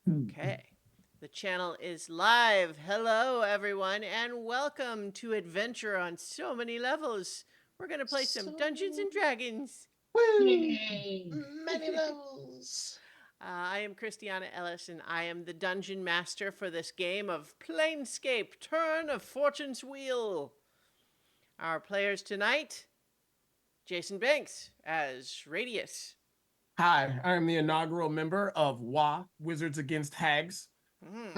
Okay. The channel is live. Hello, everyone, and welcome to Adventure on So Many Levels. We're going to play some Dungeons and Dragons. Woo! Yay! Many levels. I am Christiana Ellis, and I am the Dungeon Master for this game of Planescape Turn of Fortune's Wheel. Our players tonight, Jason Banks as Radius. Hi, I am the inaugural member of WA Wizards Against Hags. Mm.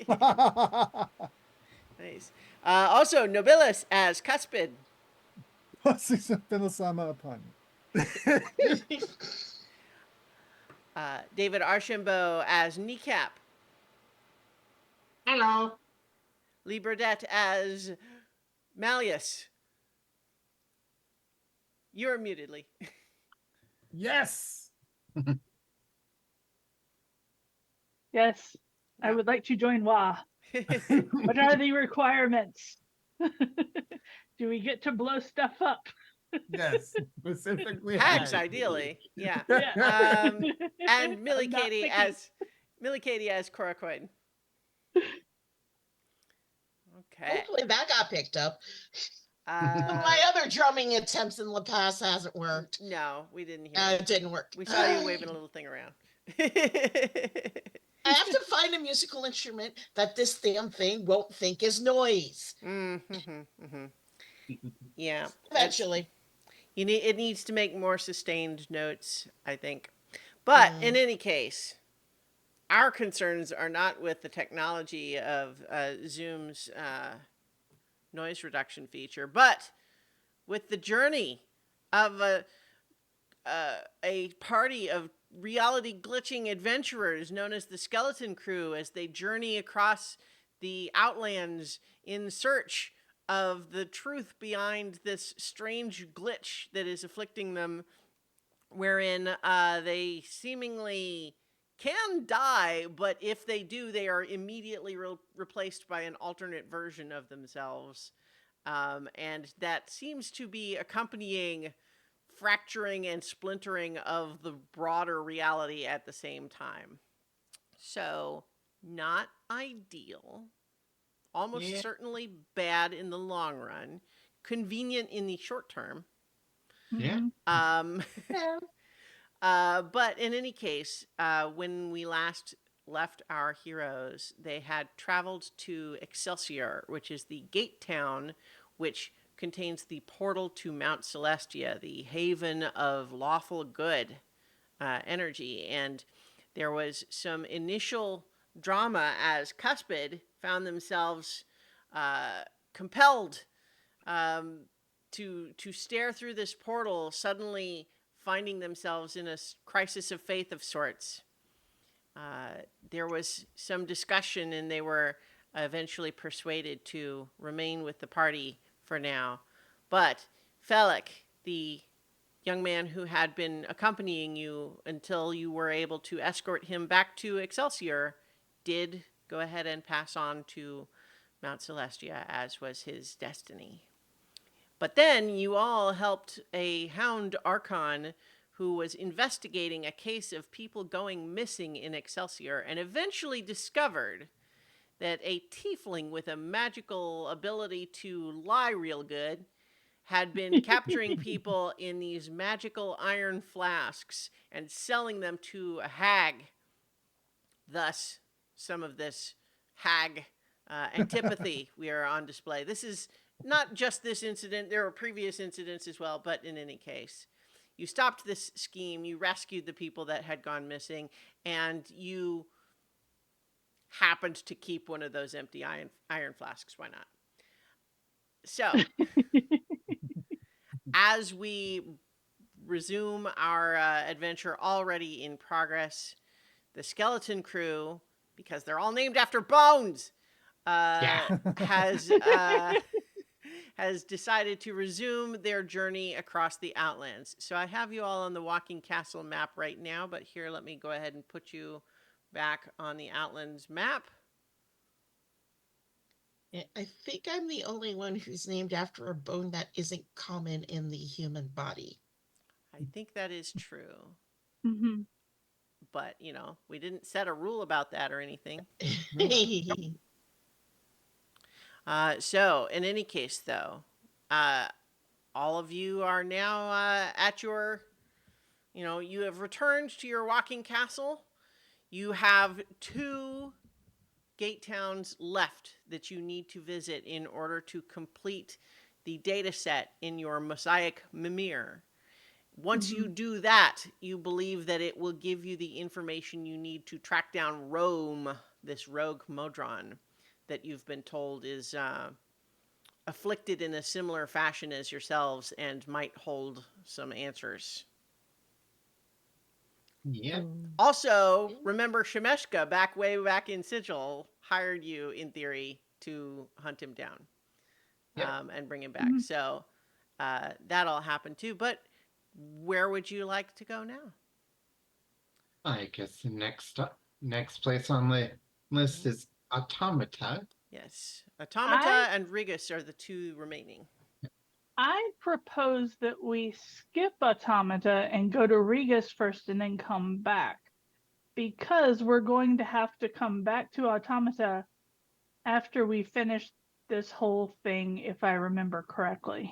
Wow. Nice. Also, Nobilis as Cuspid. Sama upon. David Archambault as Kneecap. Hello. Lee Burdett as Malleus. You're muted, Lee. Yes. Yes, I would like to join WA. What are the requirements? Do we get to blow stuff up? Yes. Specifically Hags, ideally. Yeah. Yeah. And Millie I'm not Katie picky. as Coracoid. Okay. Hopefully that got picked up. Uh, My other drumming attempts in La Paz hasn't worked. no, we didn't hear it. It didn't work. We saw you waving a little thing around. I have to find a musical instrument that this damn thing won't think is noise. Yeah. Eventually. It needs to make more sustained notes, I think. But in any case, our concerns are not with the technology of Zoom's noise reduction feature, but with the journey of a party of reality glitching adventurers known as the Skeleton Crew as they journey across the Outlands in search of the truth behind this strange glitch that is afflicting them, wherein they seemingly can die, but if they do, they are immediately replaced by an alternate version of themselves. And that seems to be accompanying fracturing and splintering of the broader reality at the same time. So, not ideal. Almost certainly bad in the long run. Convenient in the short term. Yeah. But in any case, when we last left our heroes, they had traveled to Excelsior, which is the gate town which contains the portal to Mount Celestia, the haven of lawful good energy. And there was some initial drama as Cuspid found themselves compelled to stare through this portal, suddenly finding themselves in a crisis of faith of sorts. There was some discussion, and they were eventually persuaded to remain with the party for now. But Felix, the young man who had been accompanying you until you were able to escort him back to Excelsior, did go ahead and pass on to Mount Celestia, as was his destiny. But then you all helped a hound archon who was investigating a case of people going missing in Excelsior and eventually discovered that a tiefling with a magical ability to lie real good had been capturing people in these magical iron flasks and selling them to a hag. Thus, some of this hag antipathy we are on display. This is not just this incident. There were previous incidents as well, but in any case, you stopped this scheme, you rescued the people that had gone missing, and you happened to keep one of those empty iron flasks. Why not? So, as we resume our adventure already in progress, the Skeleton Crew, because they're all named after bones, has decided to resume their journey across the Outlands. So I have you all on the Walking Castle map right now, but here, let me go ahead and put you back on the Outlands map. I think I'm the only one who's named after a bone that isn't common in the human body. I think that is true. Mm-hmm. but you know, we didn't set a rule about that or anything. So in any case, though, all of you are now at your, you know, you have returned to your walking castle. You have 2 gate towns left that you need to visit in order to complete the data set in your mosaic mimir. Once you do that, you believe that it will give you the information you need to track down Rome, this rogue Modron that you've been told is afflicted in a similar fashion as yourselves and might hold some answers. Yep. Also, remember Shemeshka, way back in Sigil, hired you, in theory, to hunt him down Yep. and bring him back. So that all happened too. But where would you like to go now? I guess the next place on the list is Automata. Yes. Automata and Rigus are the 2 remaining. I propose that we skip Automata and go to Regus first and then come back. Because we're going to have to come back to Automata after we finish this whole thing, if I remember correctly.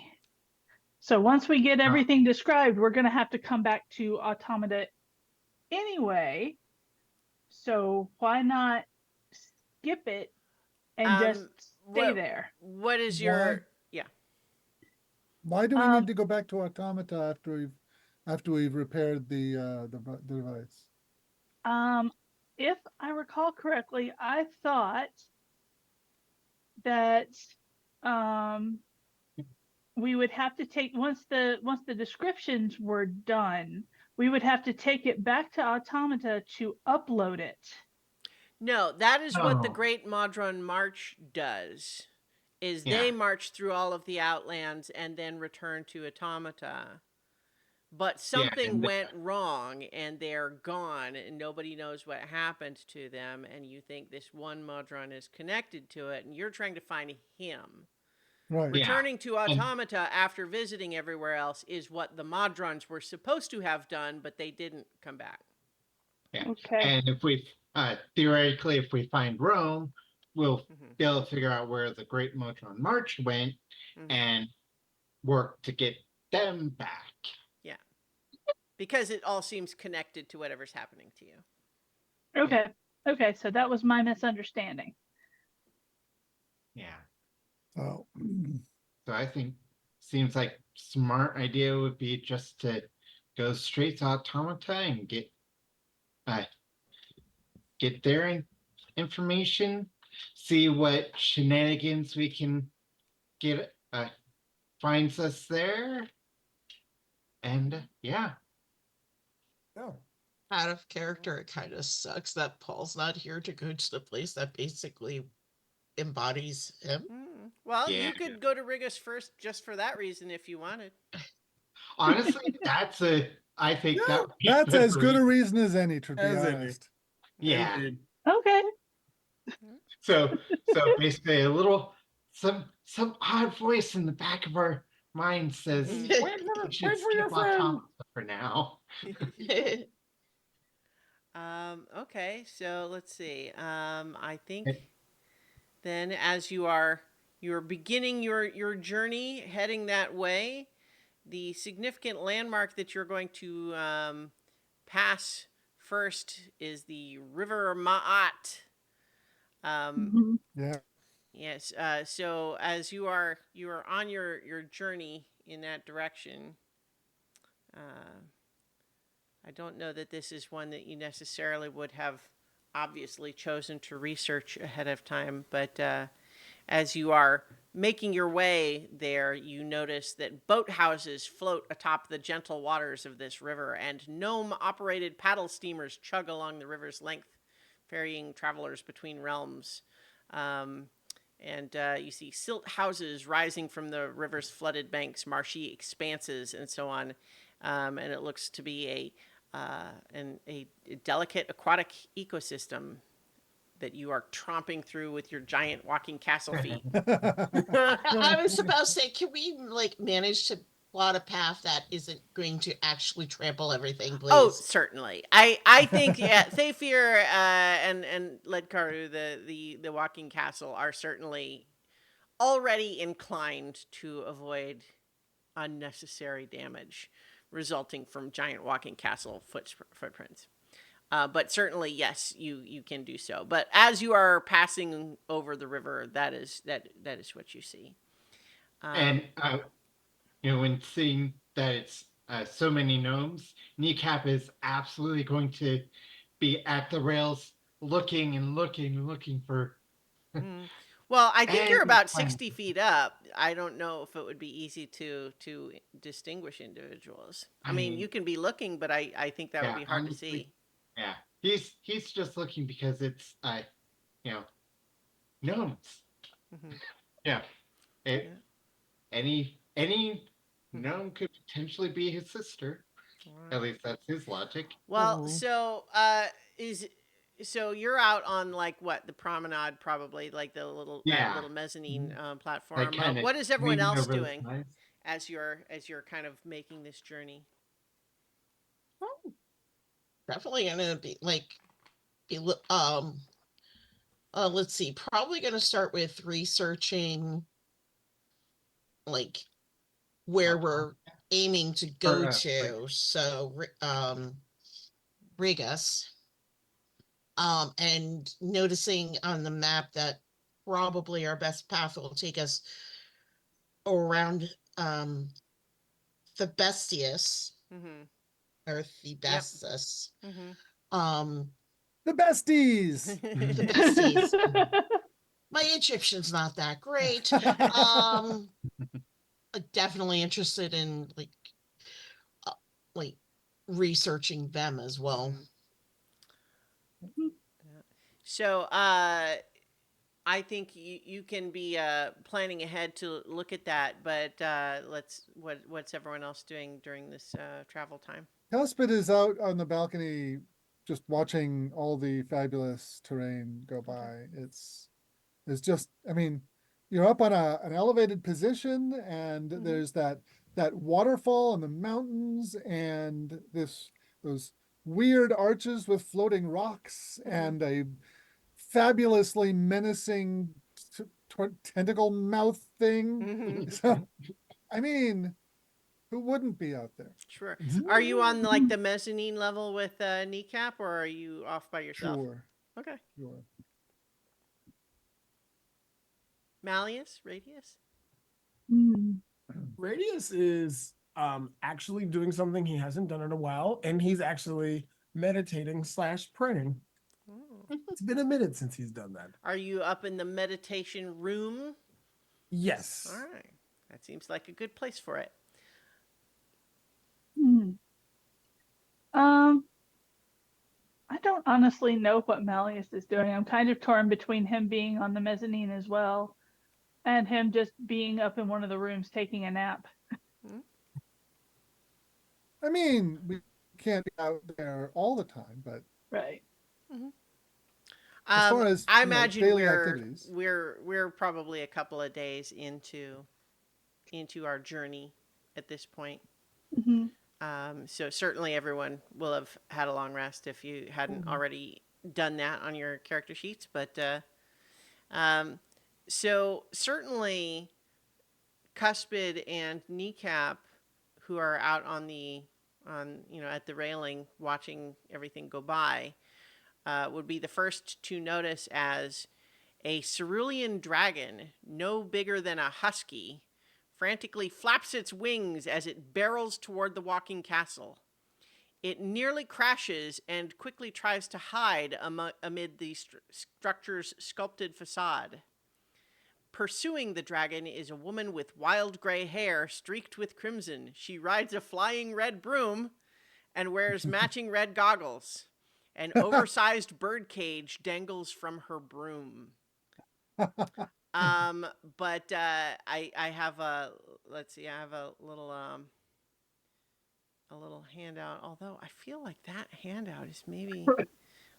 So once we get everything described, we're going to have to come back to Automata anyway. So why not skip it and just stay there? What is your... Why do we need to go back to Automata after we've repaired the device? If I recall correctly, I thought that we would have to take once the descriptions were done, we would have to take it back to Automata to upload it. No, that is what the Great Modron March does. Is they march through all of the Outlands and then return to Automata. But something went wrong and they're gone and nobody knows what happened to them, and you think this one Modron is connected to it and you're trying to find him. Right. Returning to Automata after visiting everywhere else is what the Modrons were supposed to have done, but they didn't come back. Yeah. Okay. And if we theoretically, if we find Rome, we'll be able to figure out where the Great Motron March went and work to get them back. Yeah. Because it all seems connected to whatever's happening to you. Okay. Okay, so that was my misunderstanding. Yeah. Oh. So I think seems like smart idea would be just to go straight to Automata and get their information, see what shenanigans we can get finds us there, and Yeah. Out of character, it kind of sucks that Paul's not here to go to the place that basically embodies him. Well, Yeah. you could go to Rigus first just for that reason if you wanted. honestly, I think Yeah, that would be that's as good a reason. reason as any, to be As any. honest. Yeah. Indeed. Okay. So basically a little some odd voice in the back of our mind says Mhm. we should wait for your skip friend." Automata for now. Okay, so let's see. I think then as you're beginning your journey heading that way, the significant landmark that you're going to pass first is the River Ma'at. Yeah. Yes. So as you are on your journey in that direction, I don't know that this is one that you necessarily would have obviously chosen to research ahead of time, but as you are making your way there, you notice that boathouses float atop the gentle waters of this river, and gnome-operated paddle steamers chug along the river's length, ferrying travelers between realms. And you see silt houses rising from the river's flooded banks, marshy expanses, and so on. And it looks to be a delicate aquatic ecosystem that you are tromping through with your giant walking castle feet. I was about to say, can we like manage to plot a path that isn't going to actually trample everything, Oh, please? certainly. I think Thafir and Ledkaru, the Walking Castle, are certainly already inclined to avoid unnecessary damage resulting from giant Walking Castle footprints. But certainly, yes, you can do so. But as you are passing over the river, that is what you see. And when seeing that it's so many gnomes, Kneecap is absolutely going to be at the rails, looking and looking and looking for Mm. Well, I think you're any about plan. 60 feet up. I don't know if it would be easy to distinguish individuals. I mean, you can be looking, but I think that would Yeah, be hard to honestly, see. yeah, he's just looking because it's you know, gnomes. Hmm. Yeah, it, Yeah. any Hmm. gnome could potentially be his sister. At Wow. least that's his logic. Well, Mhm. so is so you're out on like what, the promenade, probably like the little Yeah, little mezzanine Mhm. like platform. kind of What is everyone leaning else over the doing sides. as you're kind of making this journey? Definitely gonna be like, be, let's see, probably gonna start with researching like where Uh-huh. we're aiming to Or go like to. So, Rigas, and noticing on the map that probably our best path will take us around the Bestius Mm-hmm. or Yep. Thebestus. Mm-hmm. Um, The besties. the Besties. My Egyptian's not that great. Um, definitely interested in uh, like researching them as well. So, I think you can be planning ahead to look at that, but what's everyone else doing during this travel time? Cuspid is out on the balcony just watching all the fabulous terrain go by. It's just, I mean, you're up on an elevated position and there's that waterfall and the mountains and those weird arches with floating rocks and a fabulously menacing tentacle mouth thing. Mm-hmm. So, I mean, who wouldn't be out there? Sure. Are you on like the mezzanine level with Kneecap, or are you off by yourself? Sure, Okay. sure. Malleus, Radius. Hmm. Radius is actually doing something he hasn't done in a while, and he's actually meditating slash praying. Oh. It's been a minute since he's done that. Are you up in the meditation room? Yes. All right. That seems like a good place for it. Hmm. Um, I don't honestly know what Malleus is doing. I'm kind of torn between him being on the mezzanine as well and him just being up in one of the rooms taking a nap. I mean, we can't be out there all the time, but Right. as far as, I you know, imagine daily activities. we're probably a couple of days into our journey at this point. Hmm. So certainly everyone will have had a long rest if you hadn't already done that on your character sheets. But um, so certainly Cuspid and Kneecap, who are out on at the railing watching everything go by, would be the first to notice as a cerulean dragon, no bigger than a husky, frantically flaps its wings as it barrels toward the walking castle. It nearly crashes and quickly tries to hide amid the structure's sculpted facade. Pursuing the dragon is a woman with wild gray hair streaked with crimson. She rides a flying red broom and wears matching red goggles. An oversized bird cage dangles from her broom. Um, but I have a let's see, I have a little handout. Although I feel like that handout is maybe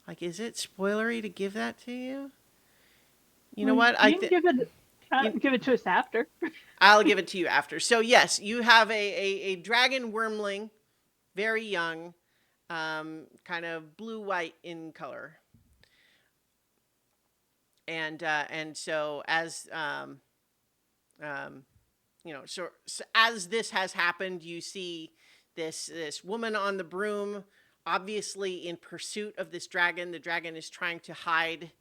like, is it spoilery to give that to you? You know Well, what? you can give it. Give it to us after. I'll give it to you after. So yes, you have a dragon wormling, very young, kind of blue-white in color. And so as so as this has happened, you see this woman on the broom, obviously in pursuit of this dragon. The dragon is trying to hide.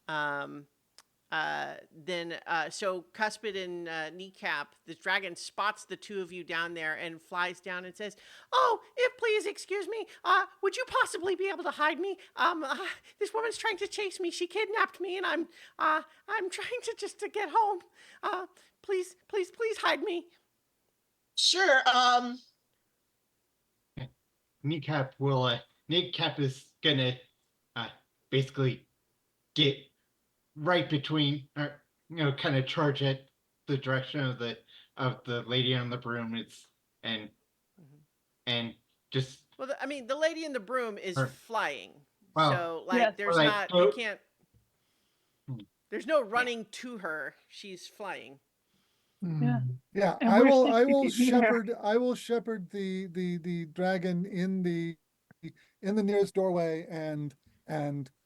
Um, so Cuspid and Kneecap, the dragon spots the two of you down there and flies down and says, "Oh, if please excuse me, would you possibly be able to hide me? This woman's trying to chase me. She kidnapped me, and I'm trying to get home. Please hide me." Sure. Kneecap will. Kneecap is gonna basically get right between, or kind of charge at the direction of the lady on the broom. It's and just Well, the lady in the broom is Or- flying, Wow. so like Yes. there's Or, like, not oh. you can't. There's no running to her. She's flying. Yeah. Yeah, And I we're will 60 feet in the air. I will shepherd the dragon in the nearest doorway and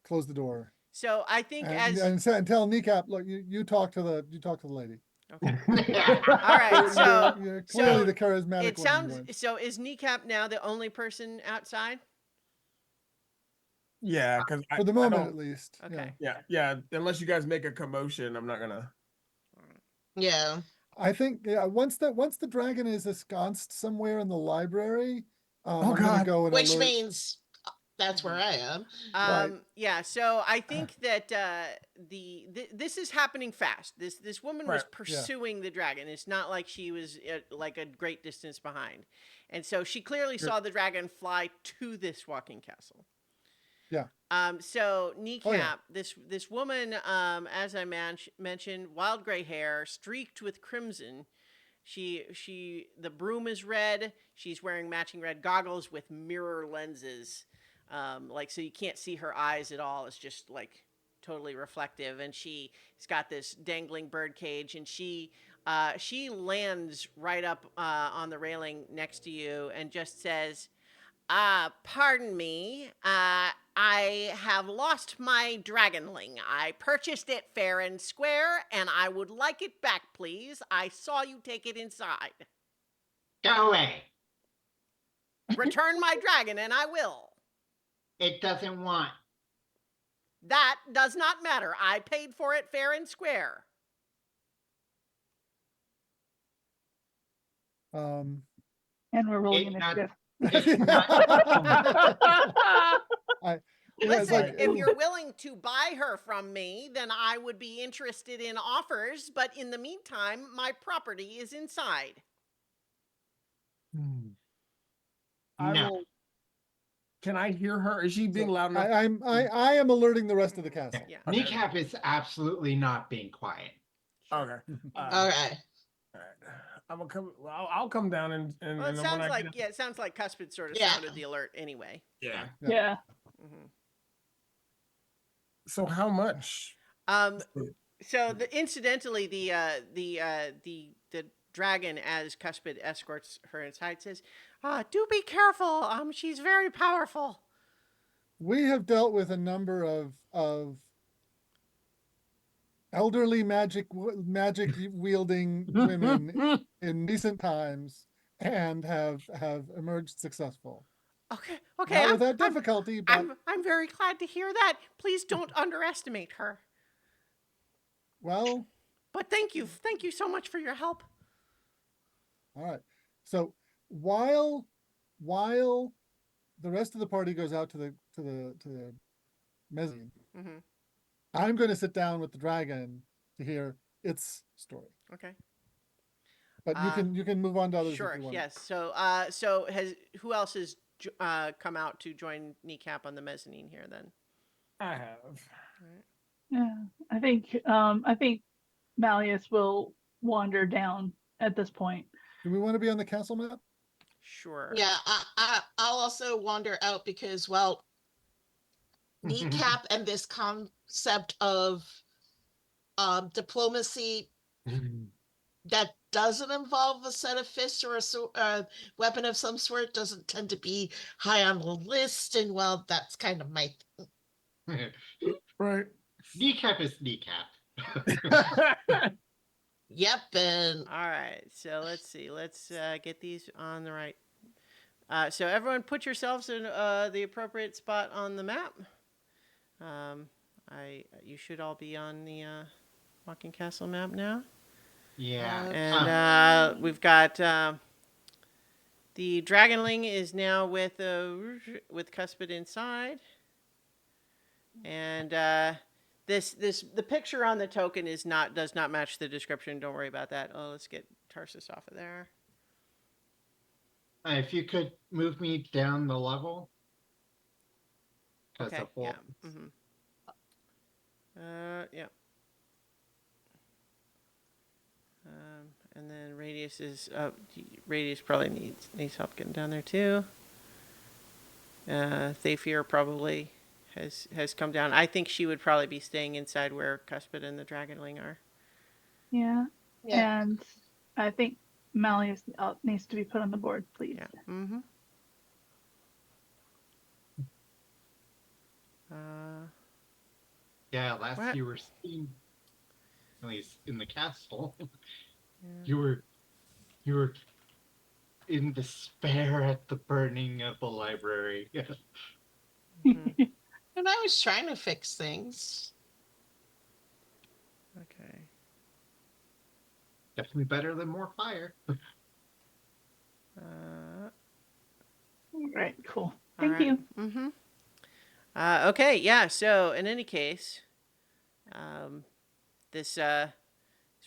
close the door. So I think And tell Kneecap, look, you talk to the lady. okay. All right, so You're clearly so the charismatic it one. sounds so. Is Kneecap now the only person outside? Yeah, because for the I moment don't- at least. Okay. Yeah. Unless you guys make a commotion, I'm not gonna. Yeah. I think once the dragon is ensconced somewhere in the library, Oh, I'm gonna God. go and Which alert. means that's where I am. Right. Yeah. So I think that this is happening fast. This woman was Right, yeah. pursuing the dragon. It's not like she was like a great distance behind, and so she clearly Sure. saw the dragon fly to this walking castle. Yeah. So Kneecap, Oh, yeah. this woman, as I mentioned, wild gray hair, streaked with crimson. The broom is red. She's wearing matching red goggles with mirror lenses, like so you can't see her eyes at all. It's just like totally reflective. And she's got this dangling bird cage, and she lands right up on the railing next to you and just says, pardon me. I have lost my dragonling. I purchased it fair and square, and I would like it back, please. I saw you take it inside. Go away. Return my dragon, and I will. It doesn't want. That does not matter. I paid for it fair and square. Um, And we're rolling It not- initiative. It's not. yeah, it's Listen, like, if you're willing to buy her from me, then I would be interested in offers. But in the meantime, my property is inside. I No. will. Can I hear her? Is she being loud enough? I am alerting the rest of the castle. Yeah. Okay. Kneecap is absolutely not being quiet. Okay. Okay. All right. I'm gonna come. I'll come down and. Well, it then sounds when I like get- it sounds like Cuspid sort of Yeah. sounded the alert anyway. Yeah. Yeah. hmm So how much? So incidentally, the dragon, as Cuspid escorts her inside, says, "Do be careful. She's very powerful." We have dealt with a number of elderly magic wielding women in recent times and have emerged successful. Okay. Okay. Not I'm, without I'm- difficulty, but I'm very glad to hear that. Please don't underestimate her. well, But thank you so much for your help. all right. So while the rest of the party goes out to the mezzanine, hmm I'm going to sit down with the dragon to hear its story. Okay. But you can move on to others Sure. if you want. Yes. So who else has come out to join Kneecap on the mezzanine here then? I have. Yeah. I think Malleus will wander down at this point. Do we want to be on the castle map? Sure. Yeah, I'll also wander out because, well, Kneecap and this concept of diplomacy that doesn't involve a set of fists or a weapon of some sort doesn't tend to be high on the list, and well, that's kind of my Right. Kneecap is kneecap. yep. And All right, so let's see. Let's get these on the right. So everyone, put yourselves in the appropriate spot on the map. You should all be on the Walking Castle map now, Yeah. and we've got the Dragonling is now with Cuspid inside, and the picture on the token does not match the description. Don't worry about that. Oh, let's get Tarsus off of there. If you could move me down the level. Okay. Of Yeah. wolves. Yeah. And then Radius is Radius probably needs help getting down there too. Thafir probably has come down. I think she would probably be staying inside where Cuspid and the Dragonling are. Yeah. yeah, And I think Malleus needs to be put on the board, please. Yeah. Mm-hmm. Yeah, last What? you were seen, at least in the castle, Yeah. you were in despair at the burning of the library. Mm-hmm. and I was trying to fix things. Okay. Definitely better than more fire. Right, cool. All Thank right. you. Mm-hmm. Okay. Yeah. So in any case, this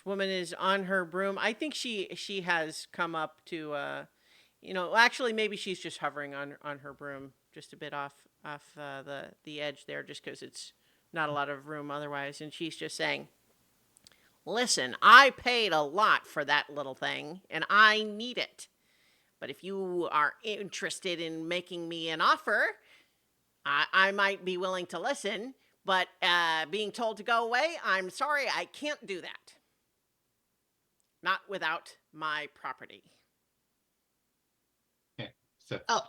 woman is on her broom. I think she has come up to actually maybe she's just hovering on her broom just a bit off the edge there, just because it's not a lot of room otherwise, and she's just saying, listen, I paid a lot for that little thing and I need it, but if you are interested in making me an offer, I might be willing to listen, but being told to go away, I'm sorry, I can't do that. Not without my property. Yeah. So Oh,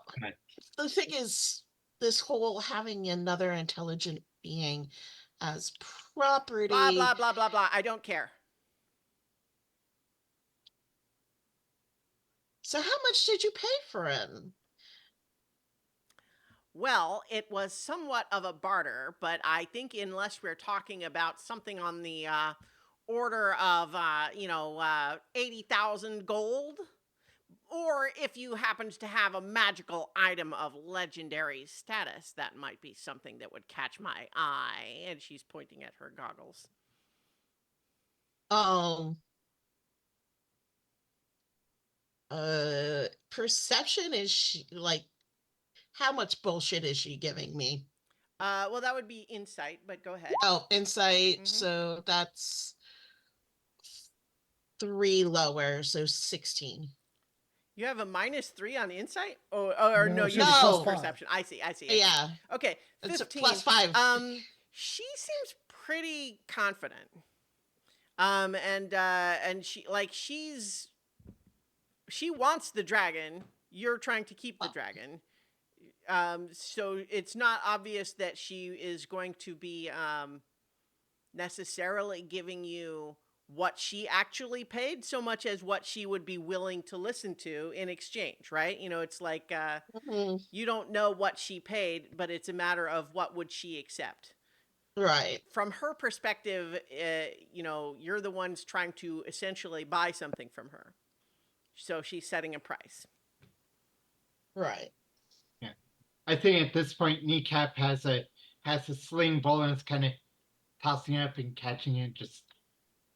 the thing is, this whole having another intelligent being as property. Blah, blah, blah, blah, blah. I don't care. So how much did you pay for it? Well, it was somewhat of a barter, but I think unless we're talking about something on the order of, 80,000 gold, or if you happened to have a magical item of legendary status, that might be something that would catch my eye. And she's pointing at her goggles. Perception is she, like, how much bullshit is she giving me? Well, that would be insight, but go ahead. Oh, insight. Mhm. So that's 3 lower, so 16. You have a -3 on insight? Or no, No, you she has a have plus five. perception. I see. Yeah, Okay, it's a 15. +5. She seems pretty confident. And she wants the dragon. You're trying to keep the dragon. So it's not obvious that she is going to be necessarily giving you what she actually paid so much as what she would be willing to listen to in exchange, right? It's like Mhm. you don't know what she paid, but it's a matter of what would she accept. Right. From her perspective, you're the ones trying to essentially buy something from her. So she's setting a price. Right. yeah. I think at this point Kneecap has a sling ball and it's kind of tossing up and catching it, just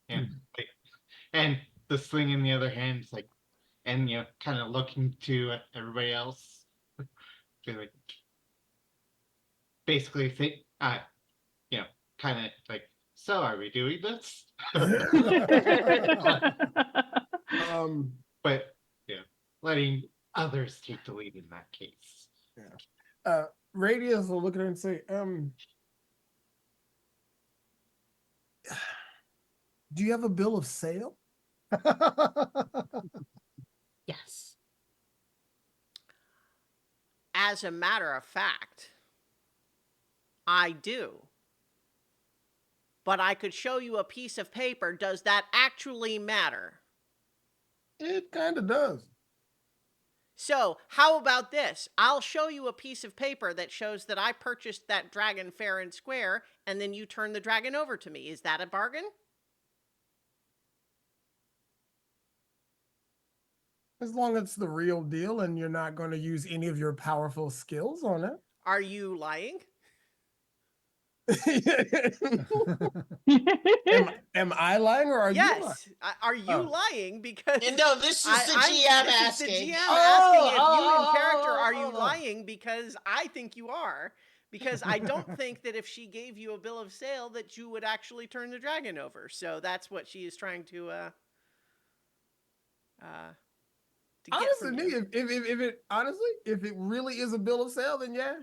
like, and the sling in the other hand is like, and kind of looking to everybody else, to like basically think, kind of like, so are we doing this? Um, But letting others take the lead in that case. Radius will look at her and say, Do you have a bill of sale? Yes. As a matter of fact, I do. But I could show you a piece of paper. Does that actually matter? It kind of does. So, how about this? I'll show you a piece of paper that shows that I purchased that dragon fair and square, and then you turn the dragon over to me. Is that a bargain? As long as it's the real deal and you're not going to use any of your powerful skills on Are you lying? it. Am I lying or are you lying? Yes. Are you Oh. lying? Because And no, this is the I'm- GM this is asking. the GM Oh, asking if you oh, in character oh, are you oh. lying? Because I think you are. Because I don't think that if she gave you a bill of sale that you would actually turn the dragon over. So that's what she is trying to get Honestly, from me, you. if it really is a bill of sale, then yeah,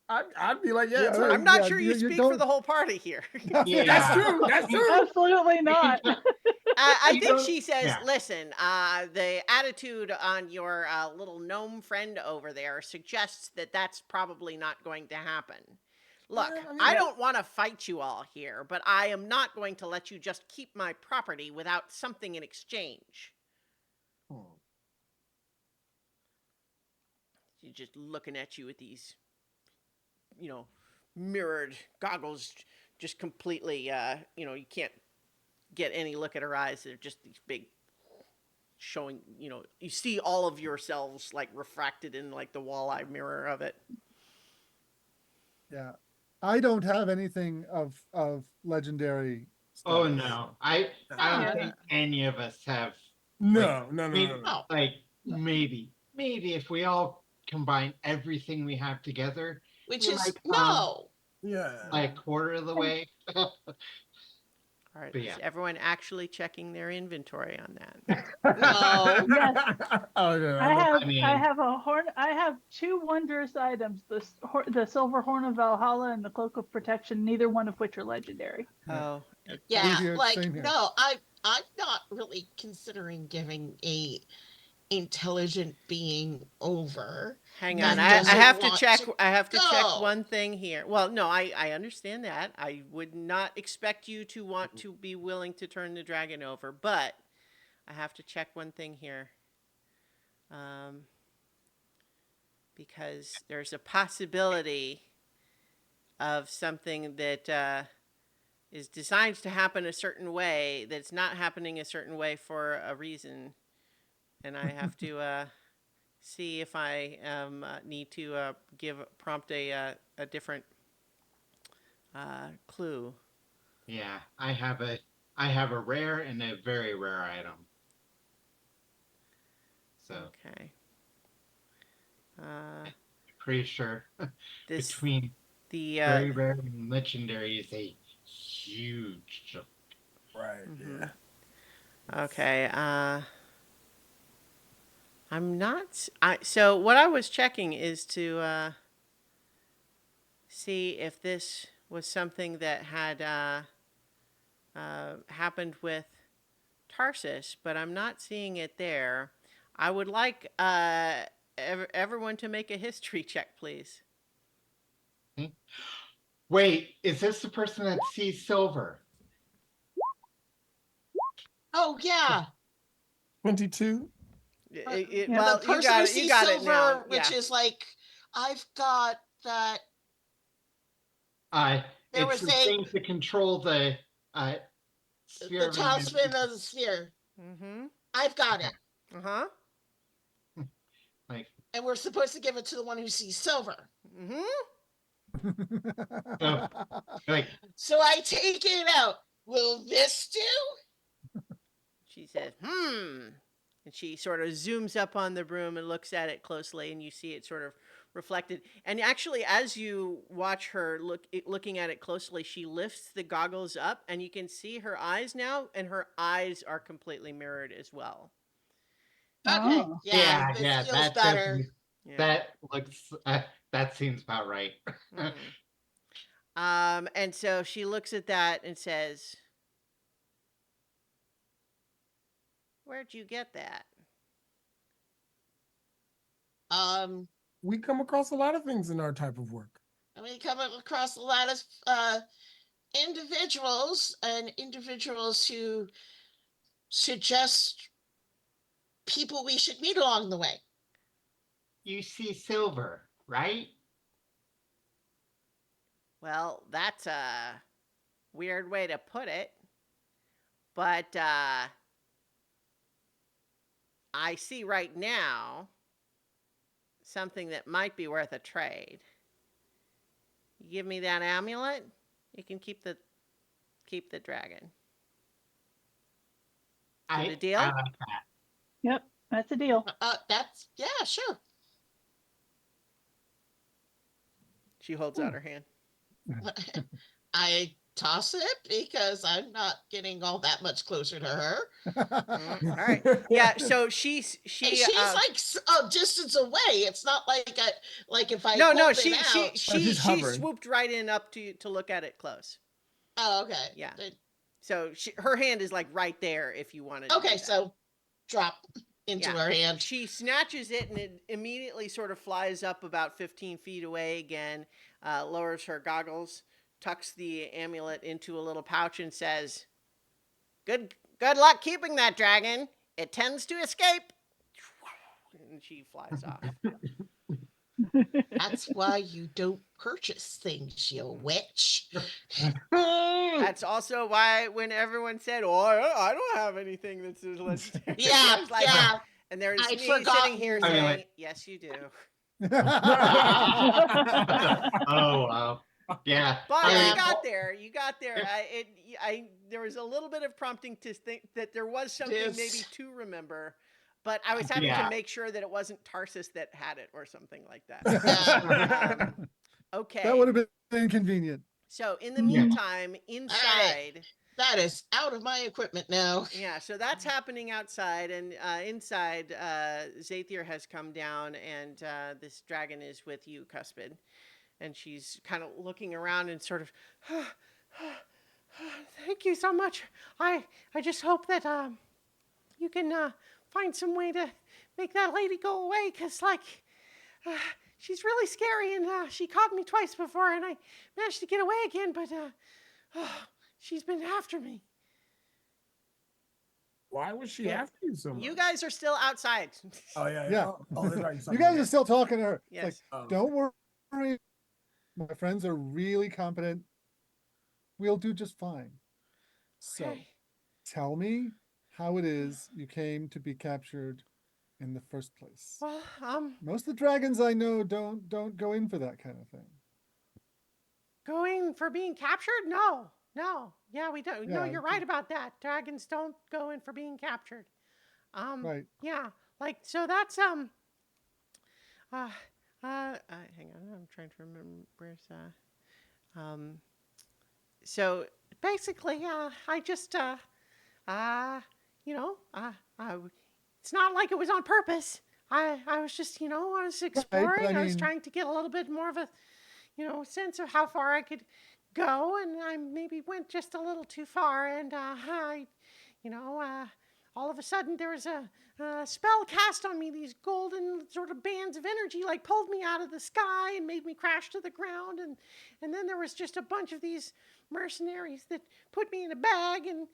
I'd be like, yeah, Yeah, it's right. her. I'm not Yeah, sure you speak don't- for the whole party here. Yeah. That's true. That's true. Absolutely not. I You think don't- she says, yeah. listen, the attitude on your little gnome friend over there suggests that that's probably not going to happen. Look, Yeah, I mean, I yeah. don't want to fight you all here, but I am not going to let you just keep my property without something in exchange. She's just looking at you with these, mirrored goggles, just completely, you can't get any look at her eyes. They're just these big, showing, you see all of yourselves like refracted in like the walleye mirror of it. Yeah. I don't have anything of legendary Oh status. no, I Yeah. don't think any of us have. No, no, no, maybe, no, no. No. Like maybe if we all combine everything we have together, Which we is might come no. Yeah. like a quarter of the way. All right, But is yeah. everyone actually checking their inventory on that? No. Yes. Oh yeah. I have two wondrous items: the silver horn of Valhalla and the cloak of protection. Neither one of which are legendary. Oh, Yeah, here, like same here. no, I'm not really considering giving a intelligent being over. hang that on. I doesn't have to want check. to I have to check go. one thing here. Well, no, I understand that. I would not expect you to want to be willing to turn the dragon over, but I have to check one thing here. Because there's a possibility of something that is designed to happen a certain way that's not happening a certain way for a reason, and I have to see if I need to prompt a different clue. Yeah, I have a rare and a very rare item. So Okay. pretty sure This between the very rare and legendary is a huge jump. Right. Mhm. Yeah. okay. I'm not. So what I was checking is to see if this was something that had happened with Tarsus, but I'm not seeing it there. I would like everyone to make a history check, please. Wait, is this the person that sees silver? Oh yeah. 22. Yeah, Well, The you person got who it. You sees got it silver, now. which Yeah. is like, I've got that. There It's was the thing to control the sphere the of topspin energy. of the sphere. Mm-hmm. I've got it, Uh-huh. Like and we're supposed to give it to the one who sees silver. Mm-hmm. so, like So I take it out. Will this do? She says, and she sort of zooms up on the broom and looks at it closely, and you see it sort of reflected. And actually, as you watch her looking at it closely, she lifts the goggles up, and you can see her eyes now, and her eyes are completely mirrored as well. Okay. Oh. Yeah, this yeah, feels that better. definitely- Yeah. that looks that seems about right. And so she looks at that and says, Where'd you get that? We come across a lot of things in our type of work. I mean, coming across a lot of individuals and individuals who suggest people we should meet along the way. You see silver, right? Well, that's a weird way to put it. But I see right now something that might be worth a trade. You give me that amulet, you can keep the dragon. Is it a deal? I like that. Yep, that's a deal. That's, yeah, sure. She holds out her hand. I toss it because I'm not getting all that much closer to her. All right. Yeah. So she And she's like a distance away. It's not like if I no pulled she it out. she's she hovering. swooped right in up to look at it close. Oh, okay. Yeah. So her hand is like right there if you wanted. Okay, so drop into Yeah. her hand. She snatches it and it immediately sort of flies up about 15 feet away again, lowers her goggles, tucks the amulet into a little pouch and says, Good luck keeping that dragon. It tends to escape. And she flies off. That's why you don't purchase things, you witch. That's also why when everyone said, "Oh, I don't have anything that's legendary," Yeah, I was like, yeah. and there's I'd me forgotten. sitting here I mean, saying, like- "Yes, you do." Oh wow. Yeah. But Yeah. you got there. You got there. There was a little bit of prompting to think that there was something Yes. maybe to remember, but I was having Yeah. to make sure that it wasn't Tarsus that had it or something like that. Okay. That would have been inconvenient. So in the Mm-hmm. Yeah. meantime, inside. That is out of my equipment now. Yeah, so that's happening outside, and inside, Zathier has come down, and this dragon is with you, Cuspid, and she's kind of looking around and sort of, thank you so much. I just hope that you can find some way to make that lady go away, because she's really scary, and she caught me twice before, and I managed to get away again, but she's been after me. Why was she after you so much? You guys are still outside. Oh yeah. Yeah. Oh, that's right. You guys are still talking to her. It's Yes. like, Oh, don't worry. My friends are really competent. We'll do just fine. So Okay. tell me how it is you came to be captured in the first place. Well, Most of the dragons I know don't go in for that kind of thing. going for being captured? No. Yeah, we don't. No, Yeah, you're right about that. Dragons don't go in for being captured. Right. Yeah. So that's hang on. I'm trying to remember where's so basically I just it's not like it was on purpose. I was just, I was exploring. I was mean- trying to get a little bit more of a, sense of how far I could go, and I maybe went just a little too far, and all of a sudden there was a spell cast on me. These golden sort of bands of energy pulled me out of the sky and made me crash to the ground, and then there was just a bunch of these mercenaries that put me in a bag, and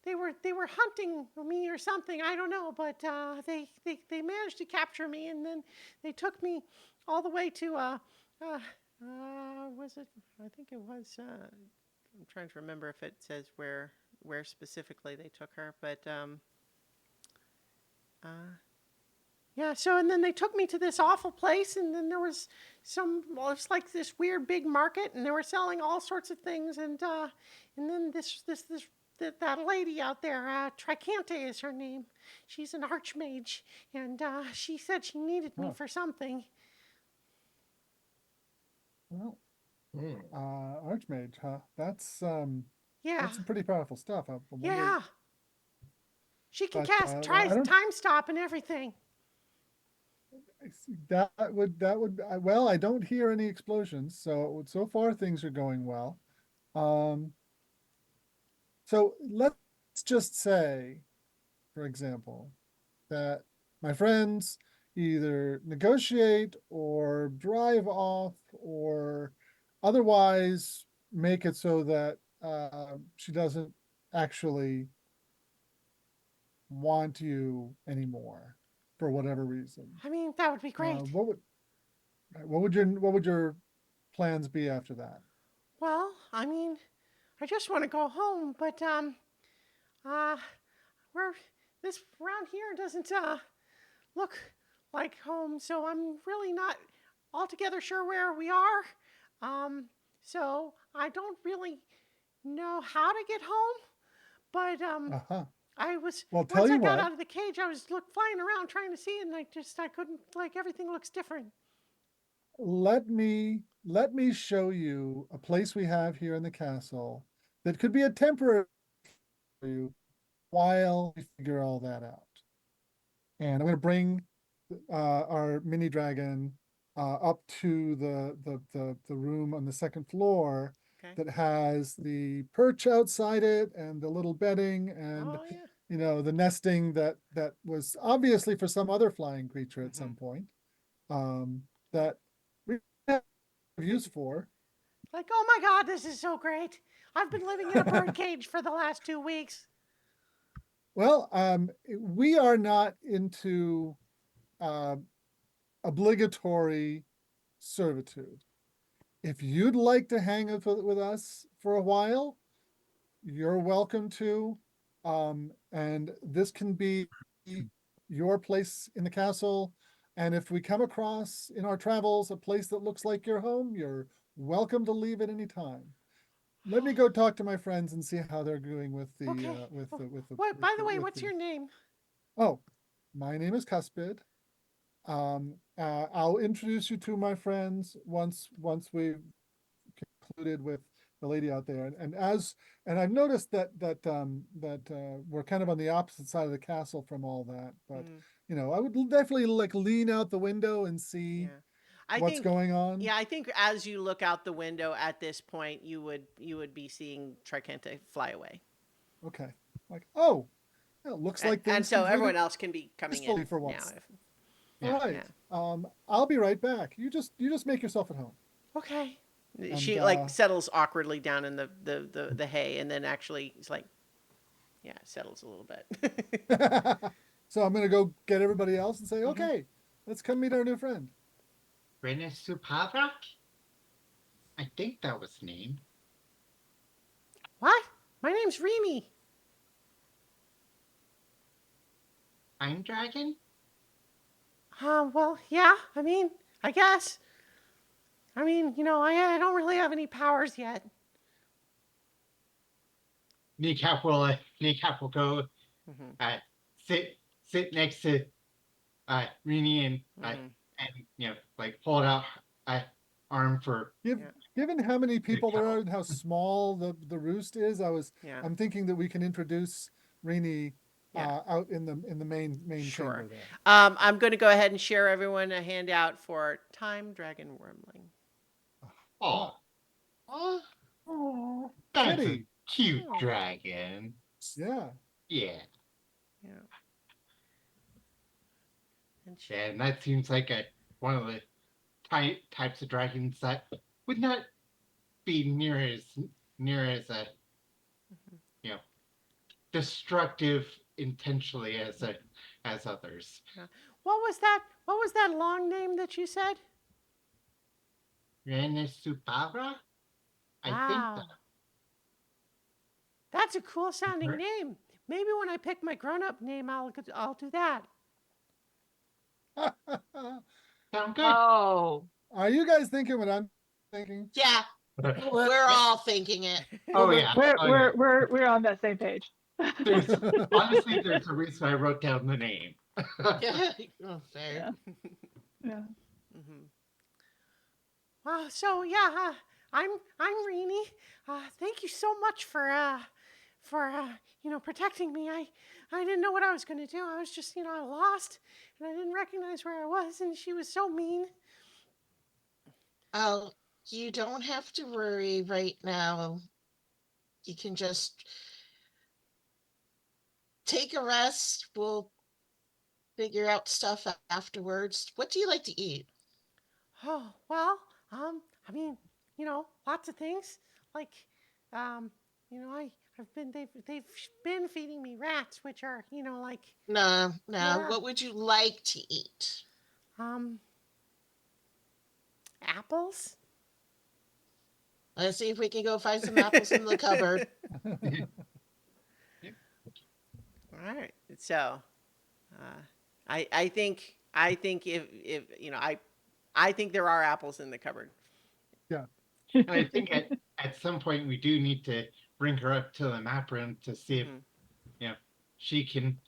they were hunting me or something, I don't know, but they managed to capture me, and then they took me all the way to was it? I think it was. I'm trying to remember if it says where specifically they took her, but yeah. So and then they took me to this awful place, and then there was it's like this weird big market, and they were selling all sorts of things, and then that lady out there, Tricante is her name. She's an archmage, and she said she needed me for something. Well, Archmage, huh? That's Yeah. that's some pretty powerful stuff. I wonder- Yeah. She can But, cast I don't- time stop and everything. That would well, I don't hear any explosions, so far things are going well. So let's just say, for example, that my friends either negotiate or drive off or otherwise make it so that she doesn't actually want you anymore for whatever reason. I mean, that would be great. What would your plans be after that? Well, I mean, I just want to go home, but uh, we're this around here doesn't look like home, so I'm really not altogether sure where we are. So I don't really know how to get home, but Uh-huh. I was Well, tell once I you got what, out of the cage, I was flying around trying to see, and I couldn't, like, everything looks different. let me show you a place we have here in the castle that could be a temporary for you while we figure all that out. And I'm going to bring our mini dragon up to the room on the second floor Okay. that has the perch outside it and the little bedding and Oh yeah. the nesting that was obviously for some other flying creature at Mhm. some point that we have use for. Like, oh my God, this is so great. I've been living in a bird cage for the last 2 weeks. Well, we are not into uh, obligatory servitude. If you'd like to hang out with us for a while, you're welcome to. And this can be your place in the castle. And if we come across in our travels a place that looks like your home, you're welcome to leave at any time. Let me go talk to my friends and see how they're doing with the Okay. with the with the. What? By the way, with what's the... your name? Oh, my name is Cuspid. I'll introduce you to my friends once we've concluded with the lady out there. And I've noticed that we're kind of on the opposite side of the castle from all that. But I would definitely like lean out the window and see Yeah. I what's think going on. Yeah, I think as you look out the window at this point, you would be seeing Trikenta fly away, Okay. Like, oh, it looks like and things so concluded everyone else can be coming peacefully in for now. once. Yeah. All right. Yeah. I'll be right back. You just make yourself at home. Okay. And, She like settles awkwardly down in the hay, and then actually is like, yeah, settles a little bit. So I'm gonna go get everybody else and say, okay, let's come meet our new friend. Renesupavrak? I think that was the name. What? My name's Remy. Pine Dragon? Well, yeah. I mean, I guess. I mean, I don't really have any powers yet. Kneecap will go Mhm. sit next to Rini and like hold out arm for Give, Yeah. Given how many people there cow. are and how small the roost is, Yeah. I'm thinking that we can introduce Rini Yeah. out in the main Sure. chamber there. I'm going to go ahead and share everyone a handout for Time Dragon Wormling. Oh, Oh, that's a Kitty. cute Oh. dragon. Yeah. Yeah. Yeah. And Yeah, and that seems like one of the types of dragons that would not be near as you know destructive intentionally as others. yeah. What was that long name that you said? Renesupavra? I think Wow. That's a cool sounding name. Maybe when I pick my grown-up name, I'll do that. sound good. oh, Are you guys thinking what I'm thinking? yeah, we're all thinking it. Oh yeah. We're Oh we're yeah. we're we're on that same page. There's honestly there's a reason I wrote down the name. Yeah, oh, fair. Yeah. Yeah. Hmm. Wow. So yeah, I'm Rini. Thank you so much for protecting me. I didn't know what I was going to do. I was just lost, and I didn't recognize where I was, and she was so mean. Oh, you don't have to worry right now. You can just take a rest. We'll figure out stuff afterwards. What do you like to eat? Oh, well, I mean, lots of things. Like, um, they've been feeding me rats, which are, like, No, no. yeah, What would you like to eat? um, apples. Let's see if we can go find some apples in the cupboard. All right. So, I think if I think there are apples in the cupboard. And I think at some point we do need to bring her up to the map room to see if Mhm. she can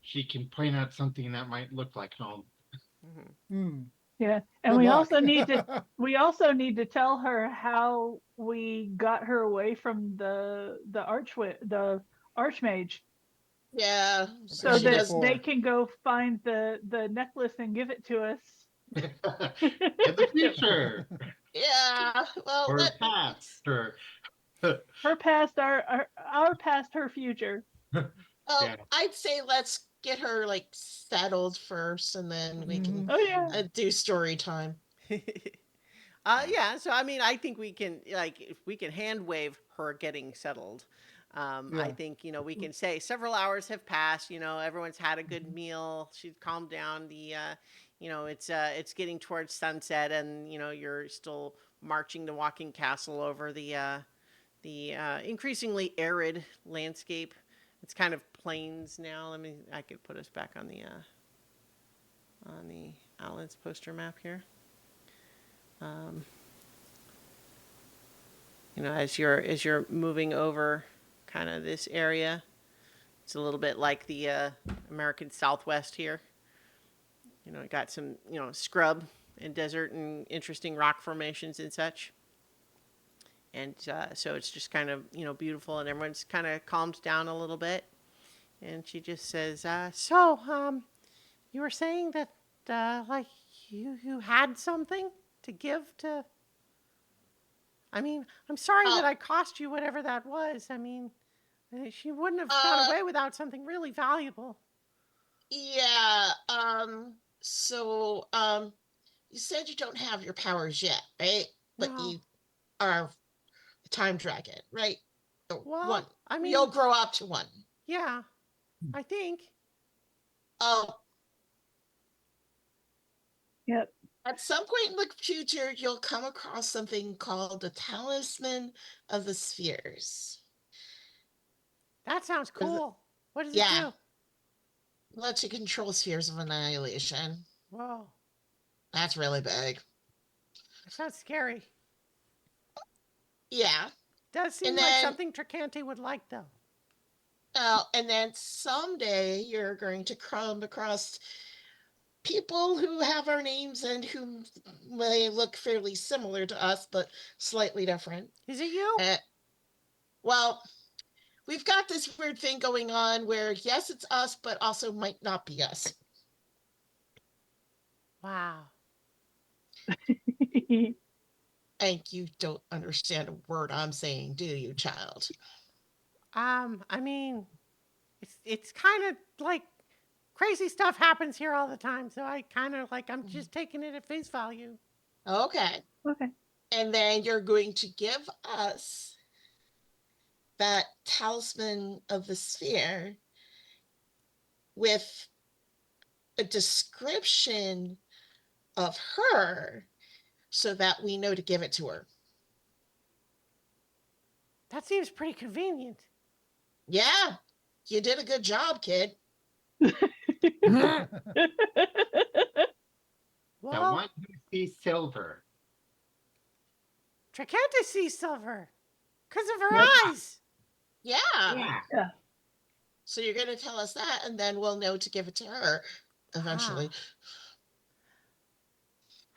she can point out something that might look like home. Mhm. Hmm. Yeah, and Good we luck. also need to we also need to tell her how we got her away from the archmage, Yeah, so she Mentioned that does. before. they can go find the necklace and give it to us. In the future Yeah, well, or past or Her past, our past, her future. well, yeah. I'd say let's get her like settled first, and then we can Mhm. Oh yeah. do story time. Yeah. So I mean, I think we can if we can hand wave her getting settled. I Yeah. think we can say several hours have passed. Everyone's had a good meal. She's calmed down. It's getting towards sunset, and you're still marching the walking castle over the increasingly arid landscape. It's kind of plains now. I could put us back on the Outlands poster map here. Um, as you're moving over kind of this area, it's a little bit like the American Southwest here. It got some scrub and desert and interesting rock formations and such. And so it's just kind of beautiful, and everyone's kind of calmed down a little bit. And she just says, "So, you were saying that like you had something to give to. I mean, I'm sorry Oh, that I cost you whatever that was. I mean, she wouldn't have got uh, away without something really valuable." yeah. So, you said you don't have your powers yet, right? But No. you are a time dragon, right? Or one. Well, I You'll mean, grow up to one. yeah, I think. Oh, Yep. at some point in the future, you'll come across something called the Talisman of the Spheres. That sounds There's a- cool. What does it Yeah, do? lets you control spheres of annihilation. Whoa, That's really big. that sounds scary. Yeah. Does And seem like then something Tricante would like, though. someday you're going to come across people who have our names and who may look fairly similar to us, but slightly different. Is it you? Uh, well, we've got this weird thing going on where, yes, it's us, but also might not be us. Wow. And you don't understand a word I'm saying, do you, child? I mean, it's kind of like crazy stuff happens here all the time, so I kind of I'm just taking it at face value. Okay. Okay. And then you're going to give us that talisman of the sphere with a description of her so that we know to give it to her. That seems pretty convenient. Yeah, you did a good job, kid. Now Well, want to see silver. Tricante sees silver because of her Yeah. eyes. Yeah. Yeah. So you're going to tell us that, and then we'll know to give it to her eventually.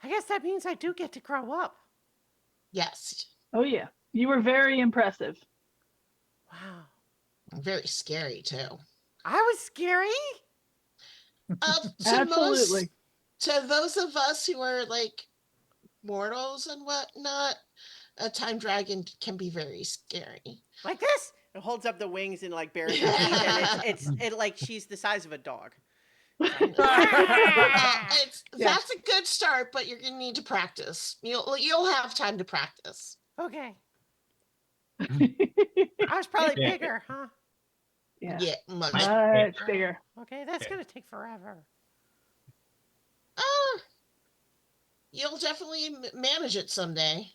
I guess that means I do get to grow up. Yes. Oh yeah. You were very impressive. Wow. Very scary, too. I was scary. Absolutely. To those of us who are like mortals and whatnot, a time dragon can be very scary. Like this? It holds up the wings and like bares her teeth, and it like she's the size of a dog. It's Yeah. that's a good start, but you're gonna need to practice. You'll have time to practice. Okay, I was probably Yeah. bigger, huh? Yeah. Yeah, much. Much bigger. Okay, that's Yeah. gonna take forever. Uh, you'll definitely manage it someday.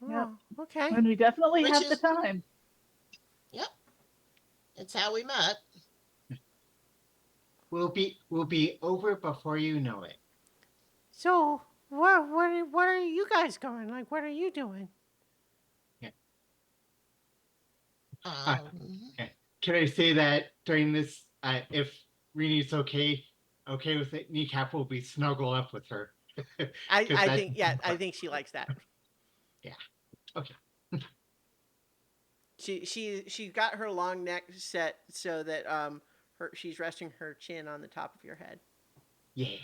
Yep. Oh, okay. And we definitely Which have the is- time. Yep, it's how we met. We'll be over before you know it. So, what are you guys going? Like, what are you doing? Um, Can I say that during this, if Rini's okay with it, Kneecap will be snuggle up with her. I 'Cause that's- think I think she likes that. Yeah. Okay. She got her long neck set so that she's resting her chin on the top of your head. Yeah.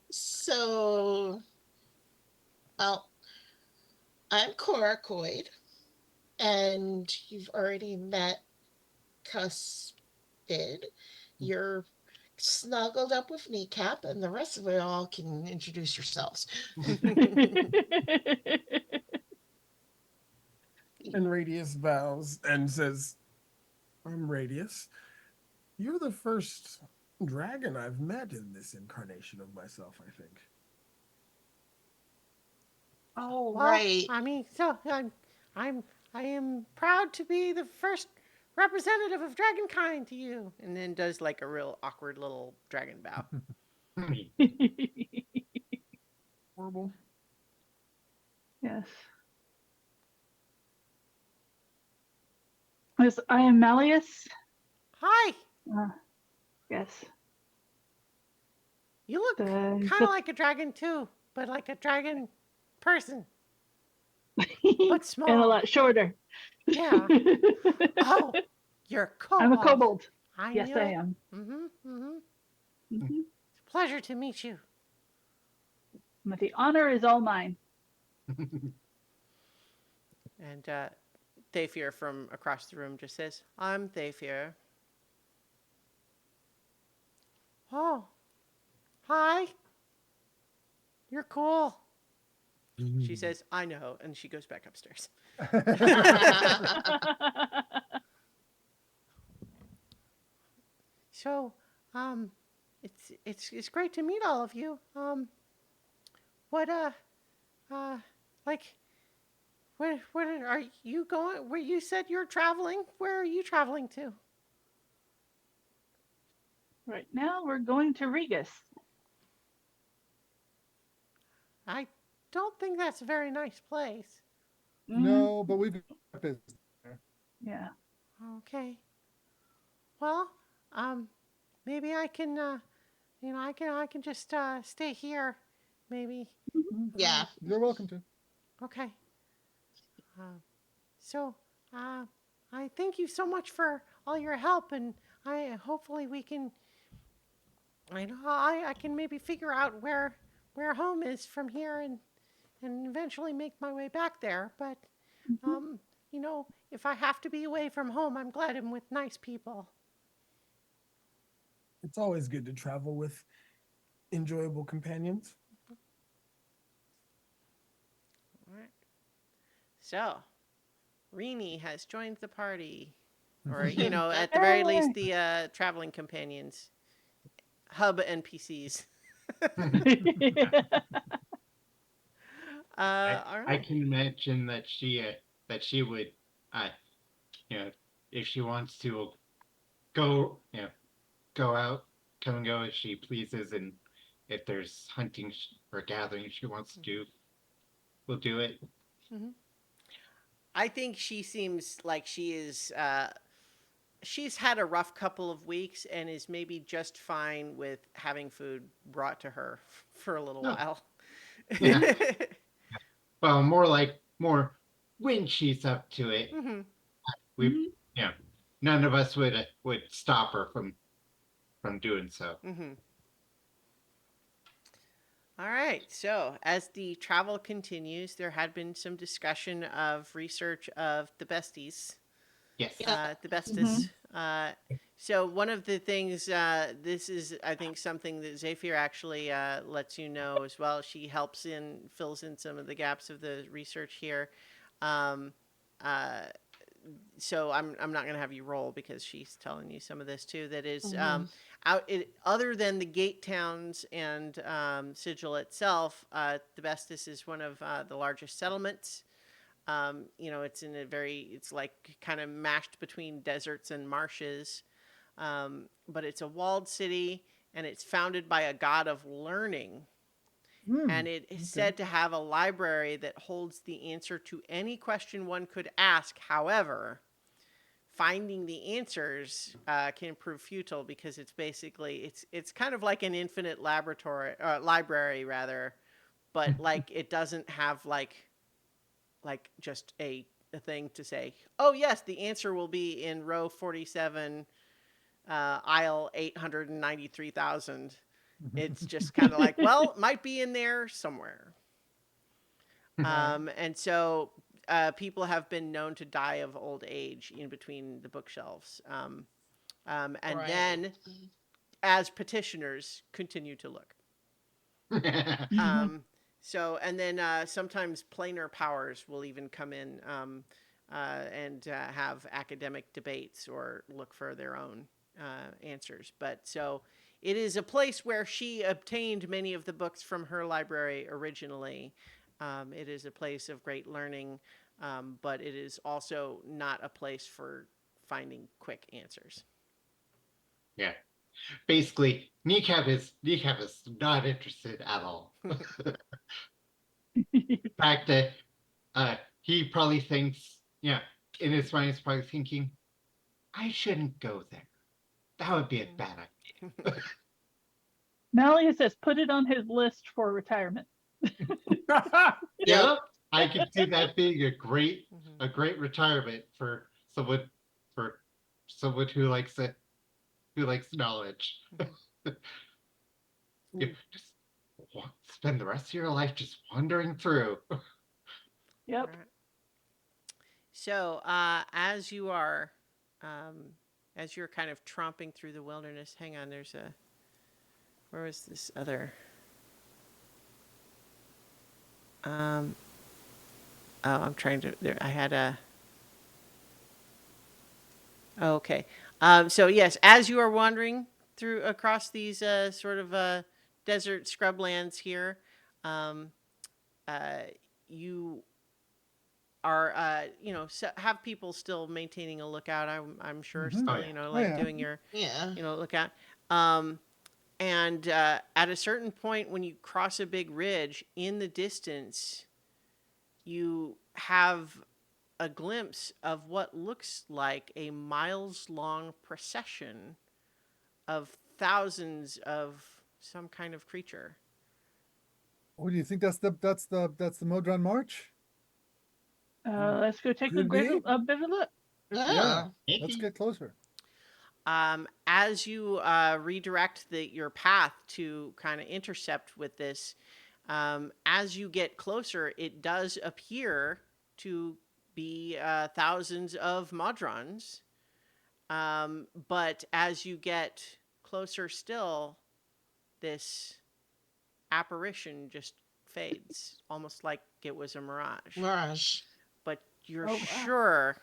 so, well, I'm Cora Coyd, and you've already met Cuspid. You're snuggled up with Kneecap, and the rest of it all can introduce yourselves. And Radius bows and says, I'm Radius. You're the first dragon I've met in this incarnation of myself, I think. Oh, Well, right. I mean, so I am proud to be the first representative of dragonkind to you, and then does like a real awkward little dragon bow. Horrible. Yes. Yes, I am Malleus. Hi, Yes. you look The- kind the- of like a dragon too, but like a dragon person, but small. And a lot shorter. Yeah. Oh, you're a kobold. I'm a kobold. I Yes, knew I it. am. Mm-hmm. Pleasure to meet you. But the honor is all mine. And Thayfir from across the room just says, I'm Thayfir. Oh, hi. You're cool. She says, I know. And she goes back upstairs. So, it's great to meet all of you. What like, where are you going? Where you said you're traveling? Where are you traveling to? Right now, we're going to Regis. I don't think that's a very nice place. No, but we've got business there. Yeah. Okay. Well, maybe I can, I can just stay here, maybe. Yeah. You're welcome to. Okay. So, I thank you so much for all your help, and hopefully we can. I can maybe figure out where home is from here, and eventually make my way back there. But, if I have to be away from home, I'm glad I'm with nice people. It's always good to travel with enjoyable companions. All right. So, Rini has joined the party. Or, at the very least, the traveling companions. Hub NPCs. All right. I can imagine that she would, if she wants to go, go out, come and go as she pleases, and if there's hunting or gathering she wants to do, we'll do it. Mm-hmm. I think she seems like she is. She's had a rough couple of weeks and is maybe just fine with having food brought to her for a little while. Yeah. Well, more when she's up to it. Mm-hmm. We, none of us would stop her from doing so. Mm-hmm. All right. So, as the travel continues, there had been some discussion of research of the besties, Yes. Yeah. the besties. So, one of the things, this is, I think, something that Zephyr actually lets you know as well. She fills in some of the gaps of the research here. Um, uh, so I'm not going to have you roll because she's telling you some of this too. That is other than the gate towns and Sigil itself, Thebestus is one of the largest settlements. It's it's like kind of mashed between deserts and marshes, but it's a walled city and it's founded by a god of learning. Hmm, And it is okay. said to have a library that holds the answer to any question one could ask. However, finding the answers can prove futile because it's kind of like an infinite library rather, but like it doesn't have like just a thing to say, oh yes, the answer will be in row 47, aisle 893,000. It's just kind of like, well, it might be in there somewhere. Right. And so people have been known to die of old age in between the bookshelves. And Right. then, as petitioners, continue to look. Mhm. And then sometimes planar powers will even come in and have academic debates or look for their own answers. But so it is a place where she obtained many of the books from her library originally. It is a place of great learning, but it is also not a place for finding quick answers. Yeah. Basically, Kneecap is not interested at all. The fact that he probably thinks, in his mind, he's probably thinking, I shouldn't go there. That would be a bad idea. Malia says put it on his list for retirement. Yep. Yep, I could see that being Mhm. a great retirement for someone who likes knowledge. You just spend the rest of your life just wandering through. Yep. Right. So, um, as you're kind of tromping through the wilderness, hang on, where was this other? Um, oh, I'm trying to, I had a, oh, okay. So yes, as you are wandering through across these sort of desert scrublands here, um, uh, you are have people still maintaining a lookout. I'm sure Mhm. Oh still yeah. Oh like yeah. doing your Yeah. lookout. Um, and at a certain point, when you cross a big ridge in the distance, you have a glimpse of what looks like a miles long procession of thousands of some kind of creature. Oh, do you think that's the Modron March? Let's go take Could be. a better look. Yeah. Yeah. Let's get closer. As you redirect your path to kind of intercept with this, as you get closer, it does appear to be thousands of Modrons. But as you get closer still, this apparition just fades, almost like it was a mirage. Mirage. But you're Oh wow. sure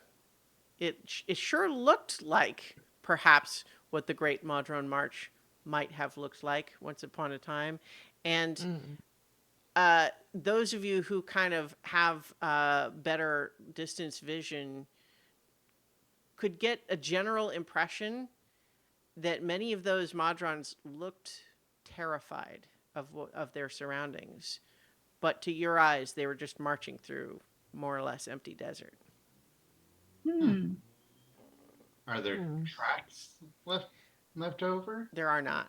it sure looked like perhaps what the Great Modron March might have looked like once upon a time. And Mm. those of you who kind of have better distance vision could get a general impression that many of those Modrons looked terrified of their surroundings. But to your eyes, they were just marching through more or less empty desert. Hmm. Are there Mm. tracks left over? There are not.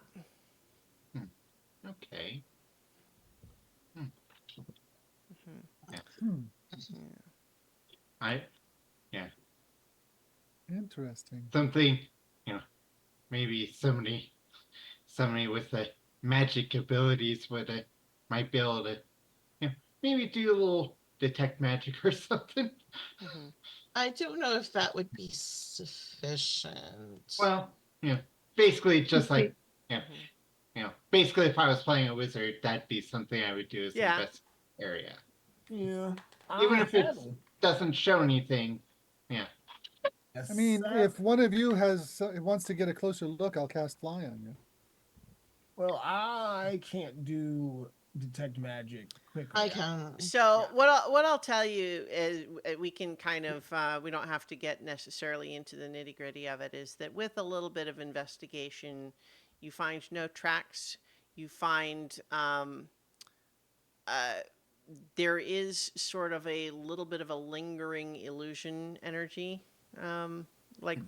Hmm. Okay. Hmm. Yeah. Hmm. I yeah. Interesting. Something, you know, maybe somebody with the magic abilities might be able to, maybe do a little detect magic or something. Mm-hmm. I don't know if that would be sufficient. Well, basically just like, See, yeah, Mm-hmm. basically if I was playing a wizard, that'd be something I would do as Yeah. invest area. Yeah. Even I if had it doesn't show anything, yeah. a I mean, sap- if one of you wants to get a closer look, I'll cast fly on you. Well, I can't do detect magic quickly. I can. So what I'll tell you is we can kind of we don't have to get necessarily into the nitty gritty of it. Is that with a little bit of investigation, you find no tracks. You find uh, there is sort of a little bit of a lingering illusion energy, um, like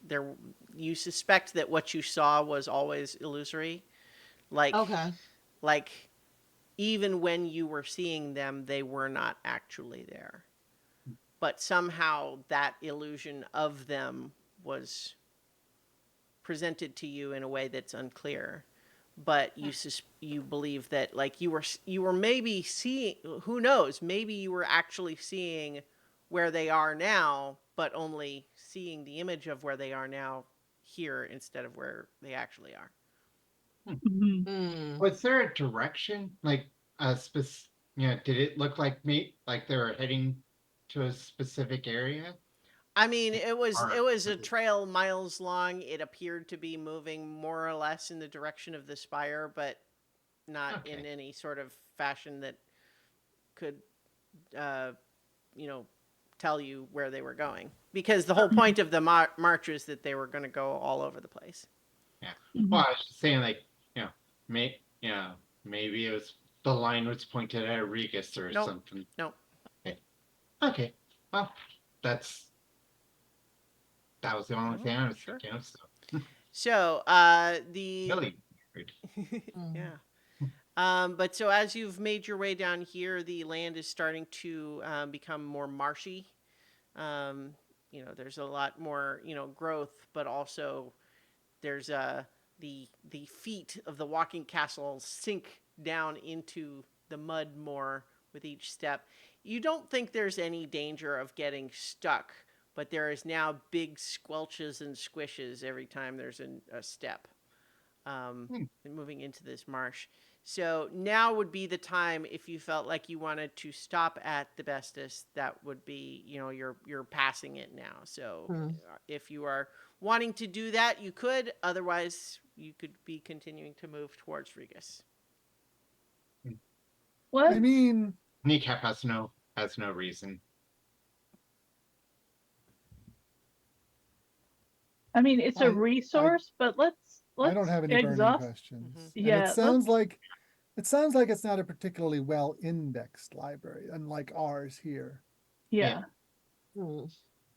there. You suspect that what you saw was always illusory, like Okay. like even when you were seeing them, they were not actually there. But somehow that illusion of them was presented to you in a way that's unclear. But you believe that like you were maybe seeing, who knows, maybe you were actually seeing where they are now, but only seeing the image of where they are now here instead of where they actually are. mhm. Hmm. Was there a direction, like a specific? Did it look like like they were heading to a specific area? I mean, it was Or a trail miles long. It appeared to be moving more or less in the direction of the spire, but not in Okay. any sort of fashion that could, uh, you know, tell you where they were going. Because the whole point of the march is that they were going to go all over the place. Yeah. Mhm. Well, I was just saying, like, maybe it was the line was pointed at Regis or Nope. something. Nope. Okay. Okay. Well, that was the only thing I was Sure. thinking of. So So, the really weird. yeah. But so as you've made your way down here, the land is starting to become more marshy. Um, there's a lot more, growth, but also there's the feet of the walking castle sink down into the mud more with each step. You don't think there's any danger of getting stuck, but there is now big squelches and squishes every time there's a step moving into this marsh. So now would be the time if you felt like you wanted to stop at the Bestis. That would be, you're passing it now. So Hmm. if you are wanting to do that, you could. Otherwise, you could be continuing to move towards Regis. What? I mean, Kneecap has no reason. I mean, it's a I resource, but let's I don't have any burning exhaust. questions. Mhm. And Yeah, let's. it sounds like it's not a particularly well indexed library, unlike ours here. Yeah. Hmm.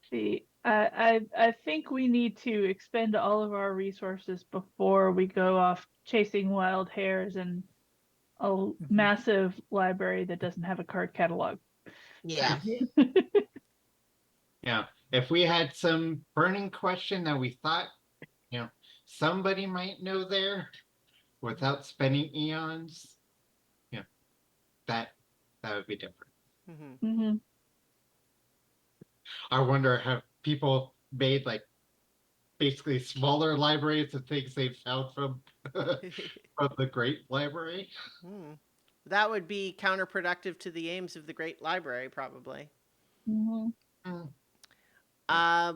See, I think we need to expend all of our resources before we go off chasing wild hares in a massive library that doesn't have a card catalog. Yeah. Yeah. If we had some burning question that we thought, somebody might know there without spending eons, that that would be different. Mm-hmm. hmm I wonder have people made like basically smaller libraries of things they found from from the Great Library. That would be counterproductive to the aims of the Great Library, probably. hmm Mm.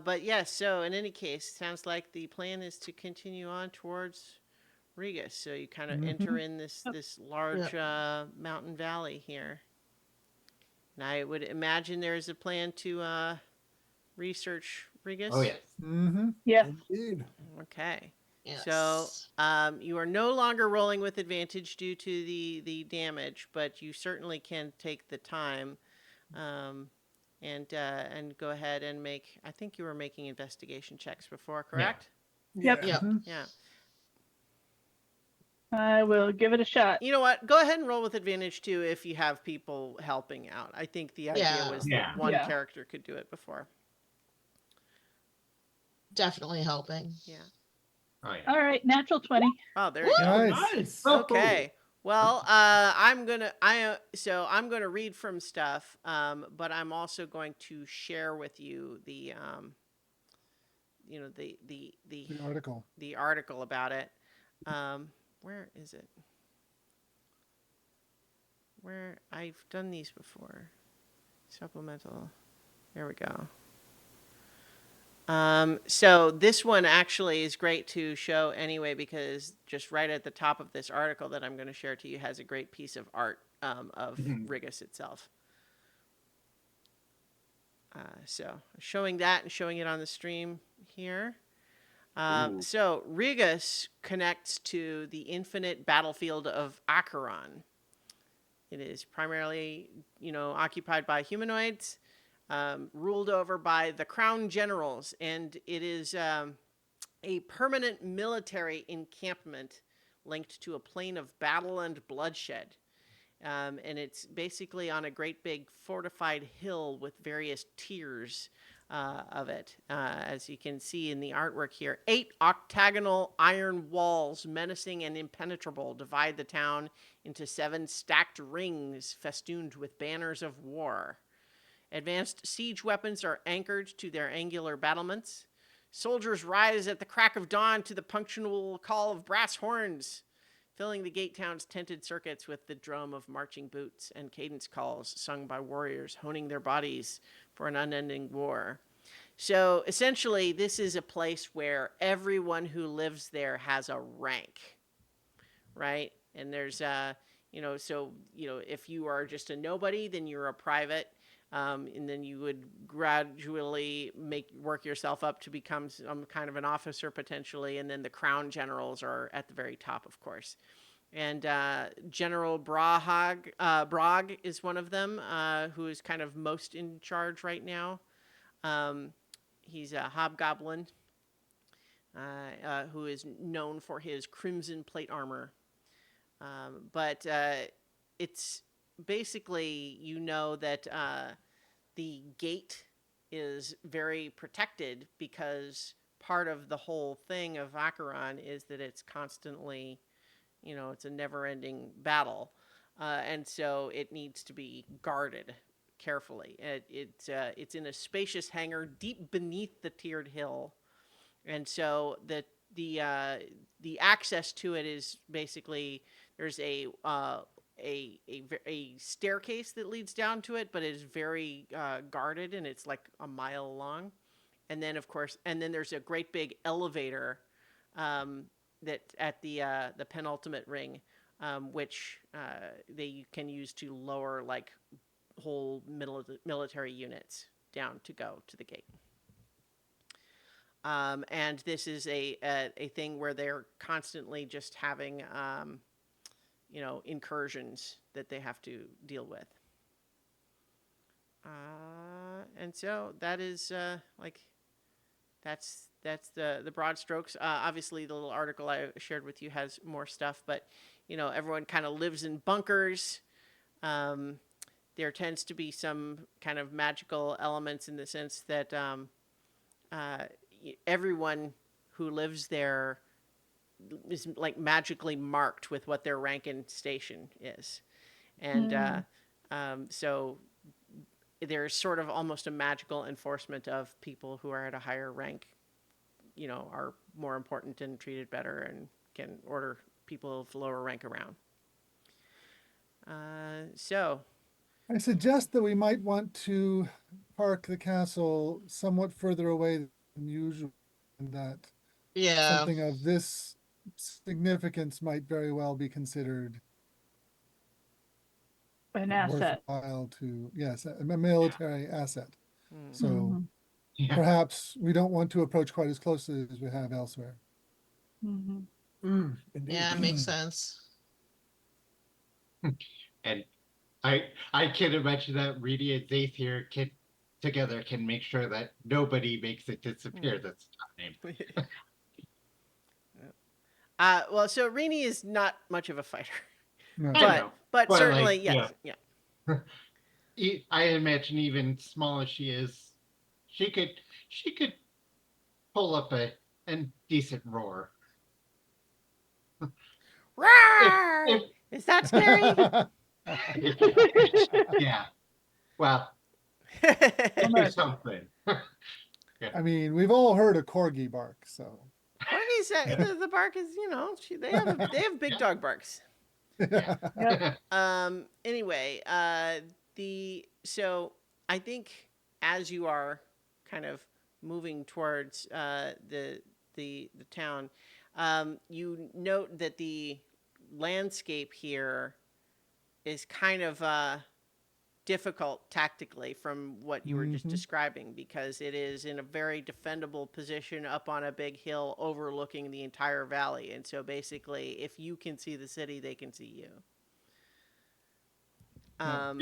But yes, so in any case, sounds like the plan is to continue on towards Regis. So you kind of enter in this large mountain valley here. And I would imagine there's a plan to research Regis. Oh yes. Mm-hmm. Yeah. Indeed. Okay. So Yes. you are no longer rolling with advantage due to the damage, but you certainly can take the time and go ahead and make. I think you were making investigation checks before, correct? Yep. Mm-hmm. Yep. Yeah. I will give it a shot. You know what? Go ahead and roll with advantage too if you have people helping out. I think the idea Yeah. was Yeah. that one Yeah. character could do it before. Definitely helping. Yeah. Oh yeah. All right, natural 20. Oh, there you go. Oh, Nice. nice. Oh, Okay. Well, I'm gonna read from stuff, but I'm also going to share with you the you know The article. the article about it. Where is it? Where I've done these before. Supplemental. There we go. So this one actually is great to show anyway, because just right at the top of this article that I'm going to share to you has a great piece of art of Mhm. Rigus itself. So showing that and showing it on the stream here. Ooh. So Rigus connects to the infinite battlefield of Acheron. It is primarily, occupied by humanoids, ruled over by the crown generals, and it is a permanent military encampment linked to a plane of battle and bloodshed. And it's basically on a great big fortified hill with various tiers of it. As you can see in the artwork here, 8 octagonal iron walls, menacing and impenetrable, divide the town into 7 stacked rings festooned with banners of war. Advanced siege weapons are anchored to their angular battlements. Soldiers rise at the crack of dawn to the punctual call of brass horns, filling the gate town's tented circuits with the drum of marching boots and cadence calls sung by warriors honing their bodies for an unending war. So essentially, this is a place where everyone who lives there has a rank, right? And there's, if you are just a nobody, then you're a private. And then you would gradually work yourself up to become some kind of an officer potentially, and then the crown generals are at the very top, of course. And General Brog is one of them, who is kind of most in charge right now. He's a hobgoblin who is known for his crimson plate armor. But it's basically, that the gate is very protected because part of the whole thing of Acheron is that it's constantly, it's a never-ending battle, and so it needs to be guarded carefully. It's in a spacious hangar deep beneath the tiered hill, and so the access to it is basically there's a staircase that leads down to it, but it is very guarded, and it's like a mile long. And then there's a great big elevator that at the penultimate ring, which they can use to lower like whole military units down to go to the gate. And this is a thing where they're constantly just having incursions that they have to deal with. And so that is that's the broad strokes. Obviously, the little article I shared with you has more stuff, but everyone kind of lives in bunkers. There tends to be some kind of magical elements in the sense that everyone who lives there is like magically marked with what their rank and station is, and so there's sort of almost a magical enforcement of people who are at a higher rank, are more important and treated better and can order people of lower rank around. So I suggest that we might want to park the castle somewhat further away than usual, and that Yeah, something of this significance might very well be considered An asset. worthwhile to, yes, a military asset. So Mhm. Yeah. perhaps we don't want to approach quite as closely as we have elsewhere. Mhm. Indeed. yeah, makes sense. And I can imagine that Reedy and Zaith here can make sure that nobody makes it disappear this time. well, so Rini is not much of a fighter, No. I know, but but certainly, like, yes, yeah. yeah. I imagine even small as she is, she could pull up a decent roar. If Roar! if Is that scary? Yeah. Well, I'm do a- something. I mean, we've all heard a corgi bark, so. Corgis, the bark is, they have big dog barks. Yeah. Yep. Anyway, so I think as you are kind of moving towards the town, you note that the landscape here is kind of difficult tactically from what you were just Mhm. describing, because it is in a very defendable position up on a big hill overlooking the entire valley. And so basically, if you can see the city, they can see you. Yeah. Um,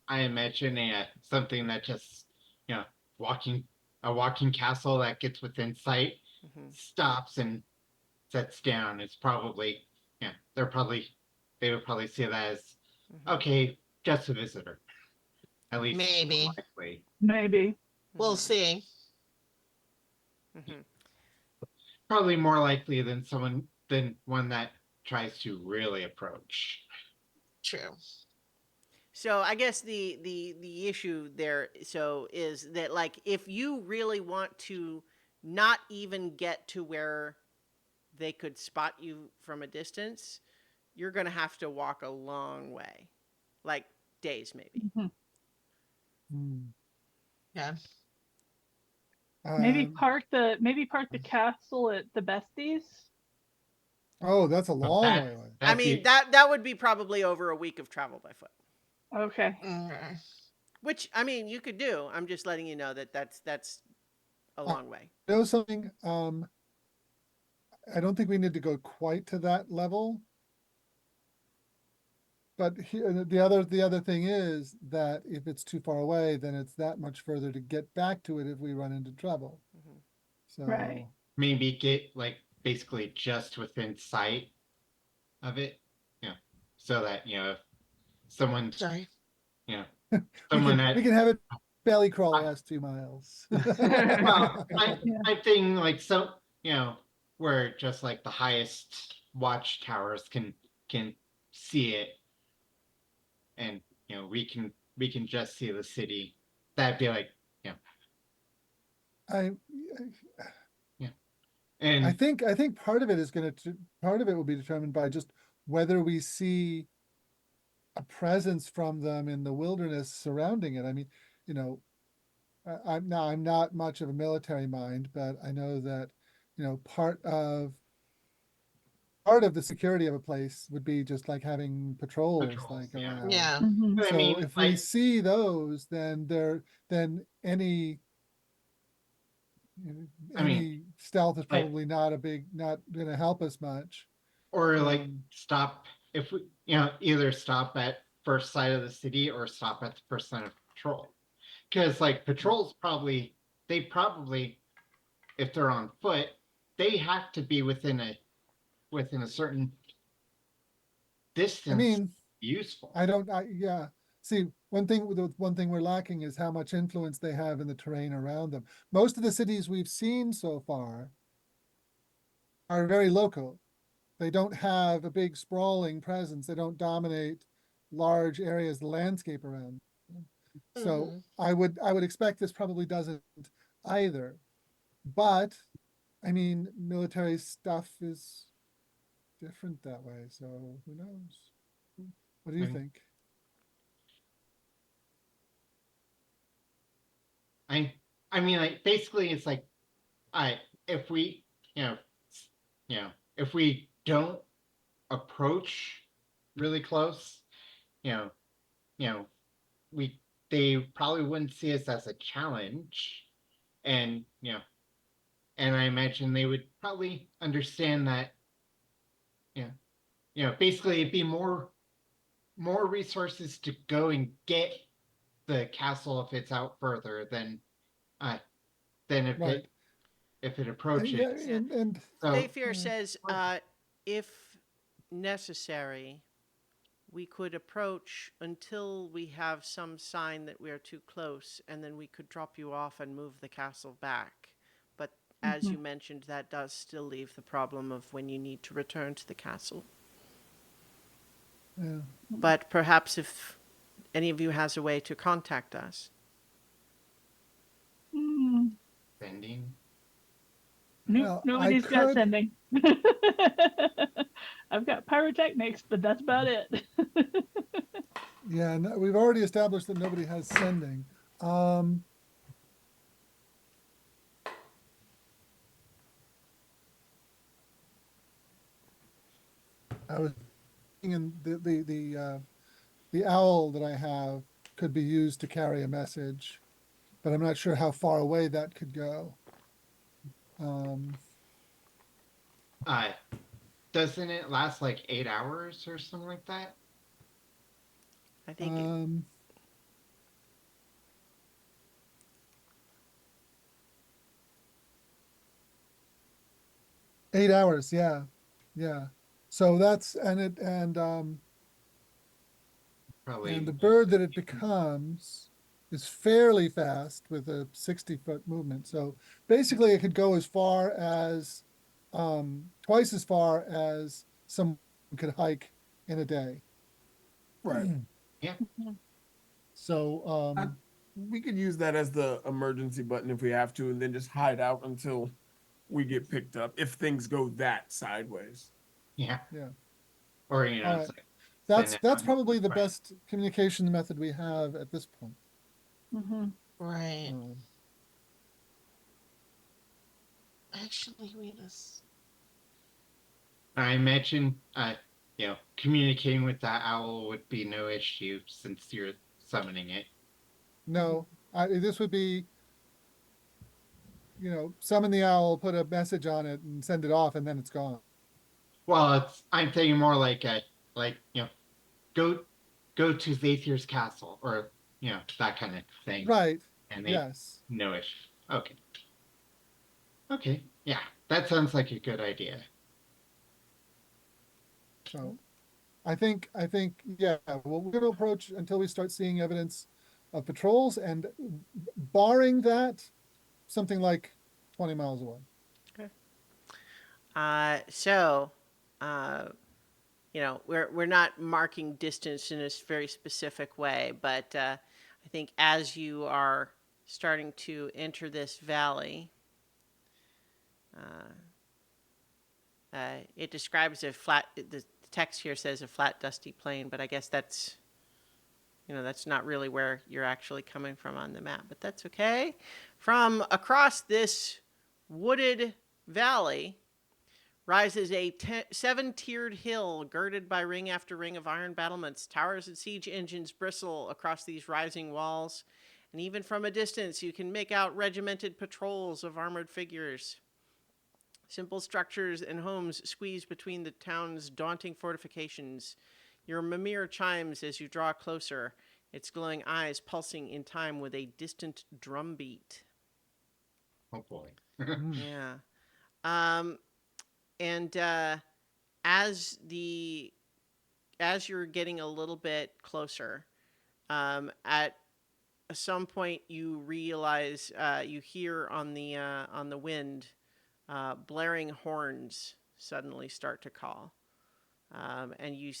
I imagine something that just, you know, walking a walking castle that gets within sight, mhm, stops and sets down. It's probably, yeah, they would probably see that as, mhm, okay, just a visitor. At least Maybe. likely. Maybe. We'll mhm, see. mhm. Probably more likely than one that tries to really approach. True. So I guess the issue there is that, like, if you really want to not even get to where they could spot you from a distance, you're going to have to walk a long way, like days maybe. Mhm. Mm. Yeah. Maybe Um, park the castle at the besties. oh, that's a But long way away. I that'd mean, be that would be probably over a week of travel by foot, Okay. Mm. which, I mean, you could do. I'm just letting you know that that's a I long way. know something, I don't think we need to go quite to that level. But the other thing is that if it's too far away, then it's that much further to get back to it if we run into trouble. Mhm. Right. So, maybe get like basically just within sight of it, you know, so that if someone, Sorry. you know, someone we at can have it belly crawl I, last 2 miles. well, Yeah. I'm thinking like where just like the highest watchtowers can see it, and we can just see the city. That'd be like I yeah, I and think I think part of it is part of it will be determined by just whether we see a presence from them in the wilderness surrounding it. I mean, you know, I'm not much of a military mind, but I know that, part of the security of a place would be just like having patrols patrols. like Yeah, around. Yeah. Mhm. but I So mean, if we like, see those, then I mean, any stealth is like, probably not gonna help us much. or like Um, stop if we either stop at first sight of the city or stop at the first sign of patrol, because like patrols probably if they're on foot, they have to be within a certain I distance to mean, be useful. yeah. See, the one thing we're lacking is how much influence they have in the terrain around them. Most of the cities we've seen so far are very local. They don't have a big sprawling presence. They don't dominate large areas, the landscape around them. So Hmm. I would expect this probably doesn't either. But I mean, military stuff is different that way. So who knows? What do you And think? I I mean, like, basically it's like, I if we if we don't approach really close, you know you know we they probably wouldn't see us as a challenge, and I imagine they would probably understand that, you know basically it'd be more resources to go and get the castle if it's out further uh than Right. if it Yeah, approaches. Yeah. and So Dayfair says, if necessary, we could approach until we have some sign that we are too close, and then we could drop you off and move the castle back. But as Mhm. you mentioned, that does still leave the problem of when you need to return to the castle. Yeah. But perhaps if any of you has a way to contact us. Hmm. Sending. Nope, Well, I nobody's got could, sending. I've got pyrotechnics, but that's about it. yeah, no, we've already established that nobody has sending. Um, I was thinking the owl that I have could be used to carry a message, but I'm not sure how far away that could go. Um, Uh, doesn't it last like 8 hours or something like that? I think um, 8 hours, yeah, yeah. So that's Probably and the less bird than that it 2. becomes is fairly fast with a 60-foot movement. So basically, it could go as far as twice as far as someone could hike in a day. Right. Yeah. So We could use that as the emergency button if we have to, and then just hide out until we get picked up if things go that sideways. Yeah. yeah. Or, All it's right. like send That's it that's on probably the right. best communication method we have at this point. Hmm. Right. Um, Actually, wait a I imagine, communicating with that owl would be no issue since you're summoning it. no, this would be, summon the owl, put a message on it, and send it off, and then it's gone. Well, I'm thinking more like go go to Zathier's castle or that kind of thing, Right. and they Yes. no issue. Okay. Okay. Yeah, that sounds like a good idea. So I think, yeah, well, we're gonna approach until we start seeing evidence of patrols, and barring that, something like 20 miles away. so. We're not marking distance in a very specific way, but I think as you are starting to enter this valley, it describes a flat. The text here says a flat, dusty plain, but I guess that's not really where you're actually coming from on the map, but that's okay. From across this wooded valley rises a 7-tiered hill girded by ring after ring of iron battlements. Towers and siege engines bristle across these rising walls, and even from a distance you can make out regimented patrols of armored figures. Simple structures and homes squeeze between the town's daunting fortifications. Your Mimir chimes as you draw closer, its glowing eyes pulsing in time with a distant drumbeat. Oh boy. Yeah. Um, and as the as you're getting a little bit closer, at some point you realize you hear on the wind blaring horns suddenly start to call, and you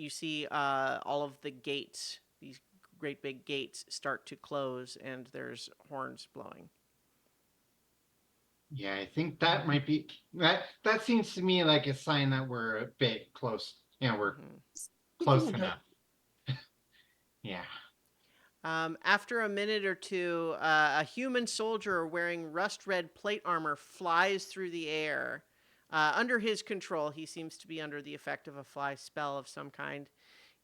see all of the gates, these great big gates, start to close, and there's horns blowing. Yeah, I think that might be that. That seems to me like a sign that we're a bit close. We're Mhm. close enough. Yeah. After a minute or two, a human soldier wearing rust red plate armor flies through the air. Under his control, he seems to be under the effect of a fly spell of some kind.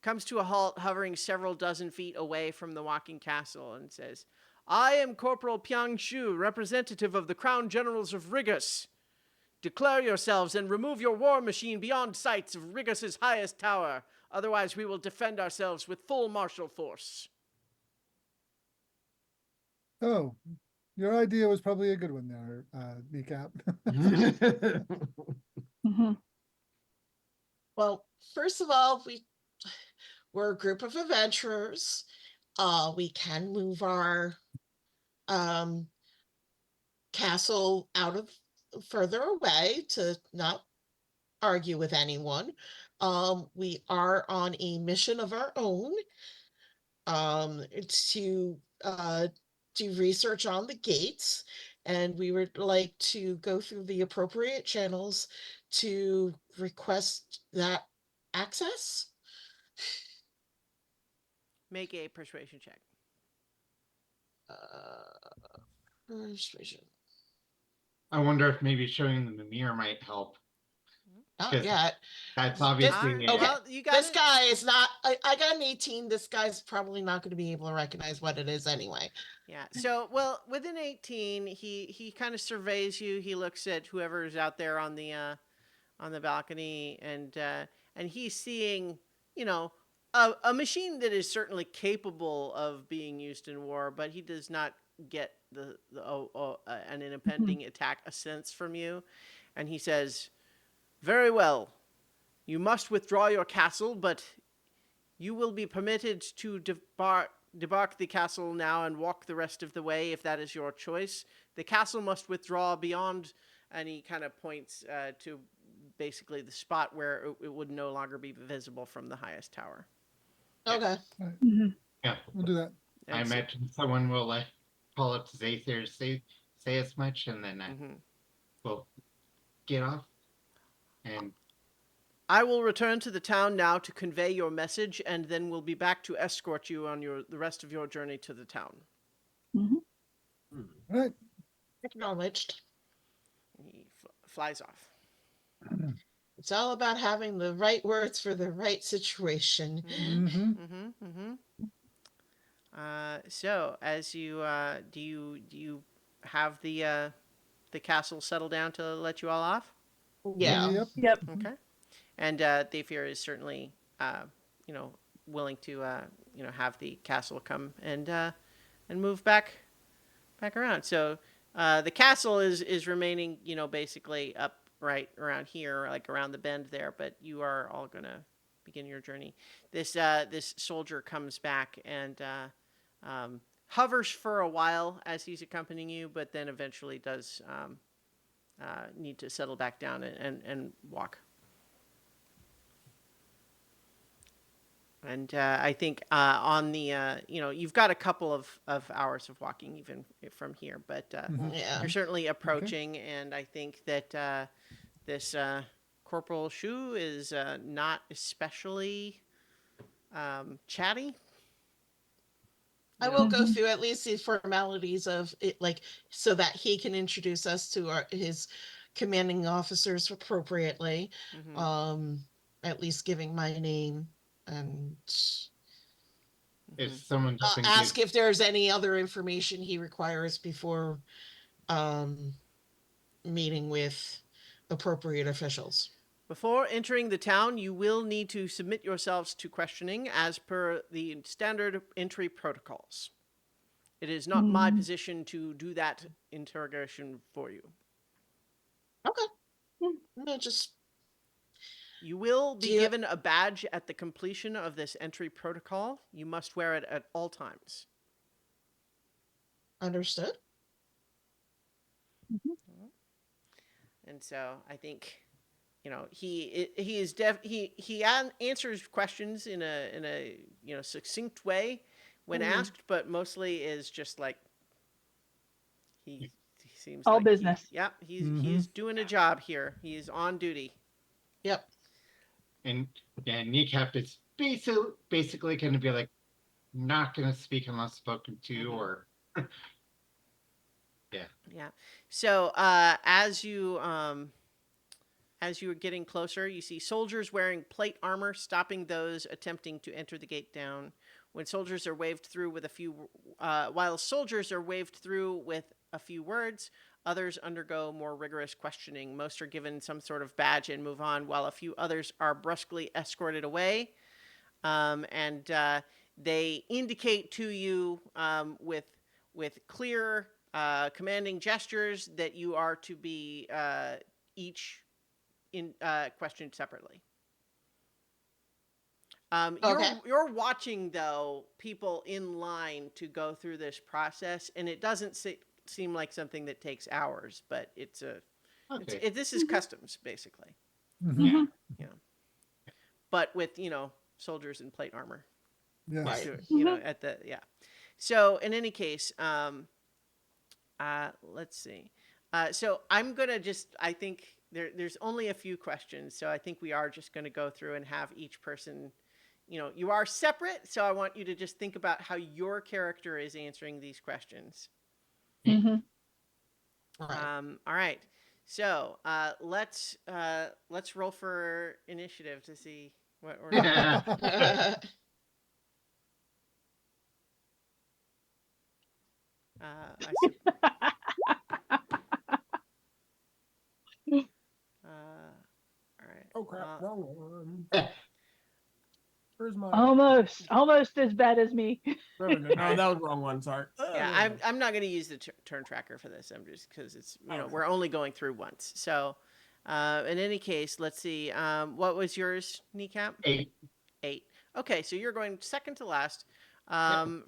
Comes to a halt, hovering several dozen feet away from the walking castle, and says, I am Corporal Piang Shu, representative of the Crown Generals of Rigus. Declare yourselves and remove your war machine beyond sights of Rigus's highest tower. Otherwise, we will defend ourselves with full martial force. Oh, your idea was probably a good one there, Kneecap. Hmm. Well, first of all, we're a group of adventurers. We can move our um castle out of further away to not argue with anyone. We are on a mission of our own. To do research on the gates, and we would like to go through the appropriate channels to request that access. Make a persuasion check. Persuasion. I wonder if maybe showing them the mirror might help. Not 'Cause yet. That's This- obviously Alright, a, okay. well, you got This it. guy is not. I got an 18. This guy's probably not going to be able to recognize what it is anyway. Yeah. So, well, within 18, he kind of surveys you. He looks at whoever's out there on the balcony, and he's seeing, you know, a machine that is certainly capable of being used in war, but he does not get an impending attack a sense from you, and he says, "Very well, you must withdraw your castle, but you will be permitted to debark the castle now and walk the rest of the way if that is your choice. The castle must withdraw beyond," and he kind of points to basically the spot where it would no longer be visible from the highest tower. Okay. Mhm. yeah. We'll do that. I And so- imagine someone will call up to Zather, say as much, and then Mhm. we'll get off. And I will return to the town now to convey your message, and then we'll be back to escort you on the rest of your journey to the town. Mhm. All right. Acknowledged. He flies off. It's all about having the right words for the right situation. Mm-hmm. So, as you do you have the castle settle down to let you all off? Yeah. Yep. Yep. Okay. And Thafir is certainly, you know, willing to, you know, have the castle come and move back around. So the castle is remaining, you know, basically up right around here, like around the bend there. But you are all gonna begin your journey. This soldier comes back and hovers for a while as he's accompanying you, but then eventually does need to settle back down and walk. And I think on the, you know, you've got a couple of hours of walking even from here, but Yeah. you're certainly approaching. And I think that this Corporal Shu is not especially chatty. I You will know? go through at least the formalities of it, like, so that he can introduce us to his commanding officers appropriately. Mhm. At least giving my name and if someone doesn't ask give, if there's any other information he requires before um, meeting with appropriate officials. Before entering the town, you will need to submit yourselves to questioning as per the standard entry protocols. It is not my position to do that interrogation for you. Okay. No, just You will be Do you- given a badge at the completion of this entry protocol. You must wear it at all times. understood. And so I think, you know, he answers questions in a you know, succinct way when asked, but mostly is just like he seems All like business. he's doing a job here. He's on duty. Yep. and yeah, Kneecap is basically going to be like, not going to speak unless spoken to, or yeah. Yeah. So as you are getting closer, you see soldiers wearing plate armor stopping those attempting to enter the gate down. When soldiers are waved through with a few, while soldiers are waved through with a few words, others undergo more rigorous questioning. Most are given some sort of badge and move on, while a few others are brusquely escorted away. And they indicate to you with clear, commanding gestures that you are to be each questioned separately. Okay. You're watching though people in line to go through this process, and it doesn't seem like something that takes hours, but it's Okay. this is customs basically. Mhm. but with soldiers in plate armor. Yes. Next Right. to it, at the So in any case, let's see. So I'm gonna I think there's only a few questions, so I think we are just gonna go through and have each person. You are separate, so I want you to just think about how your character is answering these questions. Mhm. Right. All right. So let's roll for initiative to see what we're doing. I sup- all right. Oh crap! Wrong one. Where's my? Almost as bad as me. There we go. No, that was the wrong one. Sorry. Yeah, There we go. I'm not going to use the turn tracker for this. I'm just because it's Okay. we're only going through once. So, in any case, let's see. What was yours, Kneecap? 8. 8. Okay, so you're going second to last.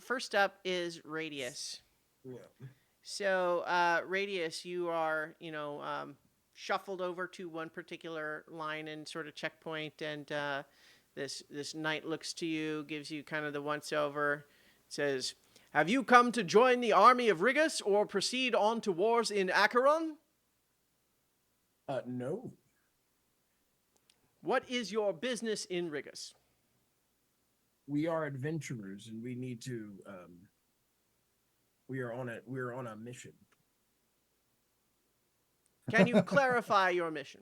First up is Radius. Yeah. So, Radius, you are shuffled over to one particular line and sort of checkpoint, and this knight looks to you, gives you kind of the once over, says, "Have you come to join the army of Rigus or proceed on to wars in Acheron? No. What is your business in Rigus?" We are adventurers, and we need to. We are on a mission. Can you clarify your mission?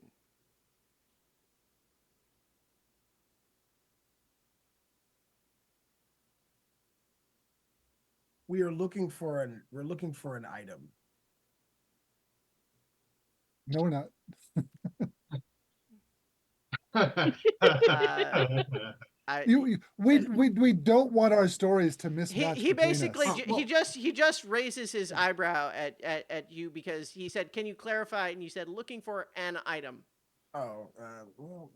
We're looking for an item. No, we're not. We don't want our stories to mismatch. He between basically us. he just raises his eyebrow at you because he said, "Can you clarify?" And you said, "Looking for an item." Oh, well.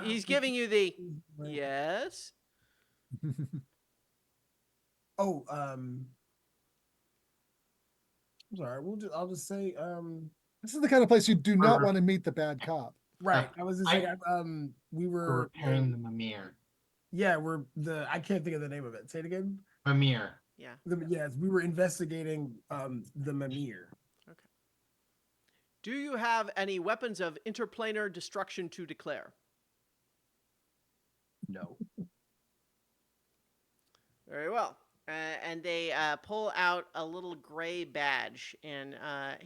He's giving you the yes. Oh, I'm sorry. I'll just say, This is the kind of place you do not want to meet the bad cop. right. I was just saying, we We're were repairing the Mimir. Yeah, I can't think of the name of it. Say it again. Mimir. Yeah. Yes, we were investigating the Mimir. Okay. Do you have any weapons of interplanar destruction to declare? No. Very well. And they pull out a little gray badge and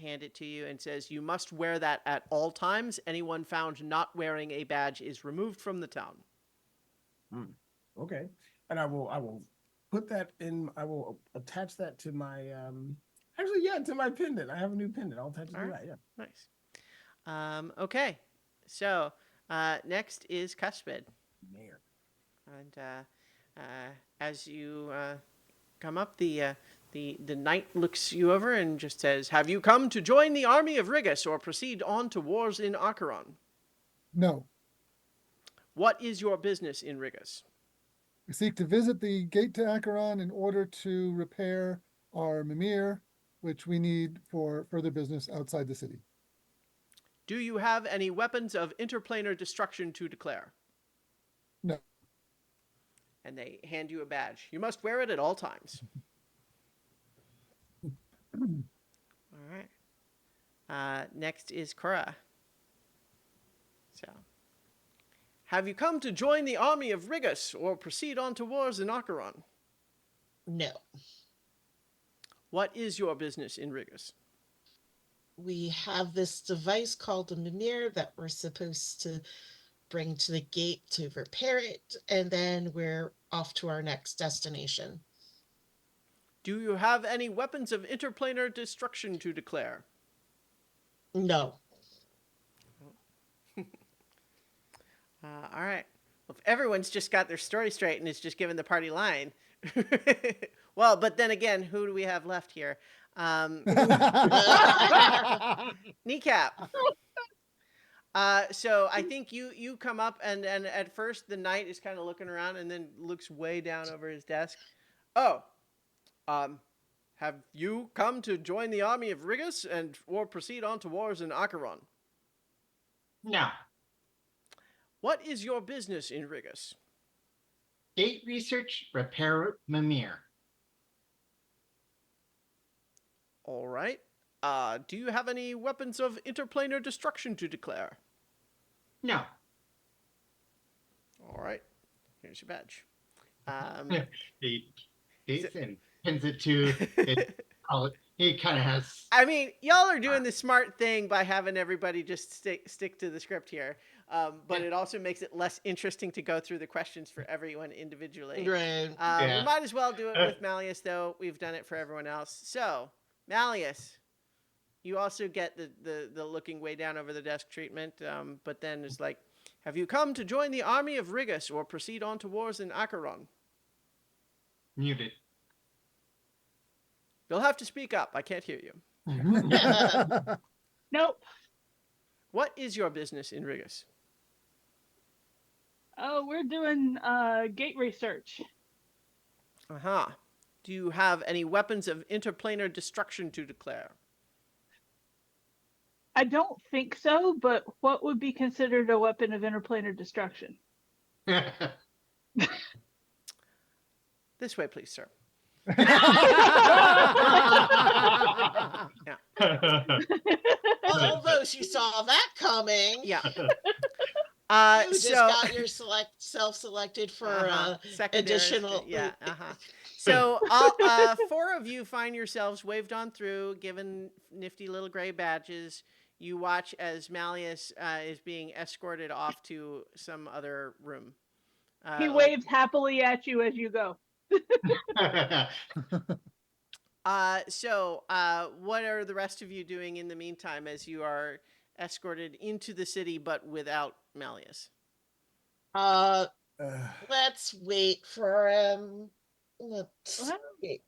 hand it to you and says, "You must wear that at all times. Anyone found not wearing a badge is removed from the town." Okay. And I will put that in. I will attach that to my to my pendant. I have a new pendant. I'll attach it to that. Yeah. Nice. Okay. So next is Cuspid. Mayor. And as you come up, the knight looks you over and just says, "Have you come to join the army of Rigus or proceed on to wars in Acheron?" No. What is your business in Rigus? We seek to visit the gate to Acheron in order to repair our Mimir, which we need for further business outside the city. Do you have any weapons of interplanar destruction to declare? No. And they hand you a badge. You must wear it at all times. All right. Next is Cora. So, have you come to join the army of Rigus or proceed on to wars in Acheron? No. What is your business in Rigus? We have this device called a Mimir that we're supposed to bring to the gate to repair it, and then we're off to our next destination. Do you have any weapons of interplanar destruction to declare? No. All right. Well, if everyone's just got their story straight and is just given the party line. Well, but then again, who do we have left here? Kneecap. So I think you come up and at first the knight is kind of looking around and then looks way down over his desk. "Oh, have you come to join the army of Rigus or proceed on to wars in Acheron?" No. What is your business in Rigus? Gate research, repair Mimir. All right. Do you have any weapons of interplanar destruction to declare? No. All right. Here's your badge. He pins it to it. He kind of has. I mean, y'all are doing the smart thing by having everybody just stick to the script here. But it also makes it less interesting to go through the questions for everyone individually. Right. We might as well do it with Malleus, though. We've done it for everyone else. So, Malleus, you also get the looking way down over the desk treatment. But then it's like, have you come to join the army of Rigus or proceed on to wars in Acheron? Muted. You'll have to speak up. I can't hear you. Nope. What is your business in Rigus? Oh, we're doing gate research. Uh-huh. Do you have any weapons of interplanar destruction to declare? I don't think so, but what would be considered a weapon of interplanar destruction? This way, please, sir. Although she saw that coming. Yeah. You just got your self-selected for additional. Yeah. So all 4 of you find yourselves waved on through, given nifty little gray badges. You watch as Malleus is being escorted off to some other room. He waves happily at you as you go. So what are the rest of you doing in the meantime as you are escorted into the city but without Malleus? Let's wait for him. Let's wait.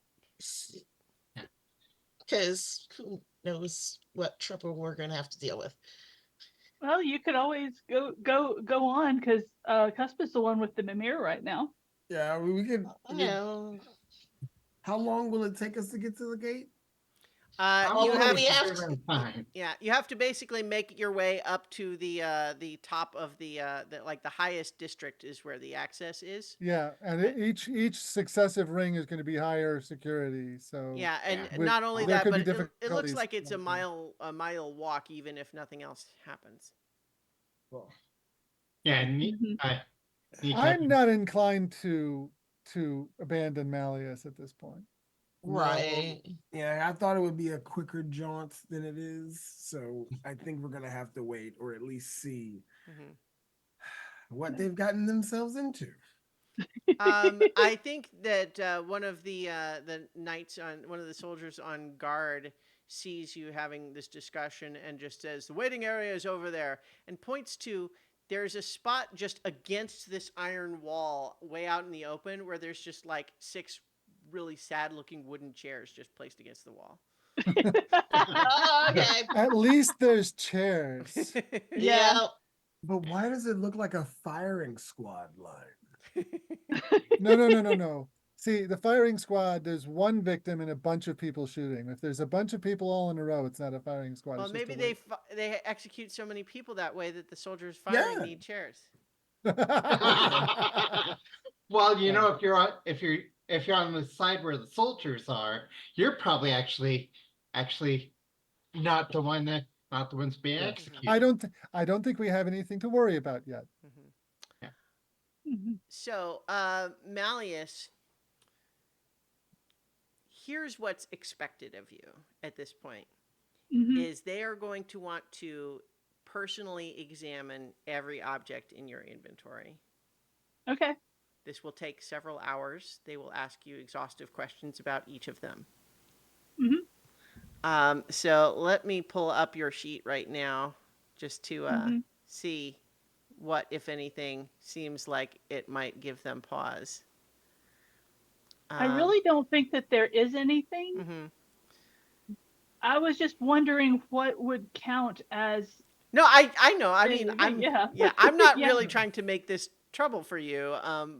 Because who knows what trouble we're gonna have to deal with. Well, you could always go on because Cusp is the one with the Mimir right now. Yeah, we could. No. How long will it take us to get to the gate? You have to basically make your way up to the top of the highest district is where the access is. Yeah, and each successive ring is going to be higher security. So yeah, and we- not only there that, could but be it looks difficulties like it's a along mile walk, even if nothing else happens. Well, Yeah, I'm not inclined to abandon Malleus at this point. Right. yeah, I thought it would be a quicker jaunt than it is, so I think we're gonna have to wait or at least see what they've gotten themselves into. I think that one of the knights one of the soldiers on guard sees you having this discussion and just says, "The waiting area is over there," and points to there's a spot just against this iron wall way out in the open where there's just like 6 really sad looking wooden chairs just placed against the wall. Okay. At least there's chairs. Yeah. But why does it look like a firing squad line? No. See, the firing squad, there's one victim and a bunch of people shooting. If there's a bunch of people all in a row, it's not a firing squad. Well, it's just maybe a they execute so many people that way that the soldiers firing need chairs. Well, you know, if you're on the side where the soldiers are, you're probably actually not the ones being executed. I don't think we have anything to worry about yet. So, Malleus, here's what's expected of you at this point. Is they are going to want to personally examine every object in your inventory. Okay. This will take several hours. They will ask you exhaustive questions about each of them. So let me pull up your sheet right now just to see what, if anything, seems like it might give them pause. I really don't think that there is anything. I was just wondering what would count as. No, I know. I mean, I'm not Yeah. really trying to make this trouble for you.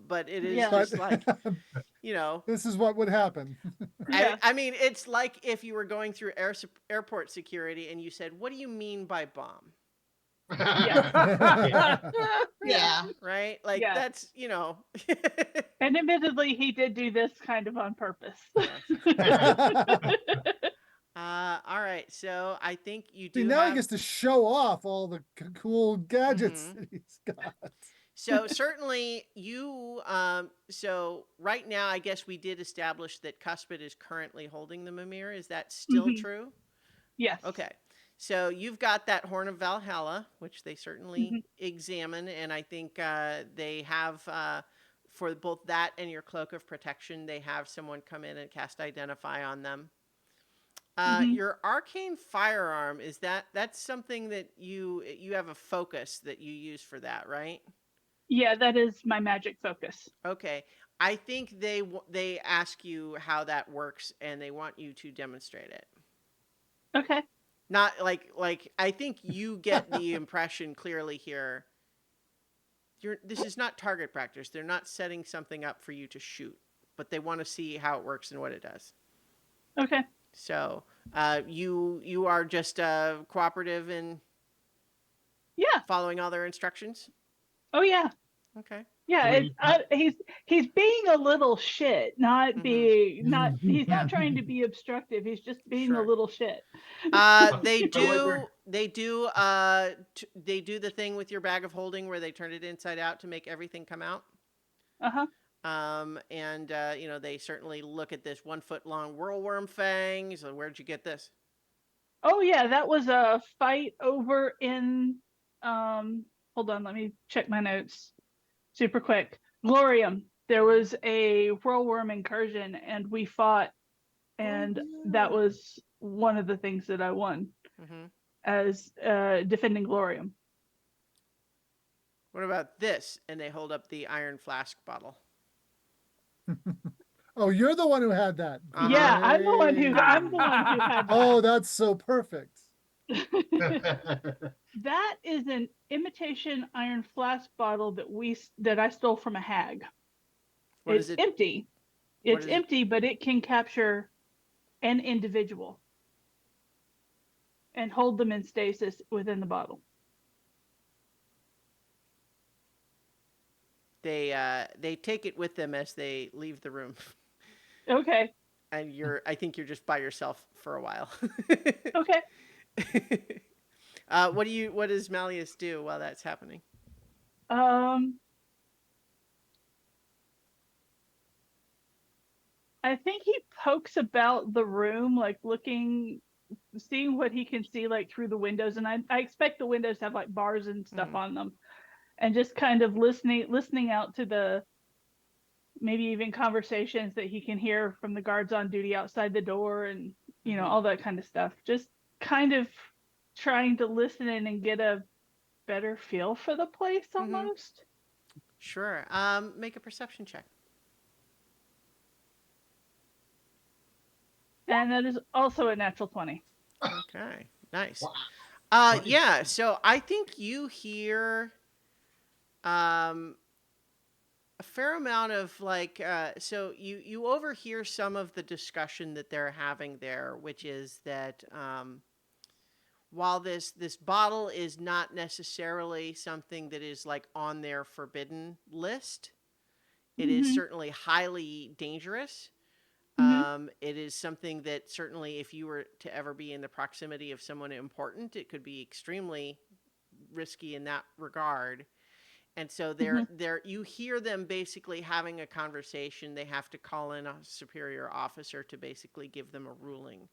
But it is just like, you know, This is what would happen. Yeah. I mean, it's like if you were going through airport security and you said, "What do you mean by bomb?" Yeah. Yeah. Right? Like Yeah. that's, And admittedly, he did do this kind of on purpose. yes. All right. So I think you See, do now he have. gets to show off all the cool gadgets Mhm. that he's got. So certainly so right now I guess we did establish that Cuspid is currently holding the Mimir. Is that still Mhm. true? Yes. Okay. So you've got that Horn of Valhalla, which they certainly Mhm. examine, and I think they have for both that and your Cloak of Protection, they have someone come in and cast Identify on them. Mhm. Your arcane firearm, is that's something that you have a focus that you use for that, right? Yeah, that is my magic focus. Okay. I think they ask you how that works and they want you to demonstrate it. Okay. Not like I think you get the impression clearly here. This is not target practice. They're not setting something up for you to shoot, but they want to see how it works and what it does. Okay. So, you are just cooperative in Yeah. following all their instructions. Oh yeah. Okay. Yeah, it's Three. he's being a little shit, not Mm-hmm. being not he's Yeah. not trying to be obstructive. He's just being a Sure. little shit. They But what we're- they do the thing with your bag of holding where they turn it inside out to make everything come out. Uh-huh. And they certainly look at this 1 foot long whirlworm fang. So where'd you get this? Oh yeah, that was a fight over in hold on, let me check my notes super quick. Glorium. There was a whirlworm incursion and we fought, and that Yeah. was one of the things that I won Mm-hmm. as defending Glorium. What about this? And they hold up the iron flask bottle. Oh, you're the one who had that. Yeah, I'm the one who Great. had Oh, that's so perfect. that. That is an imitation iron flask bottle that I stole from a hag. What is It's it? empty. What It's is it? empty, but it can capture an individual and hold them in stasis within the bottle. They take it with them as they leave the room. Okay. And I think you're just by yourself for a while. Okay. What does Malleus do while that's happening? Um, I think he pokes about the room, like looking, seeing what he can see, like through the windows. And I expect the windows have like bars and stuff Mhm. on them, and just kind of listening out to the maybe even conversations that he can hear from the guards on duty outside the door, and Mhm. all that kind of stuff. Just kind of trying to listen in and get a better feel for the place almost. Sure. Make a perception check. And that is also a natural 20. Okay. Nice. Wow. Yeah. So I think you hear um a fair amount of so you overhear some of the discussion that they're having there, which is that while this bottle is not necessarily something that is like on their forbidden list, it is Mm-hmm. certainly highly dangerous. Mm-hmm. It is something that certainly, if you were to ever be in the proximity of someone important, it could be extremely risky in that regard. And so Mm-hmm. you hear them basically having a conversation. They have to call in a superior officer to basically give them a ruling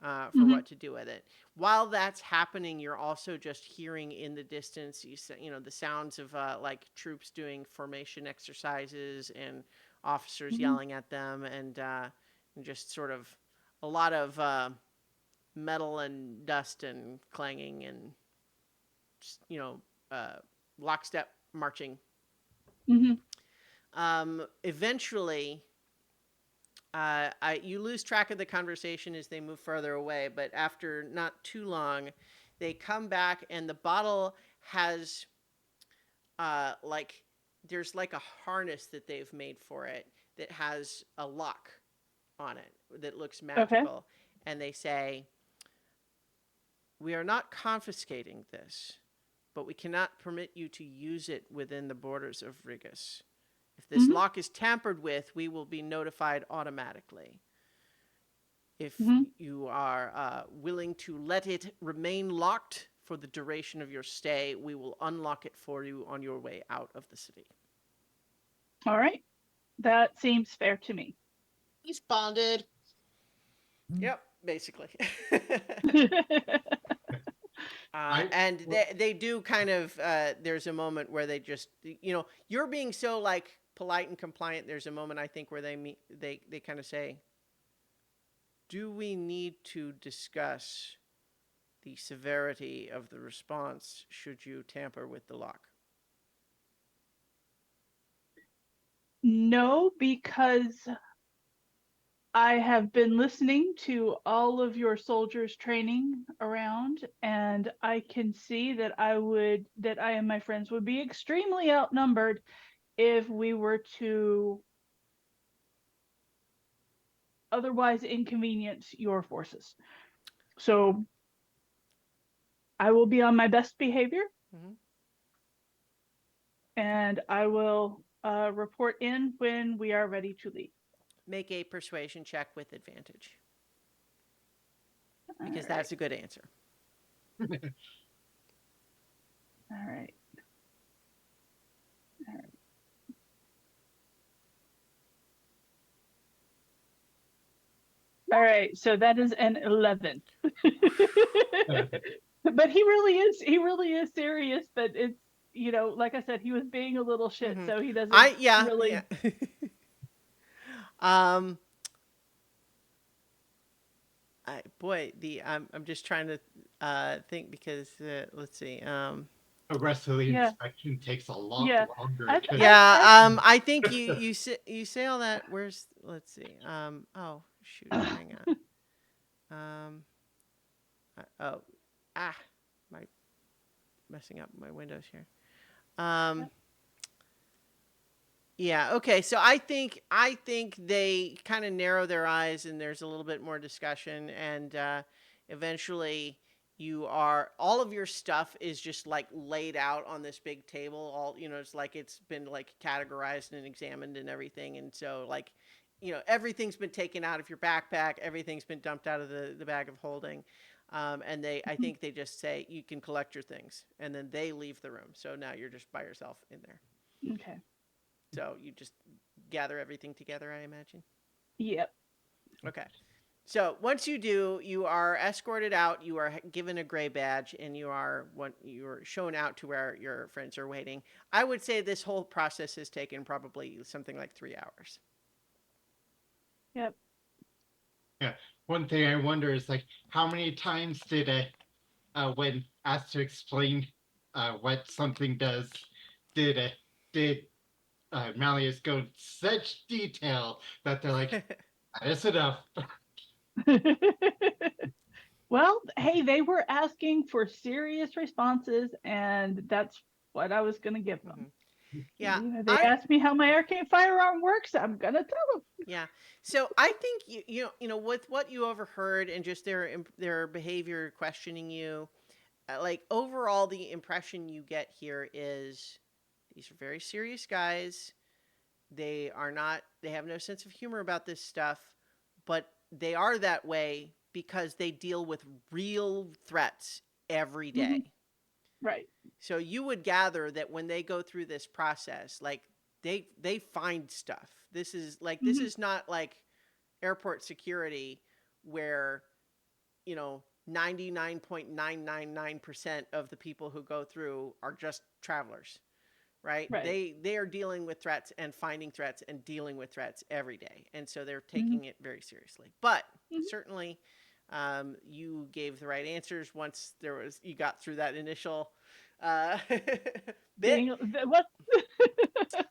for Mm-hmm. what to do with it. While that's happening, you're also just hearing in the distance, the sounds of like troops doing formation exercises and officers Mm-hmm. yelling at them, and just sort of a lot of metal and dust and clanging and you know lockstep marching. Mm-hmm. Eventually, you lose track of the conversation as they move further away, but after not too long, they come back and the bottle has like there's like a harness that they've made for it that has a lock on it that looks Okay. magical, and they say, "We are not confiscating this. but we cannot permit you to use it within the borders of Rigus. If this Mhm. lock is tampered with, we will be notified automatically. If Mhm. you are willing to let it remain locked for the duration of your stay, we will unlock it for you on your way out of the city. All right. That seems fair to me. He's bonded. Yep, basically. I And they do kind of, there's a moment where they just, you're being so like polite and compliant. There's a moment I think where they kind of say, do we need to discuss the severity of the response should you tamper with the lock? No, because I have been listening to all of your soldiers training around, and I can see that that I and my friends would be extremely outnumbered if we were to otherwise inconvenience your forces. So I will be on my best behavior, Mm-hmm. and I will report in when we are ready to leave. Make a persuasion check with advantage, All because right. that's a good answer. All right. All right. All right, so that is an 11. But he really is serious, but it's, like I said, he was being a little shit, Mm-hmm. so he doesn't Yeah. really. I'm just trying to think, because let's see. the rest of the Yeah, inspection takes a lot yeah. longer. I've, 'Cause I've, I've, I think you say all that. Where's, let's see. Oh shoot, hang on. Oh, my messing up my windows here. Um, yeah. Okay. So I think they kind of narrow their eyes, and there's a little bit more discussion, and eventually all of your stuff is just like laid out on this big table. All, it's like it's been like categorized and examined and everything, and so like, everything's been taken out of your backpack, everything's been dumped out of the bag of holding. And I think they just say you can collect your things, and then they leave the room. So now you're just by yourself in there. okay. So you just gather everything together, I imagine. Yep. Okay. So once you do, you are escorted out. You are given a gray badge, and you are shown out to where your friends are waiting. I would say this whole process has taken probably something like 3 hours. Yep. yeah, one thing I wonder is like how many times did when asked to explain what something does, did did Malleus go in such detail that they're like, that is enough. Well, hey, they were asking for serious responses, and that's what I was going to give them. Yeah, They asked me how my arcane firearm works. I'm going to tell them. yeah. So I think with what you overheard and just their behavior questioning you, like overall the impression you get here is these are very serious guys. They have no sense of humor about this stuff, but they are that way because they deal with real threats every day. Mhm. Right. So you would gather that when they go through this process, like they find stuff. This Mhm. is not like airport security where, 99.999% of the people who go through are just travelers, right? Right. They are dealing with threats and finding threats and dealing with threats every day, and so they're Mhm. taking it very seriously. But Mhm. certainly, you gave the right answers once you got through that initial bit. What?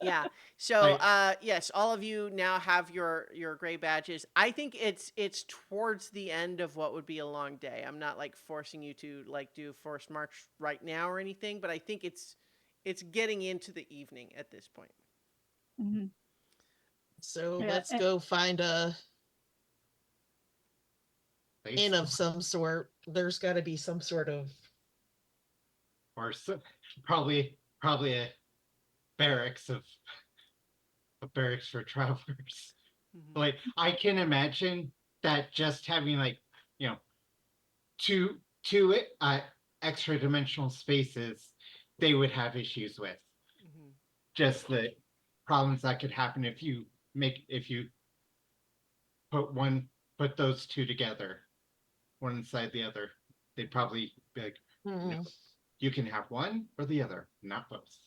Yeah. So, Like, yes, all of you now have your gray badges. I think it's towards the end of what would be a long day. I'm not like forcing you to like do forced march right now or anything, but I think it's getting into the evening at this point. Mhm. So Yeah. let's go find a they inn of some sort. There's got to be some sort of or probably a barracks of a barracks for travelers. Mhm. Like I can imagine that just having like you know two extra dimensional spaces they would have issues with. Mhm. Just the problems that could happen if you put one put those two together, one inside the other. They'd probably be like, no, Mm. you can have one or the other, not both.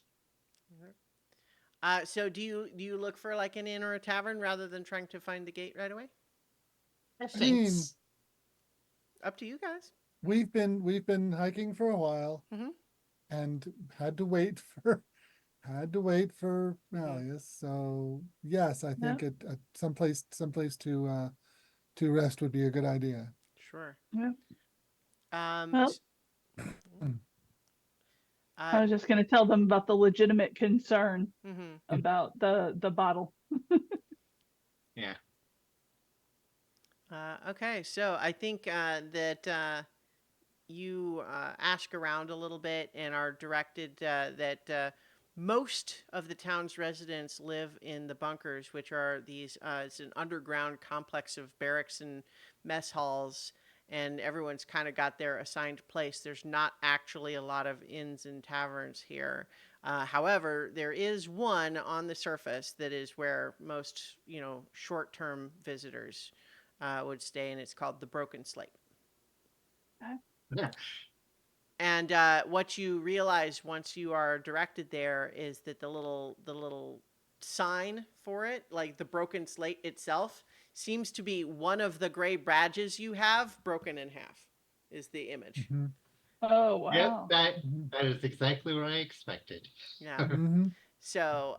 So do you look for like an inn or a tavern rather than trying to find the gate right away? I I think mean, Up to you guys. we've been hiking for a while Mm-hmm. and had to wait for Mhm. Malleus. So yes, I think Yep. someplace to rest would be a good idea. Sure. Yep. Um. Well, s- Mm. Uh. I was just going to tell them about the legitimate concern Mm-hmm. about the bottle. Yeah. Okay. So I think that you ask around a little bit and are directed that most of the town's residents live in the bunkers, which are these, it's an underground complex of barracks and mess halls, and everyone's kind of got their assigned place. There's not actually a lot of inns and taverns here. However, there is one on the surface that is where most, short-term visitors would stay, and it's called the Broken Slate. Yeah. And what you realize once you are directed there is that the little sign for it, like the broken slate itself, seems to be one of the gray badges you have broken in half. Is the image? Mhm, Oh, Yep, wow. mhm, that is exactly what I expected. Yeah. mhm. So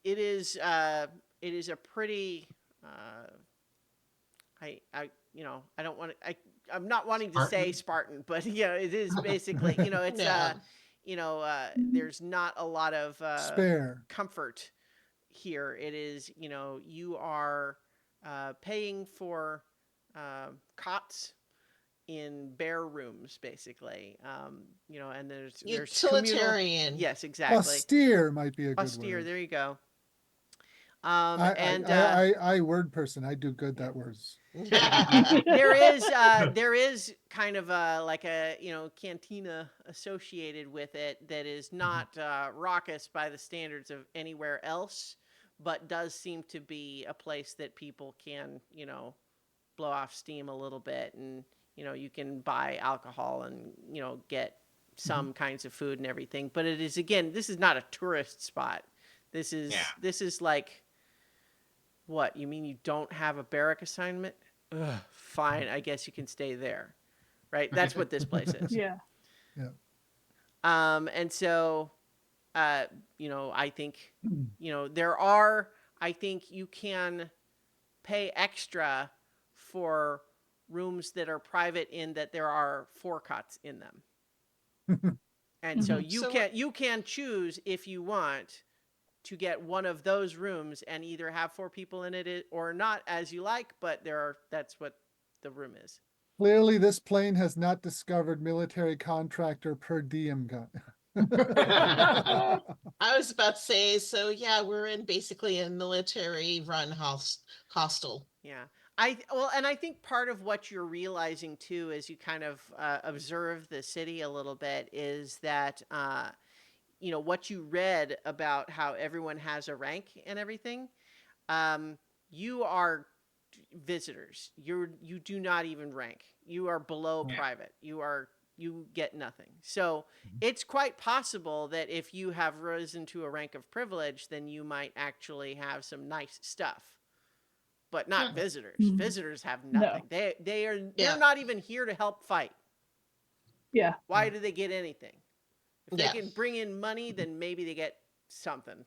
it is it is a pretty I don't want to I'm not wanting to say Spartan. Spartan, but it is basically, it's yeah. there's not a lot of Spare. comfort here. It is, you are paying for cots in bare rooms basically. And there's communal. Utilitarian. Yes, exactly. Austere might be a good Austere, word. there you go. I I And I I, I word person. I do good yeah. that words. There is kind of like a cantina associated with it that is Mhm, not raucous by the standards of anywhere else, but does seem to be a place that people can blow off steam a little bit, and you can buy alcohol and get mhm. some kinds of food and everything. But it is, again, this is not a tourist spot. This Yeah. is this is like, what, you mean you don't have a barrack assignment? Ugh, fine, I guess you can stay there. Right? That's what this place is. Yeah. Yeah. And so, I think, there are, I think you can pay extra for rooms that are private in that there are four cots in them. And so Hmm. you can choose if you want to get one of those rooms and either have four people in it or not, as you like, but that's what the room is. Clearly, this plane has not discovered military contractor per diem guy. I was about to say, so yeah, we're in basically a military run hostel. Yeah. And I think part of what you're realizing too, as you kind of observe the city a little bit, is that what you read about how everyone has a rank and everything. Um, you are visitors. You do not even rank. You are below Oh, Yeah. private. You get nothing. So it's quite possible that if you have risen to a rank of privilege, then you might actually have some nice stuff. But not Yeah. visitors. Mhm. Visitors have No. nothing. They're Yeah. not even here to help fight. Yeah. Why do they get anything? If they Yeah. can bring in money, then maybe they get something.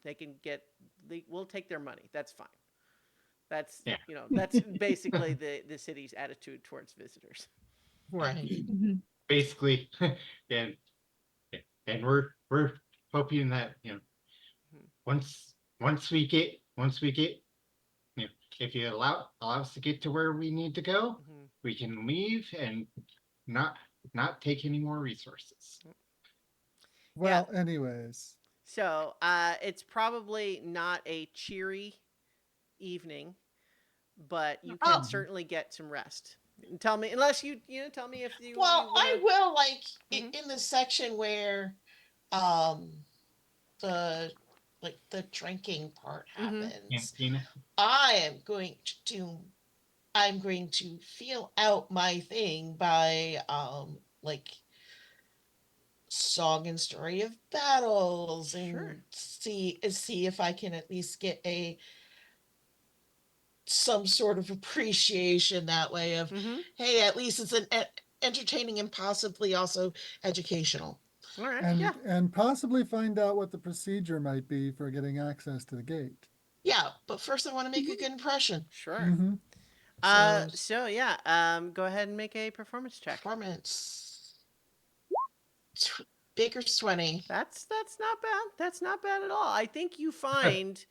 We'll take their money. That's fine. That's Yeah. that's basically the city's attitude towards visitors. Right. Mhm. Basically, and and we're hoping that Mhm. once we get if you allow us to get to where we need to go, Mhm. we can leave and not take any more resources. Well, anyways, So it's probably not a cheery evening, but you can Oh, certainly get some rest. Tell me, unless tell me if you well, want I to. will Mhm. in the section where um the the drinking part Mhm. happens. Cantina. I am going to do I'm going to feel out my thing by song and story of battles Sure. and see if I can at least get a some sort of appreciation that way of, Mhm. hey, at least it's entertaining and possibly also educational. All right. Yeah. and possibly find out what the procedure might be for getting access to the gate. Yeah, but first I want to make a good impression. Sure. Mm-hmm. So yeah. Go ahead and make a performance check. Performance. Baker's 20. That's not bad. That's not bad at all. I think you find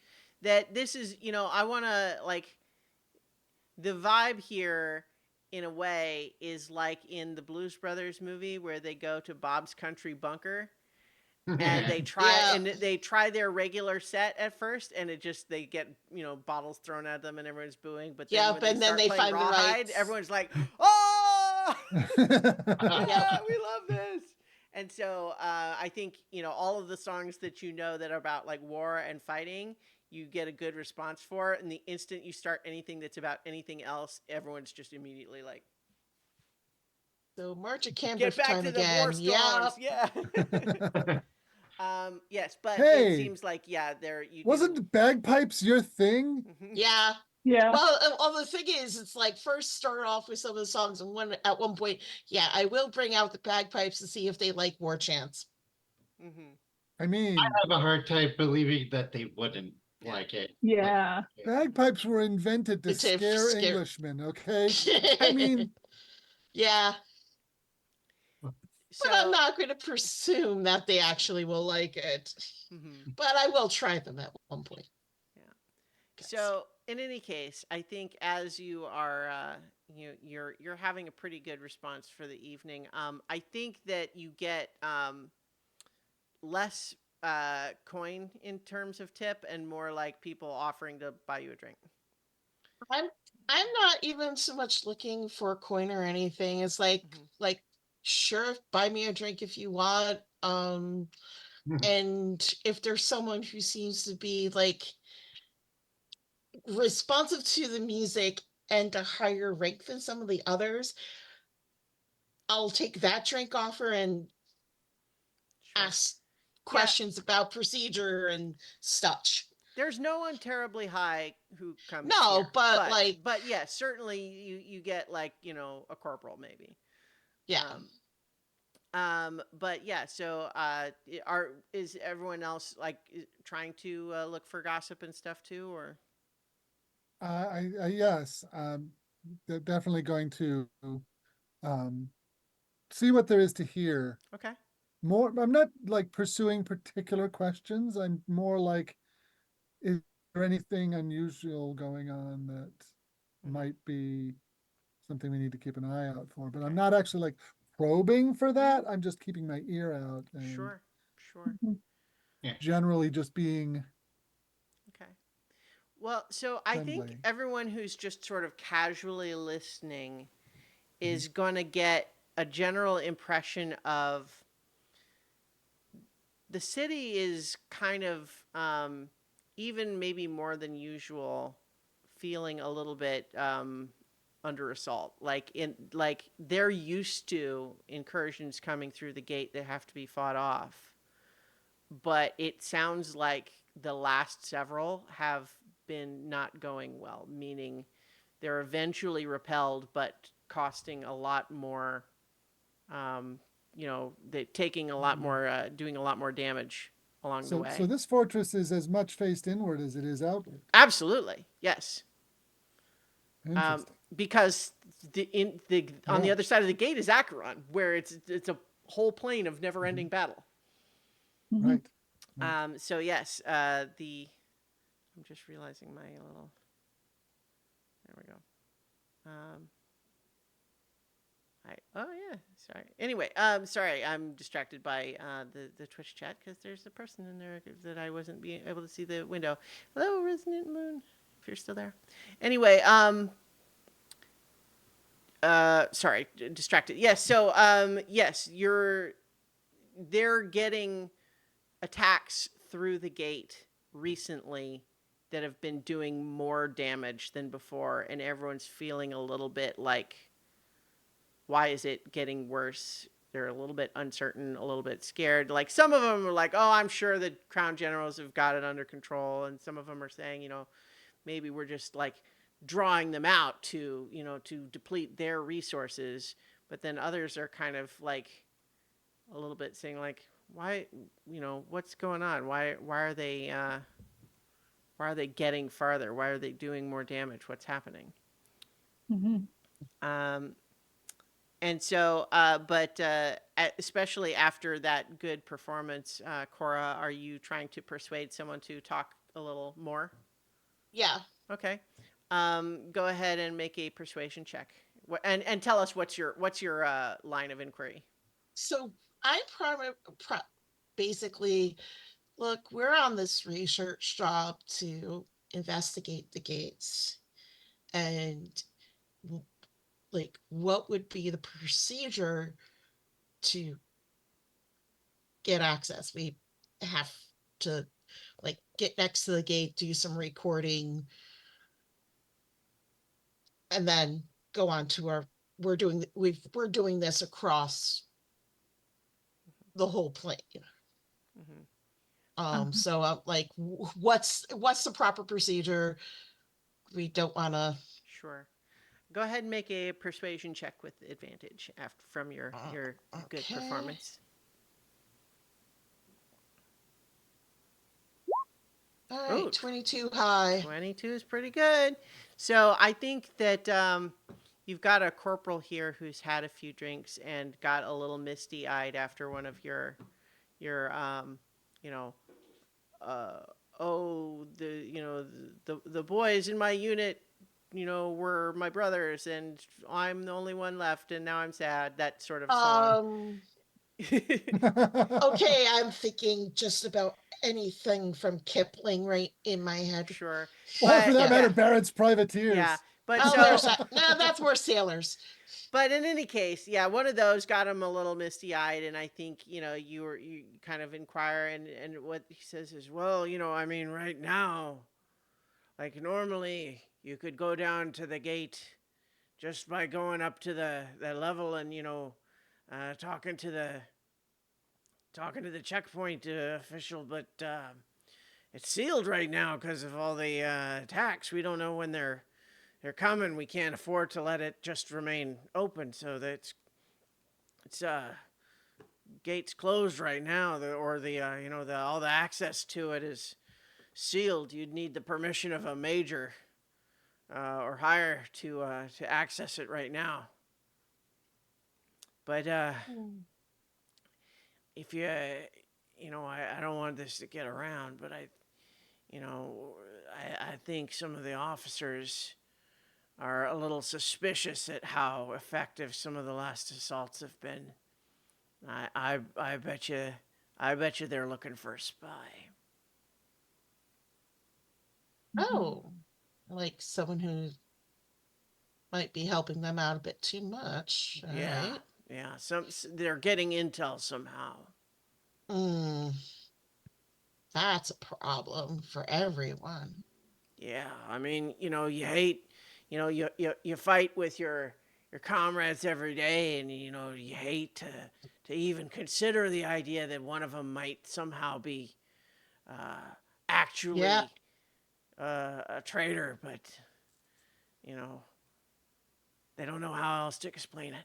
that this is, I want to like the vibe here in a way is like in the Blues Brothers movie where they go to Bob's Country Bunker and Yeah. they try their regular set at first and it just they get bottles thrown at them and everyone's booing, but then Yeah, when but they then start they playing find the Rawhide right. everyone's like, oh Yep. yeah, we love this. And so I think all of the songs that that are about like war and fighting, you get a good response for. And the instant you start anything that's about anything else, everyone's just immediately like, So March of get Cambriff back time to the war again. songs. Yep. Yeah. Yes, but it Hey, seems like there you do. wasn't bagpipes your thing? Yeah. Yeah. Well, the thing is, it's like first start off with some of the songs, and at one point, yeah, I will bring out the bagpipes to see if they like war chants. Mhm. I mean, have a hard time believing that they wouldn't Yeah. like it. Yeah. bagpipes were invented to To scare scare. Englishmen, okay? I mean, Yeah, but I'm So, not going to presume that they actually will like it. mhm. But I will try them at one point. Yeah. Yes. So, in any case, I think as you are, you're having a pretty good response for the evening. I think that you get less coin in terms of tip and more like people offering to buy you a drink. I'm I'm not even so much looking for a coin or anything. It's Mhm. like sure, buy me a drink if you want. And if there's someone who seems to be like responsive to the music and a higher rank than some of the others, I'll take that drink offer and Sure. ask Yeah. questions about procedure and such. There's no one terribly high who comes No, here, but but yeah, certainly you get like a corporal maybe. yeah. But yeah, so is everyone else like trying to look for gossip and stuff too, or yes, they're definitely going to um, see what there is to hear. okay? More, I'm not like pursuing particular questions. I'm more like, is there anything unusual going on that Mhm. might be something we need to keep an eye out for? But I'm Okay. not actually like probing for that. I'm just keeping my ear out and Sure, sure. Yeah. generally just being Okay. Well, so I think friendly. everyone who's just sort of casually listening Mm-hmm. is going to get a general impression of the city is kind of even maybe more than usual feeling a little bit under assault. Like they're used to incursions coming through the gate that have to be fought off, but it sounds like the last several have been not going well, meaning they're eventually repelled, but costing a lot more. They taking a lot more, doing a lot more damage along the So way. this fortress is as much faced inward as it is outward. Absolutely, yes. Interesting. Because on the Yeah. other side of the gate is Acheron, where it's a whole plane of never-ending battle. Mhm. Right. Right. So yes, I'm just realizing my little. There we go. Oh yeah, sorry. Anyway, sorry, I'm distracted by the Twitch chat because there's a person in there that I wasn't being able to see the window. Hello, Resonant Moon, if you're still there. Anyway, sorry, distracted. Yes, so yes, they're getting attacks through the gate recently that have been doing more damage than before, and everyone's feeling a little bit like, why is it getting worse? They're a little bit uncertain, a little bit scared. Like some of them are like, oh, I'm sure the crown generals have got it under control. And some of them are saying, maybe we're just like drawing them out to, to deplete their resources. But then others are kind of like a little bit saying like, why, what's going on? Why are they getting farther? Why are they doing more damage? What's happening? Um, And so, especially after that good performance, Cora, are you trying to persuade someone to talk a little more? Yeah. Okay. Go ahead and make a persuasion check, and tell us what's your line of inquiry. So I basically, look, we're on this research job to investigate the gates, and like, what would be the procedure to get access? We have to like get next to the gate, do some recording, and then go on to we're doing this across the whole plane. Mm-hmm. So like, what's the proper procedure? We don't want to. Sure. Go ahead and make a persuasion check with advantage from your good Okay. performance. All right, Ooh, 22 high. 22 is pretty good. So I think that you've got a corporal here who's had a few drinks and got a little misty-eyed after one of your you know, the boys in my unit, were my brothers, and I'm the only one left, and now I'm sad. That sort of song. Okay, I'm thinking just about anything from Kipling right in my head. Sure. Or for that yeah. matter, Barrett's Privateers. Yeah, but Oh, so there's that. No, that's more sailors. But in any case, yeah, one of those got him a little misty-eyed, and I think you kind of inquire, and what he says is, well, I mean, right now, like normally you could go down to the gate just by going up to the level and talking to the checkpoint official, but it's sealed right now because of all the attacks. We don't know when they're coming. We can't afford to let it just remain open, so that it's gates closed right now, all the access to it is sealed. You'd need the permission of a major or higher to access it right now. But if you I don't want this to get around, but I think some of the officers are a little suspicious at how effective some of the last assaults have been. I bet you they're looking for a spy. Oh, like someone who might be helping them out a bit too much. All Yeah, right. yeah. They're getting intel somehow. That's a problem for everyone. Yeah, I mean, you hate, you fight with your comrades every day, and you hate to even consider the idea that one of them might somehow be actually Yeah. a traitor, but they don't know how else to explain it.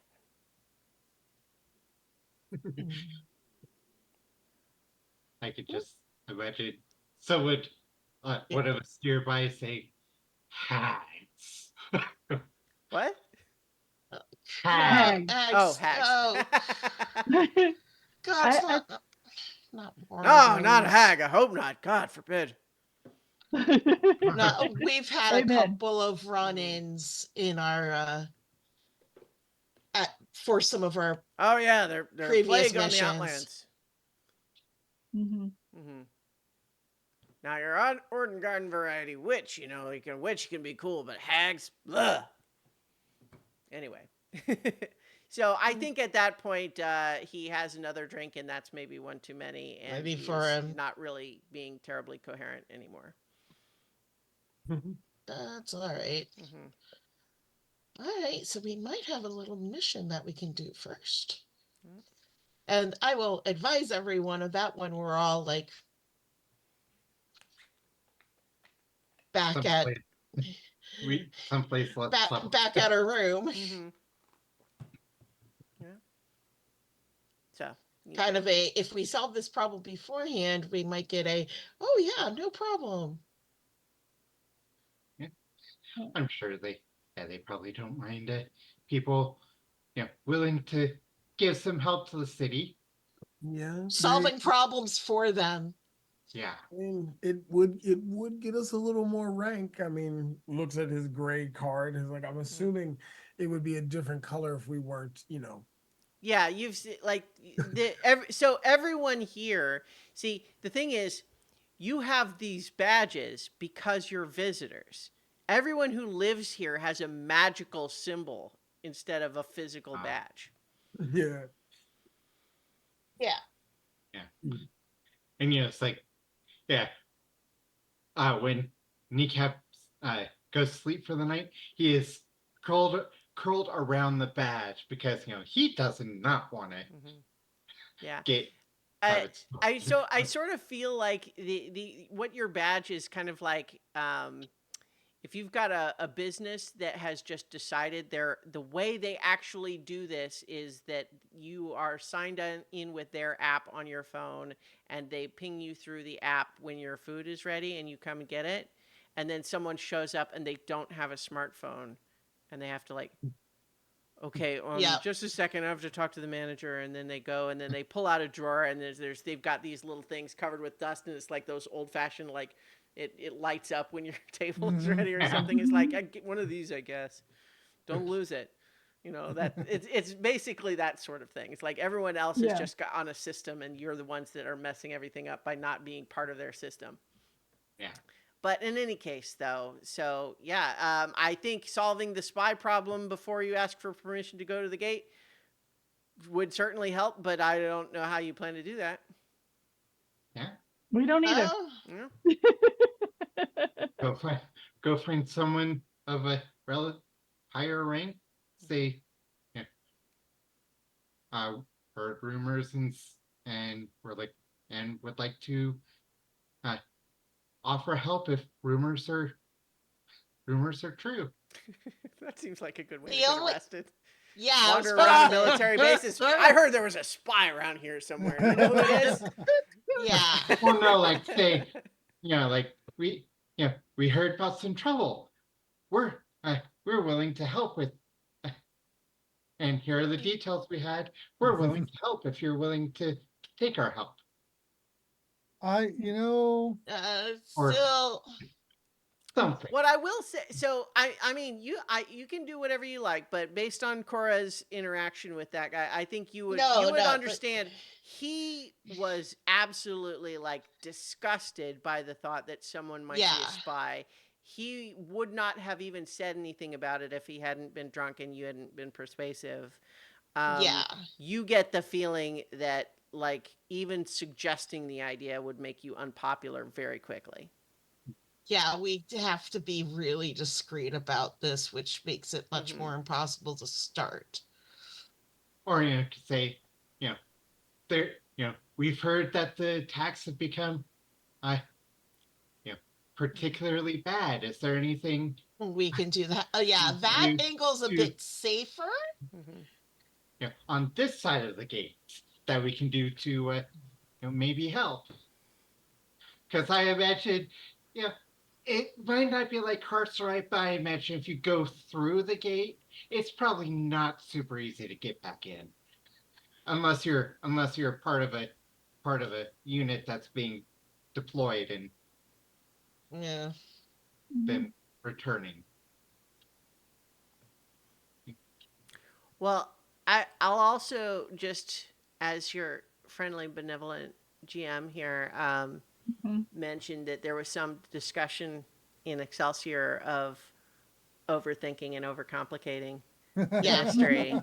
I could just imagine someone, one of us nearby saying, hags. What? Hags. Oh, hags. Oh, gosh, I- not more. No, not a hag. I hope not. God forbid. No, we've had a Amen. couple of run-ins in our for some of our Oh yeah, they're a previous plague on the missions. Outlands. Hmm. Hmm. Now your odd Orden Garden variety witch, witch can be cool, but hags, ugh. Anyway, so I think at that point he has another drink, and that's maybe one too many, and Maybe he for is him. not really being terribly coherent anymore. That's all right. Hmm. All right, so we might have a little mission that we can do first. Mm. And I will advise everyone of that when we're all like back at someplace less public. back at our room. Hmm. Yeah. So Kind of a, if we solve this problem beforehand, we might get a, oh yeah, no problem. I'm sure they probably don't mind people, willing to give some help to the city. Yeah, Solving problems for them. Yeah. I mean, it would get us a little more rank. I mean, looks at his gray card. He's like, I'm assuming it would be a different color if we weren't, yeah, you've like so everyone here. See, the thing is, you have these badges because you're visitors. Everyone who lives here has a magical symbol instead of a physical badge. Yeah. Yeah. Yeah. And it's like, yeah. When Kneecap goes to sleep for the night, he is curled around the badge because he does not want to Yeah. get I I sort of feel like the what your badge is kind of like if you've got a business that has just decided the way they actually do this is that you are signed in with their app on your phone, and they ping you through the app when your food is ready and you come and get it, and then someone shows up and they don't have a smartphone, and they have to like, okay, Yeah. just a second, I have to talk to the manager, and then they go and then they pull out a drawer, and they've got these little things covered with dust, and it's like those old fashioned like it lights up when your table is ready or something. It's like, I get one of these, I guess. Don't lose it. That it's basically that sort of thing. It's like everyone else has Yeah. just got on a system, and you're the ones that are messing everything up by not being part of their system. Yeah. But in any case, though, so yeah, I think solving the spy problem before you ask for permission to go to the gate would certainly help. But I don't know how you plan to do that. Yeah. We don't either. Oh, Yeah. Go find someone of a relative higher rank. Say, yeah, heard rumors and would like to uh, offer help if rumors are true. That seems like a good way The to get only- arrested. yeah. I was Wander about around a to say- military bases. I heard there was a spy around here somewhere. Do you know who it is? Yeah. Well, no, like say, like we heard about some trouble. We're willing to help with, and here are the details we had. We're willing to help if you're willing to take our help. Or Still. something. What I will say, so I mean, you can do whatever you like, but based on Cora's interaction with that guy, I think you would understand. He was absolutely like disgusted by the thought that someone might be a spy. He would not have even said anything about it if he hadn't been drunk and you hadn't been persuasive. You get the feeling that like even suggesting the idea would make you unpopular very quickly. Yeah, we have to be really discreet about this, which makes it much more impossible to start. Or to say, there, we've heard that the attacks have become, particularly bad. Is there anything we can do that? That angle's a bit safer. On this side of the gate that we can do to, maybe help? Because I imagine, it might not be like Carcerite, but I imagine if you go through the gate, it's probably not super easy to get back in, unless you're part of a unit that's being deployed and then returning. Well, I'll also just, as your friendly, benevolent GM here, Mhm. mention that there was some discussion in Excelsior of overthinking and overcomplicating the Yeah. mystery.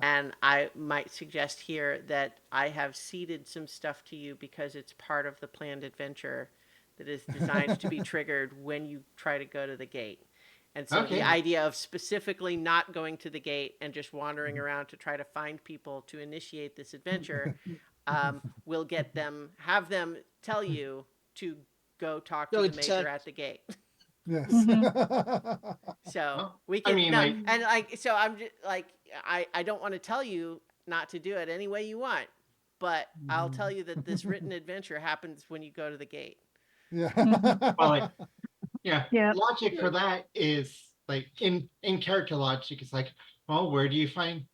And I might suggest here that I have seeded some stuff to you because it's part of the planned adventure that is designed to be triggered when you try to go to the gate. And so the Okay. idea of specifically not going to the gate and just wandering around to try to find people to initiate this adventure will have them tell you to go talk to Go the major check. at the gate. Yes. So Well, we I can mean, no, like, and like so I'm just like I don't want to tell you not to do it any way you want, but I'll tell you that this written adventure happens when you go to the gate. Yeah. well, like, yeah, Yep. logic for that is like in character logic. It's like, well, where do you find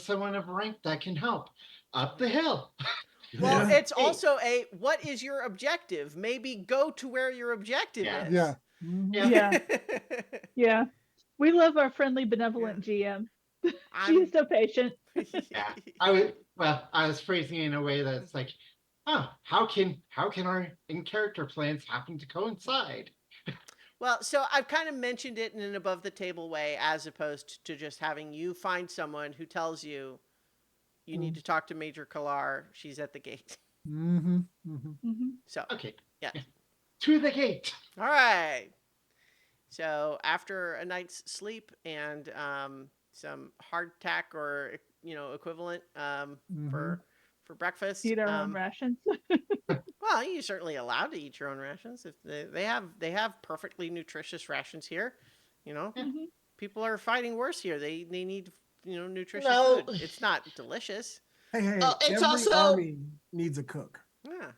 someone of rank that can help? Up the hill. Well, Yeah. it's also a what is your objective? Maybe go to where your objective Yeah. is. Yeah. Mhm. Yeah. Yeah. Yeah. We love our friendly, Yeah. benevolent GM. She I'm is so patient. Yeah. I was phrasing it in a way that's like, oh, how can our in character plans happen to coincide? Well, so I've kind of mentioned it in an above the table way as opposed to just having you find someone who tells you you need to talk to Major Kalar. She's at the gate. Mhm. Mhm. Mhm. So, Okay. yeah. Yeah. To the gate. All right. So after a night's sleep and some hardtack or equivalent Mhm. for breakfast, Eat our own rations. well, you're certainly allowed to eat your own rations. If they have perfectly nutritious rations here. You know, Mhm. people are fighting worse here. They need nutritious No. food. It's not delicious. Hey, It's every also, army needs a cook. Yeah.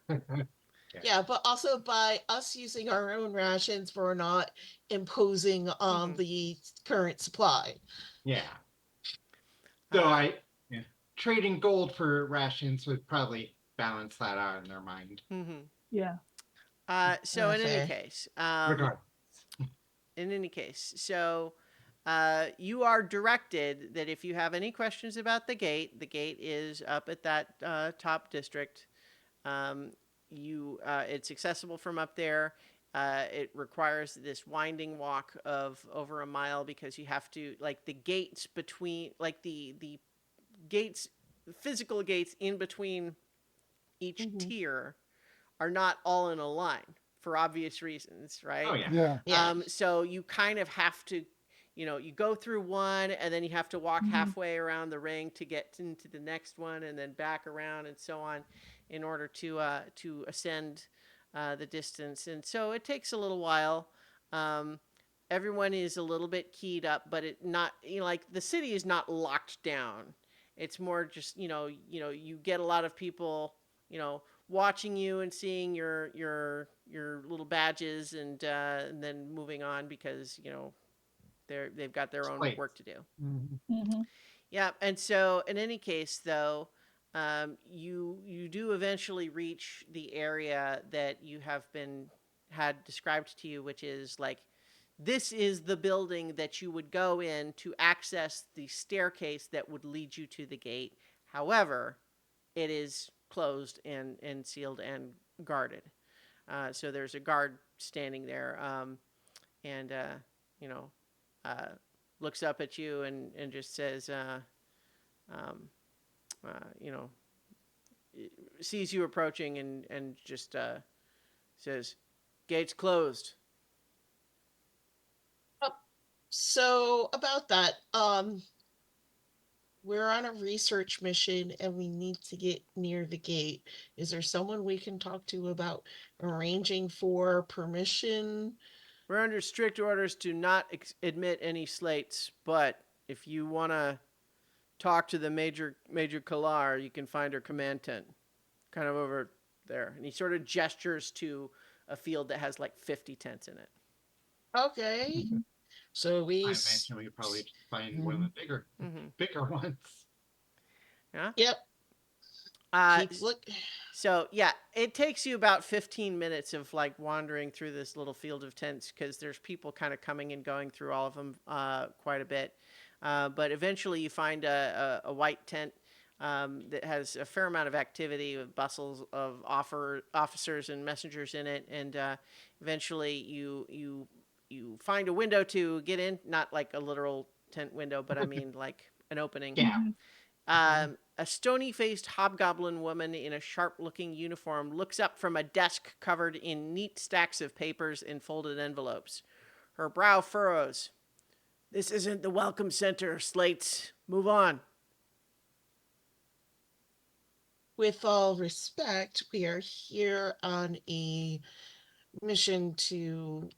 yeah, but also by us using our own rations, we're not imposing on Mhm. the current supply. Yeah. So Uh, yeah, trading gold for rations would probably balance that out in their mind. mhm. Yeah. So in any Okay. case, Regard. so you are directed that if you have any questions about the gate is up at that top district. Um, it's accessible from up there. It requires this winding walk of over a mile because you have to like the gates between like the gates, physical gates in between each Mhm. tier are not all in a line for obvious reasons, Oh right? yeah. Yeah. Yeah. So you kind of have to, you go through one and then you have to walk Mhm. halfway around the ring to get into the next one and then back around and so on in order to ascend the distance. And so it takes a little while. Um, Everyone is a little bit keyed up, but it not, like the city is not locked down. It's more just, you get a lot of people, watching you and seeing your little badges and then moving on because they've got their own Wait. work to do. Mhm. Mhm. Yeah, and so in any case, though, you do eventually reach the area that you have been had described to you, which is like this is the building that you would go in to access the staircase that would lead you to the gate. However, it is closed and sealed and guarded. So there's a guard standing there, and you know, uh, looks up at you and just says, um, you know, sees you approaching and just says, "Gates closed." So about that, we're on a research mission and we need to get near the gate. Is there someone we can talk to about arranging for permission? We're under strict orders to not admit any slates, but if you want to talk to the Major Kalar, you can find her command tent, kind of over there. And he sort of gestures to a field that has like 50 tents in it. Okay. Mhm. So I imagine we could probably just find one of the Mm-hmm. bigger ones. Yeah. Yep, Uh, keep look. so yeah, it takes you about 15 minutes of like wandering through this little field of tents because there's people kind of coming and going through all of them quite a bit. But eventually you find a white tent that has a fair amount of activity with bustles of officers and messengers in it. And eventually you find a window to get in, not like a literal tent window, but I mean like an opening. Yeah. A stony-faced hobgoblin woman in a sharp-looking uniform looks up from a desk covered in neat stacks of papers and folded envelopes. Her brow furrows. This isn't the welcome center, Slates. Move on. With all respect, we are here on a mission to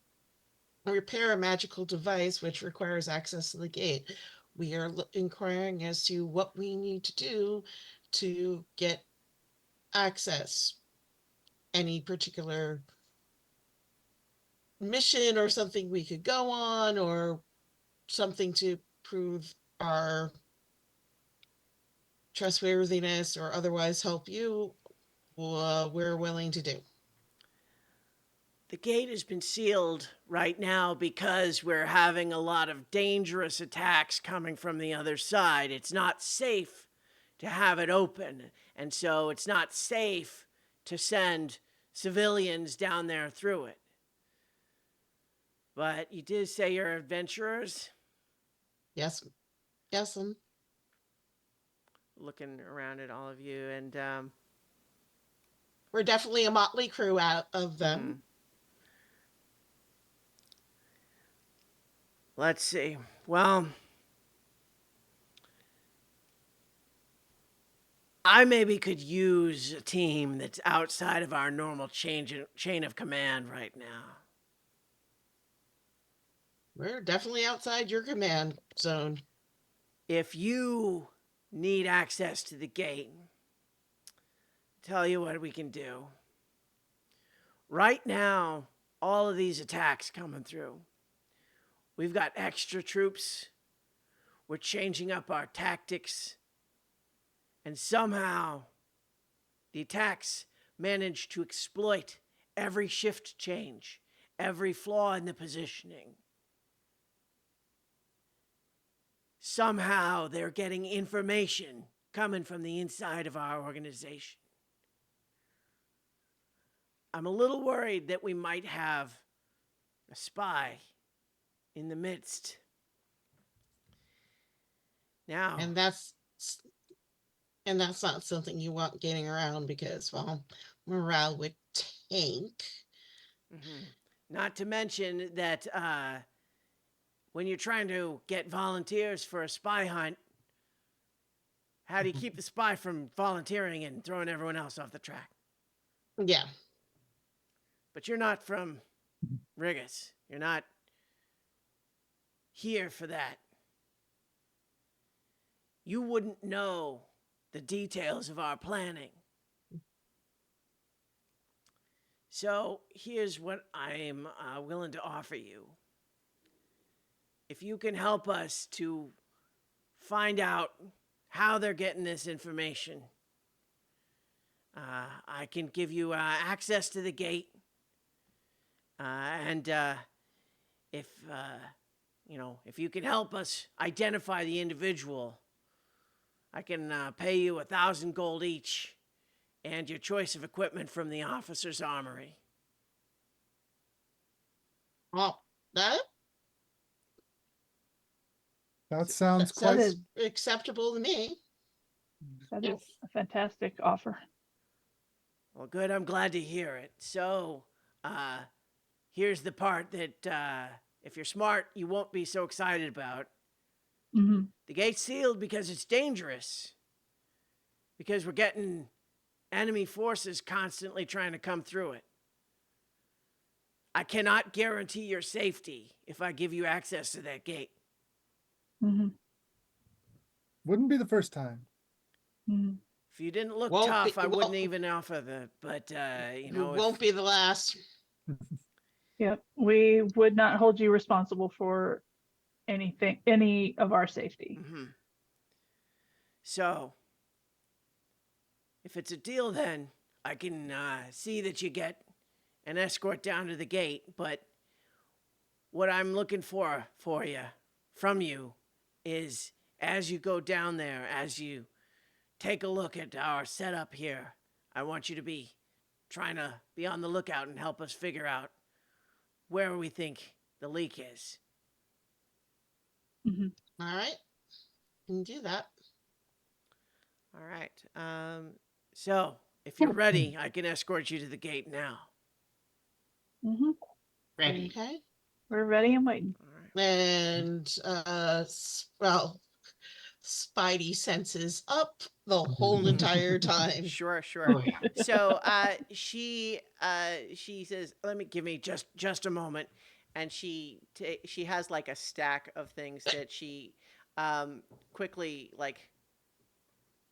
repair a magical device which requires access to the gate. We are inquiring as to what we need to do to get access. Any particular mission or something we could go on, or something to prove our trustworthiness or otherwise help you, we're willing to do. The gate has been sealed right now because we're having a lot of dangerous attacks coming from the other side. It's not safe to have it open, and so it's not safe to send civilians down there through it. But you did say you're adventurers? Yes, yes, Looking around at all of you, and we're definitely a motley crew out of them. Let's see. Well, I maybe could use a team that's outside of our normal chain of command right now. We're definitely outside your command zone. If you need access to the gate, tell you what we can do. Right now, all of these attacks coming through. We've got extra troops. We're changing up our tactics. And somehow, the attacks manage to exploit every shift change, every flaw in the positioning. Somehow, they're getting information coming from the inside of our organization. I'm a little worried that we might have a spy in the midst. Now, And that's not something you want getting around, because, well, morale would tank. Not to mention that when you're trying to get volunteers for a spy hunt, how do you keep the spy from volunteering and throwing everyone else off the track? Yeah. But you're not from Rigus. You're not here for that. You wouldn't know the details of our planning. So here's what I'm willing to offer you. If you can help us to find out how they're getting this information, I can give you access to the gate. And if you can help us identify the individual, I can pay you 1,000 gold each and your choice of equipment from the officer's armory. Well, that sounds quite. sounds acceptable to me. That is a fantastic offer. Well, good. I'm glad to hear it. So, here's the part that if you're smart, you won't be so excited about. Mm-hmm. The gate's sealed because it's dangerous. Because we're getting enemy forces constantly trying to come through it. I cannot guarantee your safety if I give you access to that gate. Mm-hmm. Wouldn't be the first time. Mm-hmm. If you didn't look Won't tough, be- I wouldn't won't- even offer the. But It won't be the last. Yep. We would not hold you responsible for any of our safety. Mm-hmm. So, if it's a deal, then I can see that you get an escort down to the gate. But what I'm looking for you, from you, is as you go down there, as you take a look at our setup here, I want you to be trying to be on the lookout and help us figure out where we think the leak is. Mhm. All right. Can do that. All right. So, if you're ready, I can escort you to the gate now. Mhm. Ready. Okay. We're ready and waiting. All right. And well, Spidey senses up the whole entire time. Sure, sure. Oh yeah. So she says, "Let me give me just a moment," and she has like a stack of things that she quickly like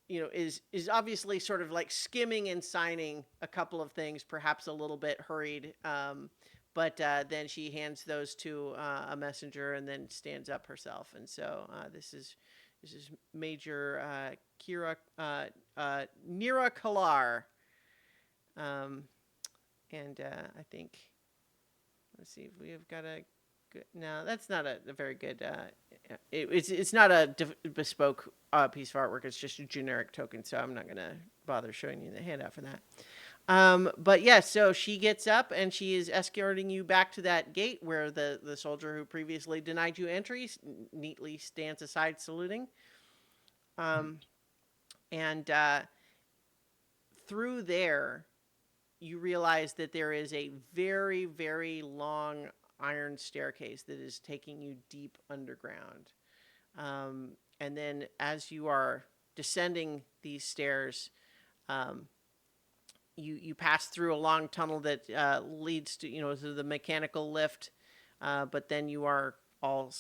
is obviously sort of like skimming and signing a couple of things, perhaps a little bit hurried. But then she hands those to a messenger and then stands up herself. And so this is Major Kira Nira Kalar. And I think let's see if we have got a good. No, that's not a very good. It's not a bespoke piece of artwork. It's just a generic token. So I'm not gonna bother showing you the handout for that. But yeah, so she gets up and she is escorting you back to that gate where the soldier who previously denied you entry neatly stands aside saluting. And through there, you realize that there is a very, very long iron staircase that is taking you deep underground. And then as you are descending these stairs, you pass through a long tunnel that leads to the mechanical lift, but then you are all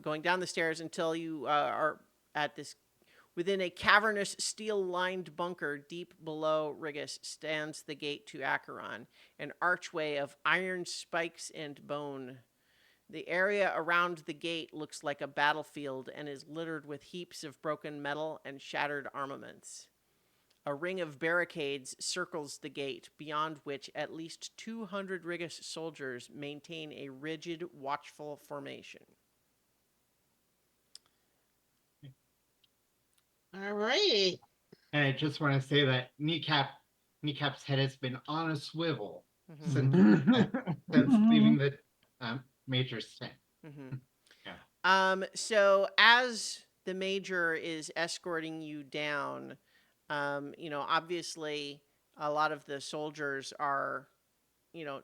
going down the stairs until you are at this. Within a cavernous, steel-lined bunker deep below Rigus stands the gate to Acheron, an archway of iron spikes and bone. The area around the gate looks like a battlefield and is littered with heaps of broken metal and shattered armaments. A ring of barricades circles the gate, beyond which at least 200 Rigus soldiers maintain a rigid, watchful formation. All right. And I just want to say that Kneecap's head has been on a swivel since leaving the major's tent. Mm-hmm. Yeah. So as the major is escorting you down, obviously a lot of the soldiers are,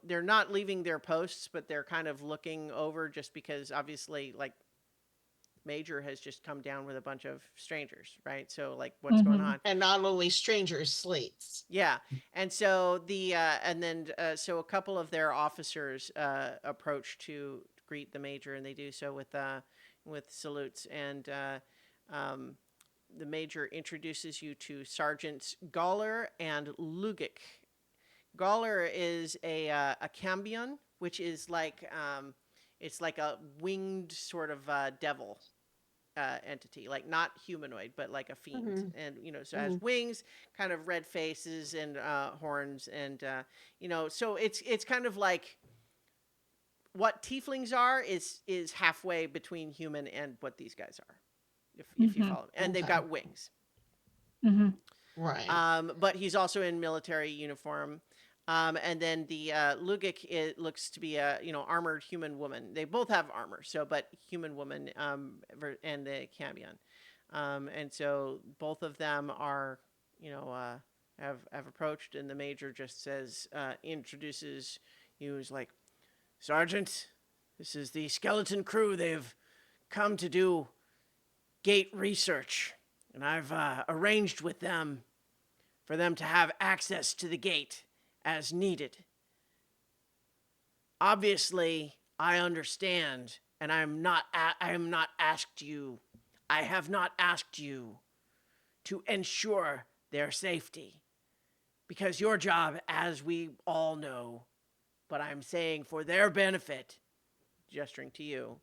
they're not leaving their posts, but they're kind of looking over just because obviously like Major has just come down with a bunch of strangers, right? So like what's going on? And not only strangers, slates. Yeah. And so so a couple of their officers approach to greet the major, and they do so with salutes. And the major introduces you to Sergeants Galler and Lugic. Galler is a cambion, which is like it's like a winged sort of devil entity, like not humanoid, but like a fiend. And, so it has wings, kind of red faces and horns. And, so it's kind of like what tieflings are is halfway between human and what these guys are, if you follow. And they've got wings. Right. But he's also in military uniform. And then the Lugic, it looks to be a armored human woman. They both have armor, but human woman and the Cambion. And so both of them are have approached, and the major just says introduces you as like, Sergeant, this is the skeleton crew. They've come to do gate research, and I've arranged with them for them to have access to the gate as needed. Obviously, I understand, and I have not asked you to ensure their safety, because your job, as we all know, but I'm saying for their benefit, gesturing to you,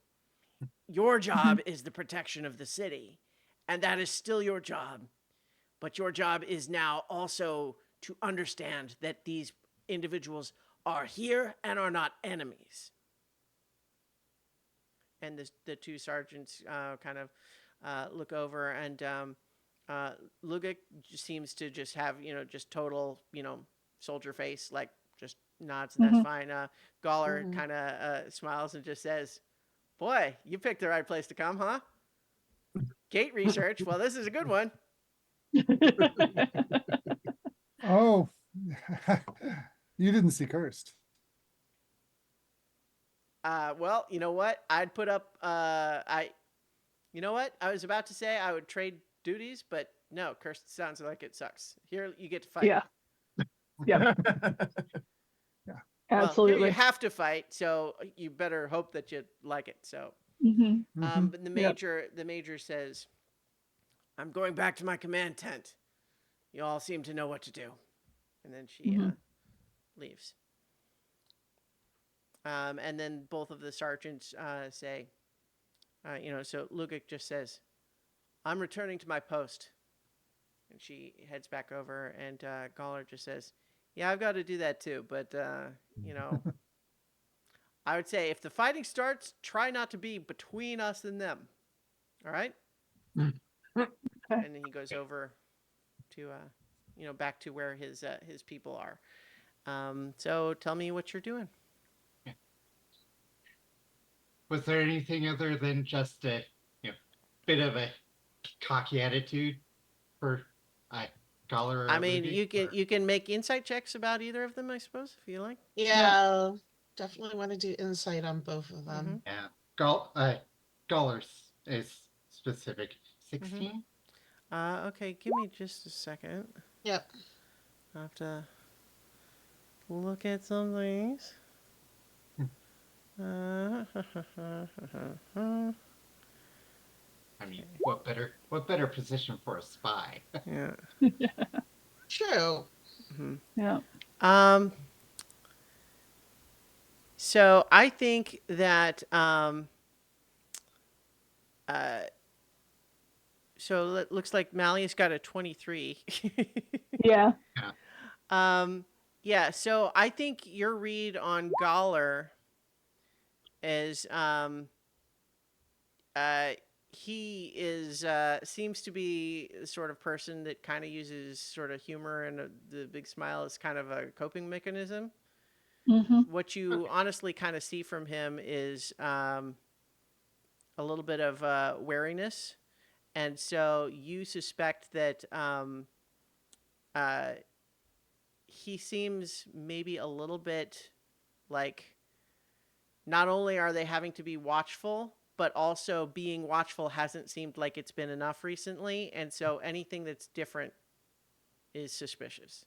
your job is the protection of the city, and that is still your job. But your job is now also to understand that these individuals are here and are not enemies. And the two sergeants kind of look over, and Lugic just seems to just have just total soldier face, like just nods and that's Mhm. fine. Gawler Mhm. kind of smiles and just says, "Boy, you picked the right place to come, huh? Gate research. Well, this is a good one." Oh, you didn't see Cursed. Well, you know what? I'd put up. You know what? I was about to say I would trade duties, but no. Cursed sounds like it sucks. Here, you get to fight. Yeah. Yep. Well, here you Absolutely. have to fight, so you better hope that you like it. So, Hmm. Mhm. but the Yep. major says, "I'm going back to my command tent. You all seem to know what to do," and then she Hmm. leaves. And then both of the sergeants say, so Lugic just says, "I'm returning to my post," and she heads back over, and Gawler just says, "Yeah, I've got to do that too, but I would say if the fighting starts, try not to be between us and them. All right?" Okay. And then he goes over to back to where his people are. So tell me what you're doing. Was there anything other than just a bit of a cocky attitude for uh, Collar I or mean, Luby? you can make insight checks about either of them, I suppose, if you like. Yeah. Yeah, definitely want to do insight on both of Mm-hmm. them. Yeah, Collar's is specific. 16. Okay, give me just a second. Yep. I have to look at some things. Uh, I mean, what better position for a spy? yeah. True. Mm-hmm. Yeah. Um. So I think that uh. So it looks like Malleus got a 23. Yeah. Yeah. um. Yeah. So I think your read on Gawler is uh he is seems to be the sort of person that kind of uses sort of humor and the big smile as kind of a coping mechanism. Hmm. What you honestly kind of see from him is a little bit of wariness, and so you suspect that uh, he seems maybe a little bit like not only are they having to be watchful, but also being watchful hasn't seemed like it's been enough recently, and so anything that's different is suspicious.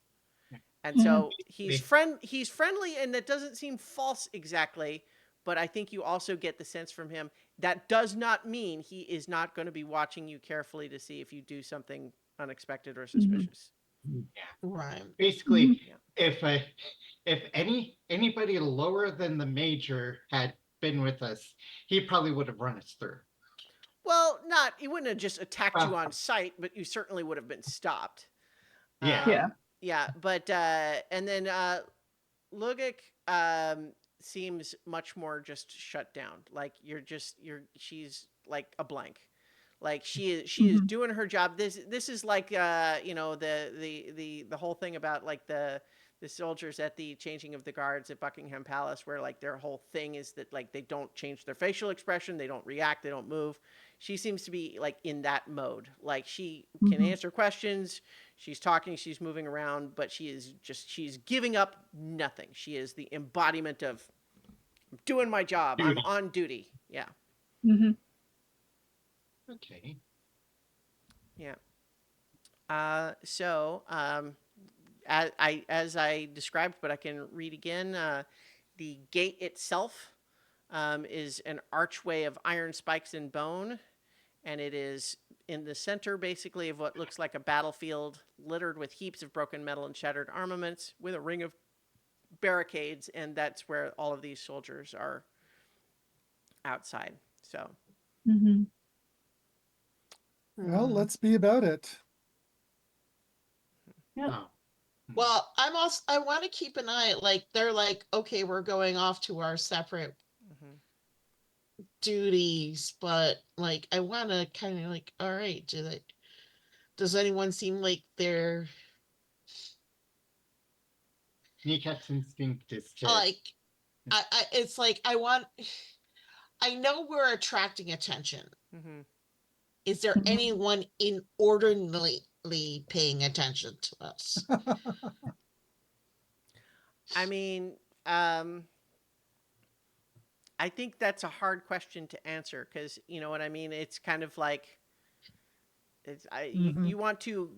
And Hmm. so They- he's friendly, and that doesn't seem false exactly, but I think you also get the sense from him that does not mean he is not going to be watching you carefully to see if you do something unexpected or Hmm. suspicious. yeah. Right. Hmm. Basically, if anybody lower than the major had been with us, he probably would have run us through. Well, not he wouldn't have just attacked you Well, on sight, but you certainly would have been stopped. yeah. Yeah. Yeah, but and then Lugic seems much more just shut down. Like she's like a blank. Like she is Hmm. doing her job. This is like the whole thing about like the soldiers at the changing of the guards at Buckingham Palace, where like their whole thing is that like they don't change their facial expression, they don't react, they don't move. She seems to be like in that mode. Like she can Hmm. answer questions, she's talking, she's moving around, but she's giving up nothing. She is the embodiment of I'm doing my job. I'm Duty. on duty. Yeah. Hmm. Okay. Yeah. As I described, but I can read again. The gate itself is an archway of iron spikes and bone, and it is in the center, basically, of what looks like a battlefield littered with heaps of broken metal and shattered armaments, with a ring of barricades, and that's where all of these soldiers are outside. So, Hmm. Well, Hmm. let's be about it. Yep. Oh. Well, I want to keep an eye, like they're like, okay, we're going off to our separate mhm. duties, but like I want to kind of like, all right, does anyone seem like they're Kneecap's instinct is to like it's like I know we're attracting attention. Hmm. Is there Mhm. anyone inordinately paying attention to us? I mean, um, I think that's a hard question to answer because you know what I mean. It's kind of like Mhm. you want to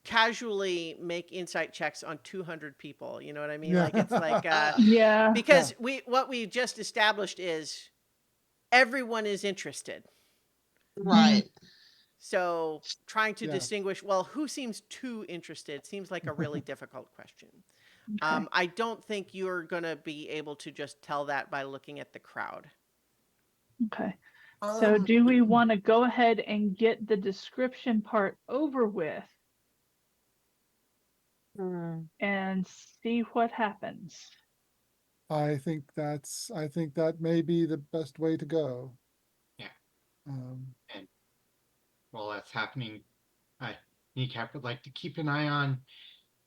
casually make insight checks on 200 people. You know what I mean? Yeah. Like it's like Yeah. because Yeah. what we just established is everyone is interested. Mhm. Right. So trying to Yeah. distinguish, well, who seems too interested seems like a really difficult question. Okay. I don't think you're going to be able to just tell that by looking at the crowd. Okay. So Um, do we want to go ahead and get the description part over with Hmm. and see what happens? I think that may be the best way to go. yeah. Um, And while that's happening, uh, Kneecap would like to keep an eye on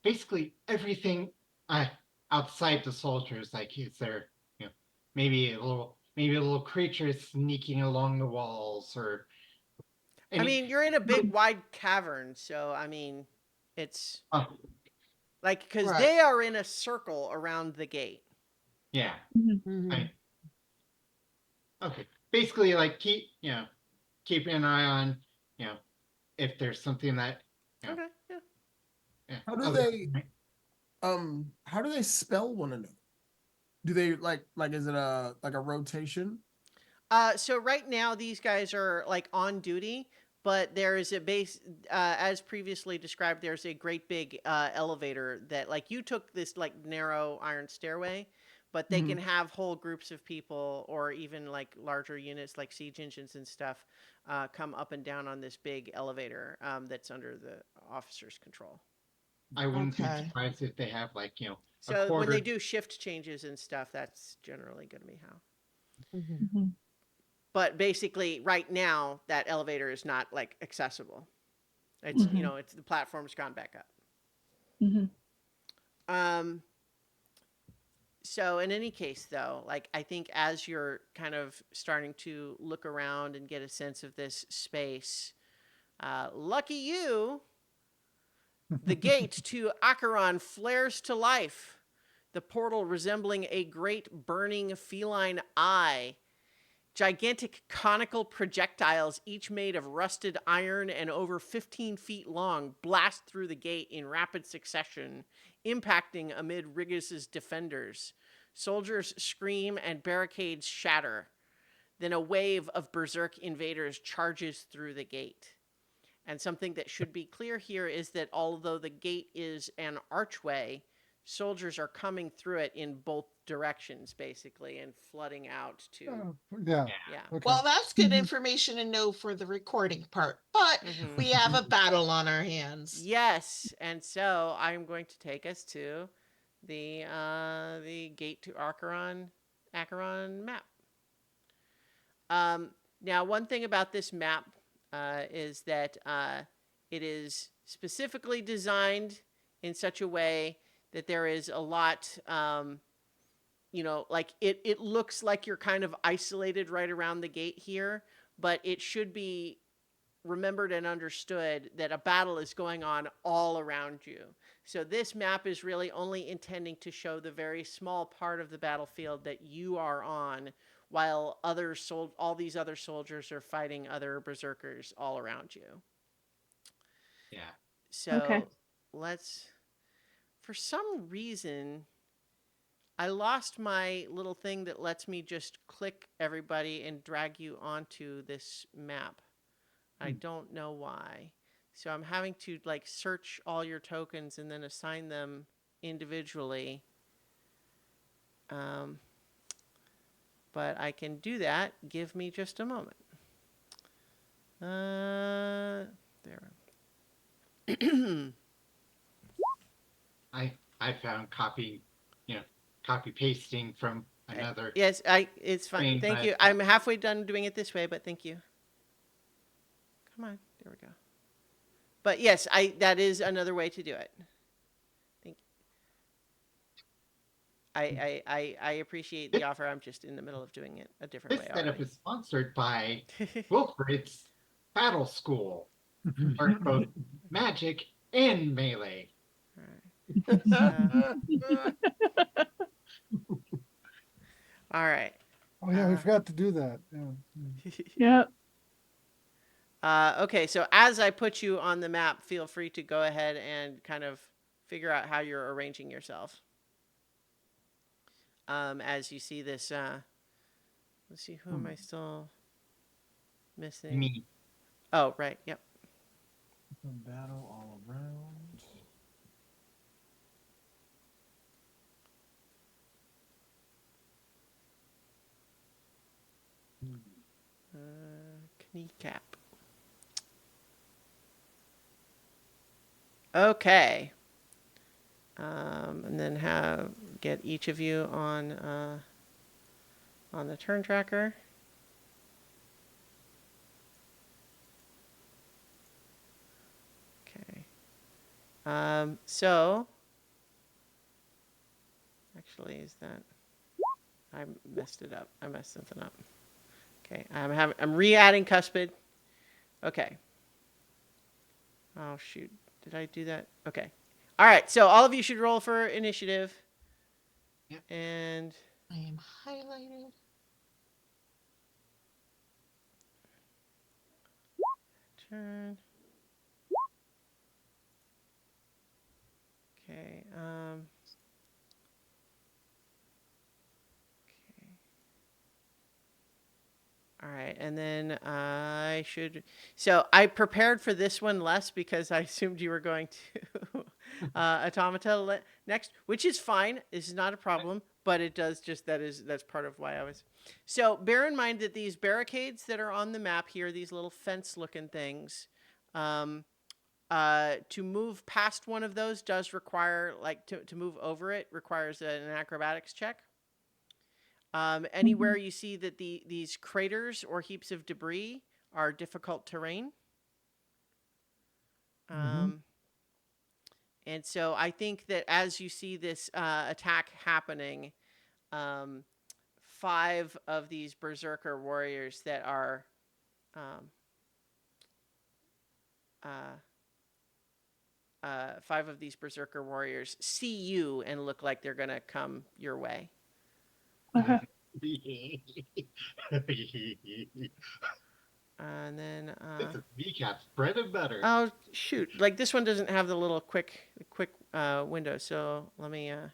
basically everything uh, outside the soldiers. Like, is there, maybe a little creature sneaking along the walls, or I any? mean, you're in a big, wide cavern, so I mean, it's Oh, like because Right. they are in a circle around the gate. yeah. Mhm. Mhm. I Okay. Basically, like keeping an eye on you know if there's something that you know Okay, yeah. yeah, how do other. they how do they spell one another? Do they like is it a like a rotation? So right now these guys are like on duty, but there is a base, as previously described. There's a great big elevator that, like, you took this like narrow iron stairway, but they can Mhm. have whole groups of people or even like larger units like siege engines and stuff come up and down on this big elevator that's under the officer's control. I wouldn't be Okay. surprised if they have like a So when they quarter. do shift changes and stuff, that's generally going to be how. Mhm. Mhm. But basically, right now that elevator is not like accessible. It's Mhm. it's the platform's gone back up. Mhm. Um, so in any case, though, like I think as you're kind of starting to look around and get a sense of this space, lucky you, the gate to Acheron flares to life. The portal resembling a great burning feline eye. Gigantic conical projectiles, each made of rusted iron and over 15 feet long, blast through the gate in rapid succession, impacting amid Rigis's defenders. Soldiers scream and barricades shatter. Then a wave of berserk invaders charges through the gate. And something that should be clear here is that although the gate is an archway, soldiers are coming through it in both directions, basically, and flooding out to. oh, yeah. Yeah. Okay. Well, that's good Mhm. information to know for the recording part, but Hmm. we have a battle on our hands. Yes, and so I'm going to take us to the gate to Acheron map. Now, one thing about this map is that it is specifically designed in such a way that there is a lot. Like it looks like you're kind of isolated right around the gate here, but it should be remembered and understood that a battle is going on all around you. So this map is really only intending to show the very small part of the battlefield that you are on, while all these other soldiers are fighting other berserkers all around you. Yeah. Okay. So let's, for some reason, I lost my little thing that lets me just click everybody and drag you onto this map. I don't know why. So I'm having to like search all your tokens and then assign them individually. Um, but I can do that. Give me just a moment. There. I found copy pasting from another Yes, it's fine. screen, Thank but you. I'm halfway done doing it this way, but thank you. Come on, there we go. But yes, that is another way to do it. Thank I appreciate the offer. I'm just in the middle of doing it a different this way setup already. is sponsored by Wilfred's Battle School, for both Magic and Melee. All right. Oh yeah, we Uh, forgot to do that. Yeah. Yep. Okay, so as I put you on the map, feel free to go ahead and kind of figure out how you're arranging yourself. As you see this, let's see, who am I still missing? Me. Oh, right, yep. Battle all around. Kneecap. Okay. And then get each of you on the turn tracker. Okay. So actually, is that I messed it up? I messed something up. Okay, I'm re-adding Cuspid. Okay. Oh shoot, did I do that? Okay. All right, so all of you should roll for initiative. Yep. And I am highlighted. turn. Okay. Okay. All right, and then I should. So I prepared for this one less because I assumed you were going to Automata next, which is fine. This is not a problem, but it does just that's part of why I was. So bear in mind that these barricades that are on the map here, these little fence-looking things, to move past one of those does require, like, to move over it requires an acrobatics check. Anywhere you see that these craters or heaps of debris are difficult terrain. And so I think that as you see this attack happening, 5 of these berserker warriors that are five of these berserker warriors see you and look like they're gonna come your way. Okay. And then This is Kneecap's bread and butter. oh shoot! Like this one doesn't have the little quick window, so let me. Okay.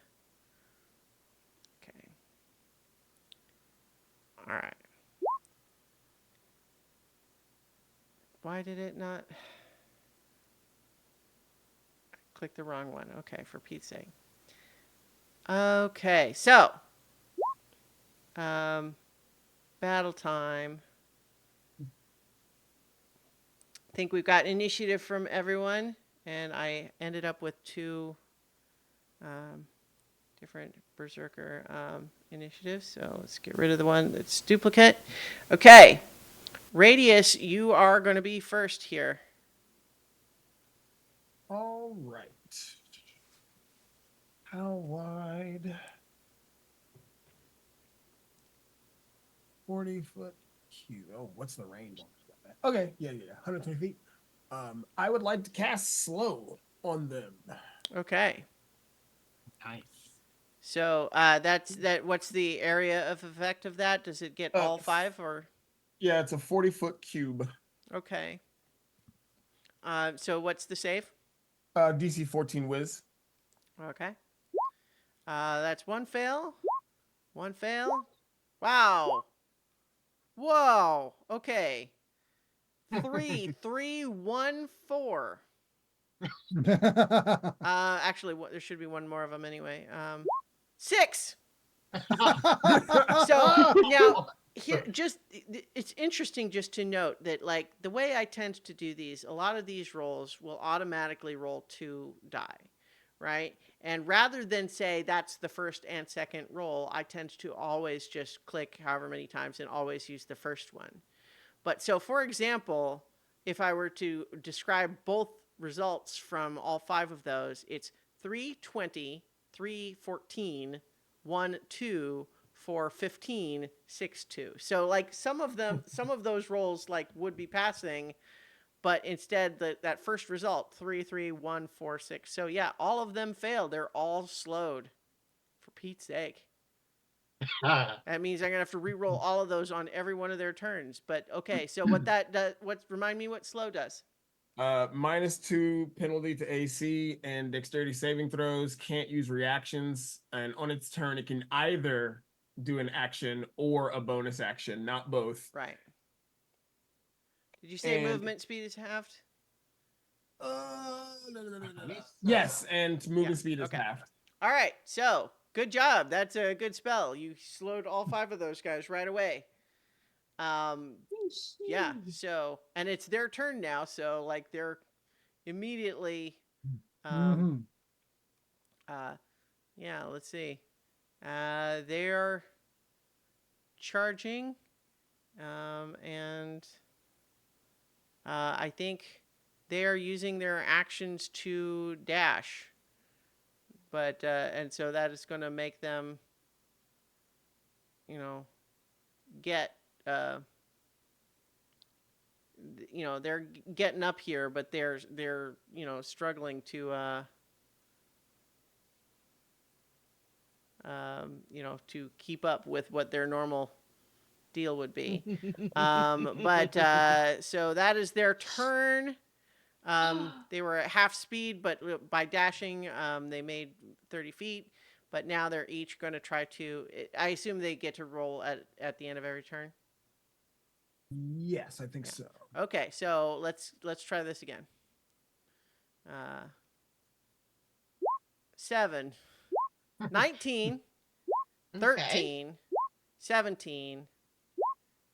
All right. Why did it not? I clicked the wrong one. Okay, for Pete's sake. Okay, so battle time. I think we've got initiative from everyone, and I ended up with 2 different berserker initiatives. So let's get rid of the one that's duplicate. Okay, Radius, you are going to be first here. All right. How wide? 40-foot cube. Oh, what's the range on that? Okay, yeah, 120 feet. I would like to cast slow on them. Okay. Nice. So that's that. What's the area of effect of that? Does it get all 5 or? Yeah, it's a 40-foot cube. Okay. So what's the save? DC 14 whiz. Okay. That's 1 fail. 1 fail. Wow. Whoa. Okay. 3, 3, 1, 4. Actually, there should be one more of them anyway. 6. So now here, it's interesting just to note that, like, the way I tend to do these, a lot of these rolls will automatically roll 2 die, right? And rather than say that's the first and second roll, I tend to always just click however many times and always use the first one. But so, for example, if I were to describe both results from all 5 of those, it's 320, 314, 1 2, 4 15, 6 2. So like some of those rolls like would be passing, but instead that first result 3 3 1 4 6. So yeah, all of them failed. They're all slowed. For Pete's sake. That means I'm gonna have to re-roll all of those on every one of their turns. But okay, so what that does? Remind me what slow does? -2 penalty to AC and dexterity saving throws. Can't use reactions, and on its turn, it can either do an action or a bonus action, not both. Right. Did you say And movement speed is halved? no. Yes, and movement speed is okay. halved. All right. So good job. That's a good spell. You slowed all 5 of those guys right away. Yeah. So and it's their turn now. So like they're immediately. Yeah. Let's see. They're charging, and I think they are using their actions to dash. But and so that is going to make them, get, they're getting up here, but they're struggling to, to keep up with what their normal deal would be. But so that is their turn. They were at half speed, but by dashing, they made 30 feet. But now they're each going to try to. I assume they get to roll at the end of every turn. Yes, I think so. Okay, so let's try this again. 7, 19, 13, 17,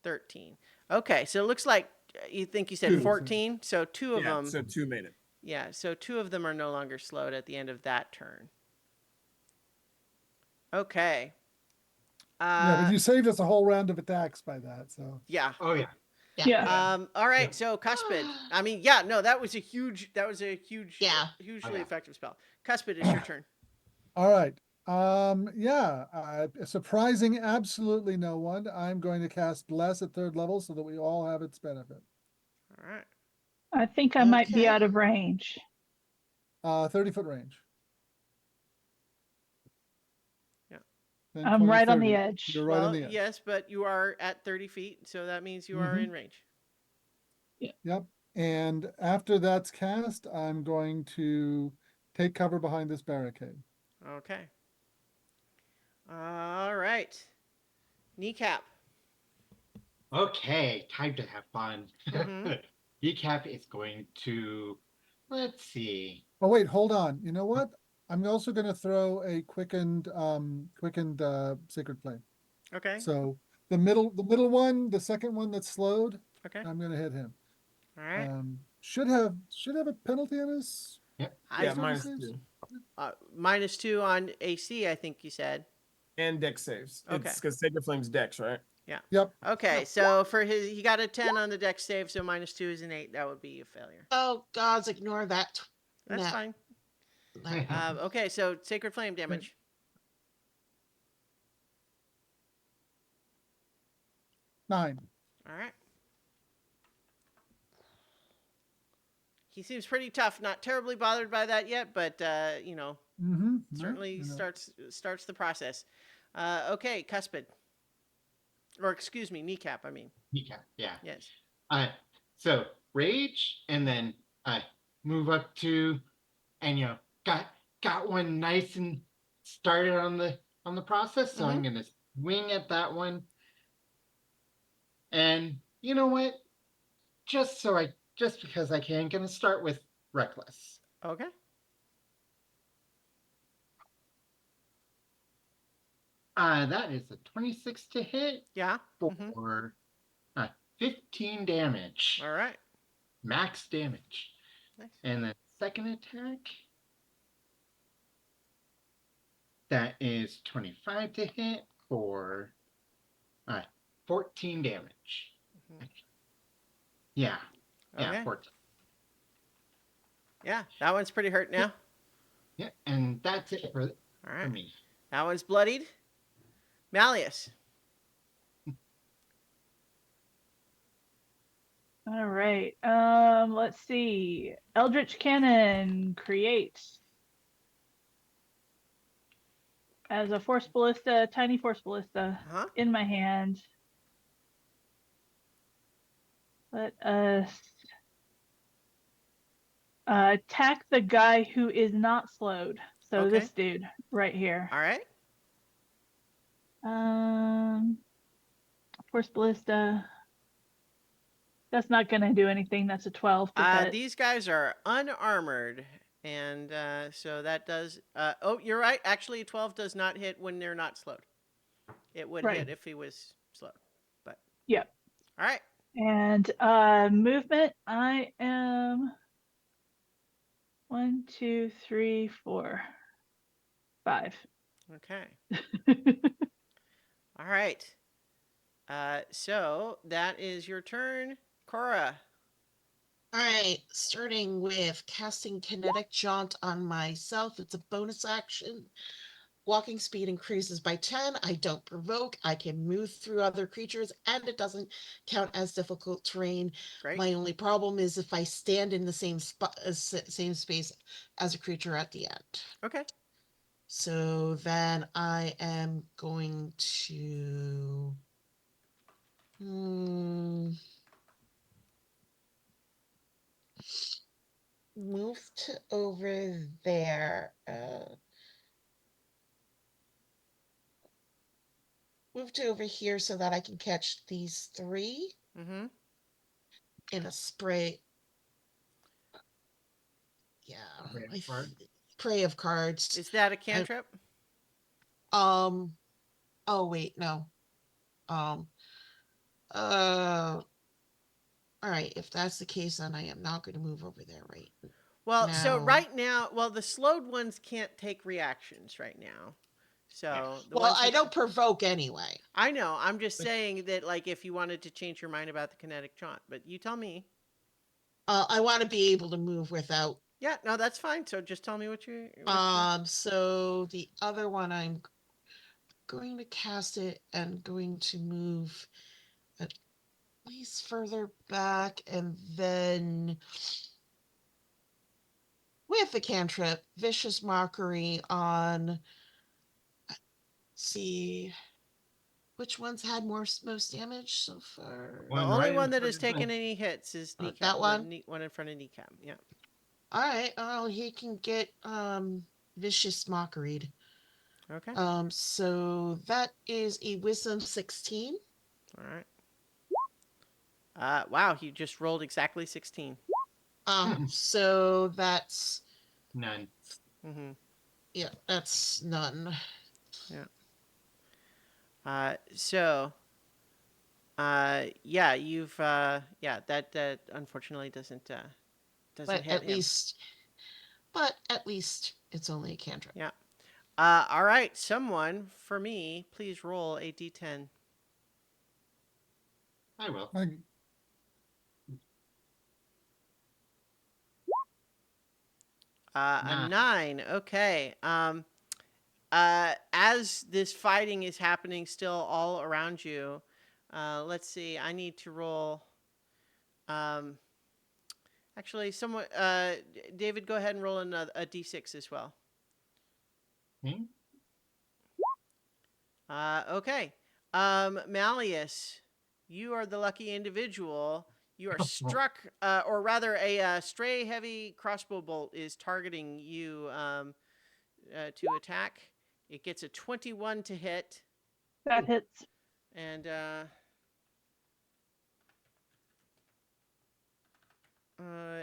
13. Okay, so it looks like you said 14. So 2 of them. So 2 made it. Yeah, so 2 of them are no longer slowed at the end of that turn. Okay. Yeah, but you saved us a whole round of attacks by that, so. Yeah. Oh yeah. Yeah. All right. So Cuspid. I mean, yeah. No, that was a huge. Yeah. Hugely effective spell. Cuspid, it's your turn. All right. Surprising absolutely no one. I'm going to cast Bless at 3rd level so that we all have its benefit. All right. I think I might be Okay. out of range. 30-foot range. Yeah. Then I'm 20, right on 30. the edge. You're right on the edge. Yes, but you are at 30 feet, so that means you are in range. Yep. And after that's cast, I'm going to take cover behind this barricade. Okay. All right. Kneecap. Okay, time to have fun. Mhm. Decap is going to, let's see. Oh wait, hold on. You know what? I'm also going to throw a quickened Sacred Flame. Okay. So the middle one, the second one that's slowed, Okay. I'm going to hit him. All right. Should have a penalty on his. Yep. Yeah, -2. -2 on AC, I think you said. And dex saves. Okay. It's because Sacred Flame's dex, right? Yeah. Yep. Okay, so for he got a 10 on the dex save, so -2 is an 8. That would be a failure. Oh, gods, ignore that. That's No. fine. Okay, so Sacred Flame damage. 9. All right. He seems pretty tough. Not terribly bothered by that yet, but certainly starts the process. Okay, Cuspid. Or excuse me, Kneecap. I mean. Kneecap. Yeah. Yes. So rage, and then move up to, and got one nice and started on the process. So I'm gonna swing at that one. And you know what? Just because I can, gonna start with reckless. Okay. That is a 26 to hit. Yeah. For 15 damage. All right. Max damage. Nice. And then second attack. That is 25 to hit for 14 damage. Mhm. Yeah. Yeah, Okay. 14. Yeah, that one's pretty hurt now. Yeah, and that's it for All right. me. That one's bloodied. Malleus. All right. Let's see. Eldritch Cannon create as a force ballista, tiny force ballista Huh? in my hand. Let us attack the guy who is not slowed. So Okay. this dude right here. All right. Force ballista. That's not gonna do anything. That's a 12 to hit. These guys are unarmored, and so that does. Oh, you're right. Actually, 12 does not hit when they're not slowed. It would Right. hit if he was slowed. But Yep. all right. And movement. I am 1, 2, 3, 4, 5. Okay. All right. So that is your turn, Cora. All right, starting with casting Kinetic Jaunt on myself. It's a bonus action. Walking speed increases by 10. I don't provoke. I can move through other creatures, and it doesn't count as difficult terrain. Great. My only problem is if I stand in the same spot, same space as a creature at the end. Okay. So then I am going to move to over there. Move to over here so that I can catch these 3 Mm-hmm. in a spray. Yeah, prey of cards. Is that a cantrip? Oh wait, no. Um, all right, if that's the case, then I am not going to move over there right Well, so now. right now, the slowed ones can't take reactions right now. So the Well, ones I with don't provoke anyway. I know. I'm just saying that, like, if you wanted to change your mind about the kinetic jaunt, but you tell me. I want to be able to move without. Yeah, no, that's fine. So just tell me what you. So the other one, I'm going to cast it and going to move at least further back, and then with the cantrip, Vicious Mockery on. See which one's had most damage so far. The One only right in one that front has of taken the- any hits is kneecap. That one? The one in front of kneecap. Yeah. All right. Well, he can get Vicious Mockery. Okay. So that is a Wisdom 16. All right. Wow, he just rolled exactly 16. So that's None. Mm-hmm. yeah, that's none. Yeah. So. Yeah, you've. Yeah, that unfortunately doesn't But hit at him. least it's only a cantrip. Yeah. All right, someone for me, please roll a d10. I will. A 9. Okay. As this fighting is happening still all around you, let's see. I need to roll. Actually, someone. David, go ahead and roll a d6 as well. Hmm? Okay. Malleus, you are the lucky individual. You are struck, or rather, a stray heavy crossbow bolt is targeting you to attack. It gets a 21 to hit, That hits. and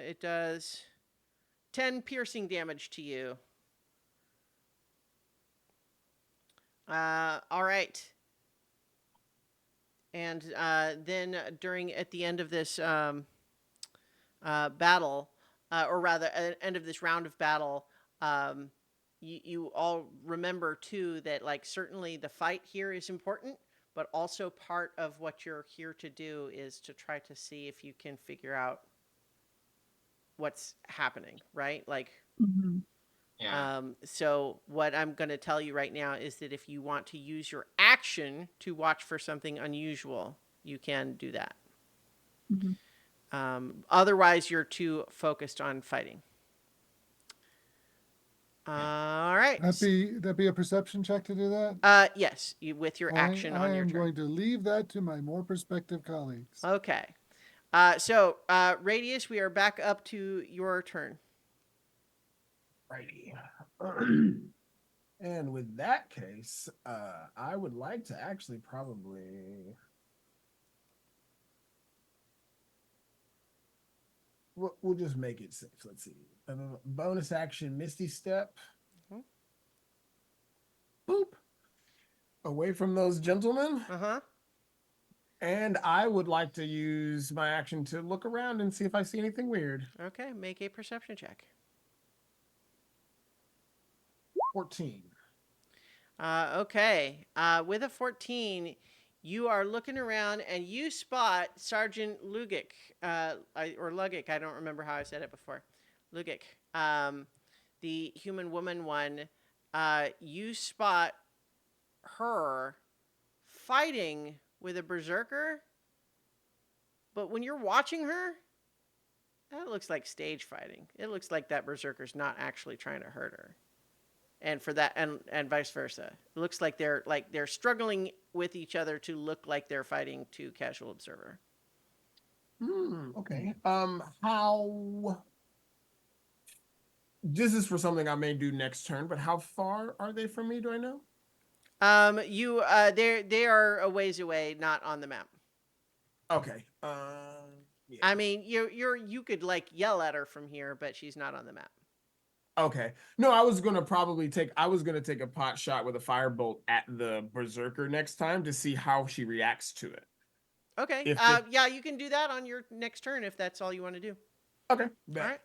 it does 10 piercing damage to you. All right. And then at the end of this battle, or rather, end of this round of battle, you all remember too that like certainly the fight here is important, but also part of what you're here to do is to try to see if you can figure out what's happening, right? Like, Mhm. Yeah. so what I'm going to tell you right now is that if you want to use your action to watch for something unusual, you can do that. Mhm. Otherwise, you're too focused on fighting. All right. That'd be a perception check to do that? Yes, with your I action on your am turn. going to leave that to my more perspective colleagues. Okay. So Radius, we are back up to your turn. Righty. And with that case, I would like to actually probably. We'll just make it safe. Let's see. Bonus action, Misty Step. Mhm. Boop. Away from those gentlemen. Uh-huh. And I would like to use my action to look around and see if I see anything weird. Okay, make a perception check. 14. Okay. With a 14, you are looking around and you spot Sergeant Lugic, or Lugic. I don't remember how I said it before. Lugic, the human woman one. You spot her fighting with a berserker, but when you're watching her, that looks like stage fighting. It looks like that berserker's not actually trying to hurt her. And for that, and vice versa, it looks like they're struggling with each other to look like they're fighting to casual observer. Okay. How? This is for something I may do next turn, but how far are they from me? Do I know? They are a ways away, not on the map. Okay. Yeah. I mean, you could like yell at her from here, but she's not on the map. Okay. No, I was gonna take a pot shot with a firebolt at the berserker next time to see how she reacts to it. Okay. Yeah, you can do that on your next turn if that's all you want to do. Okay. All right.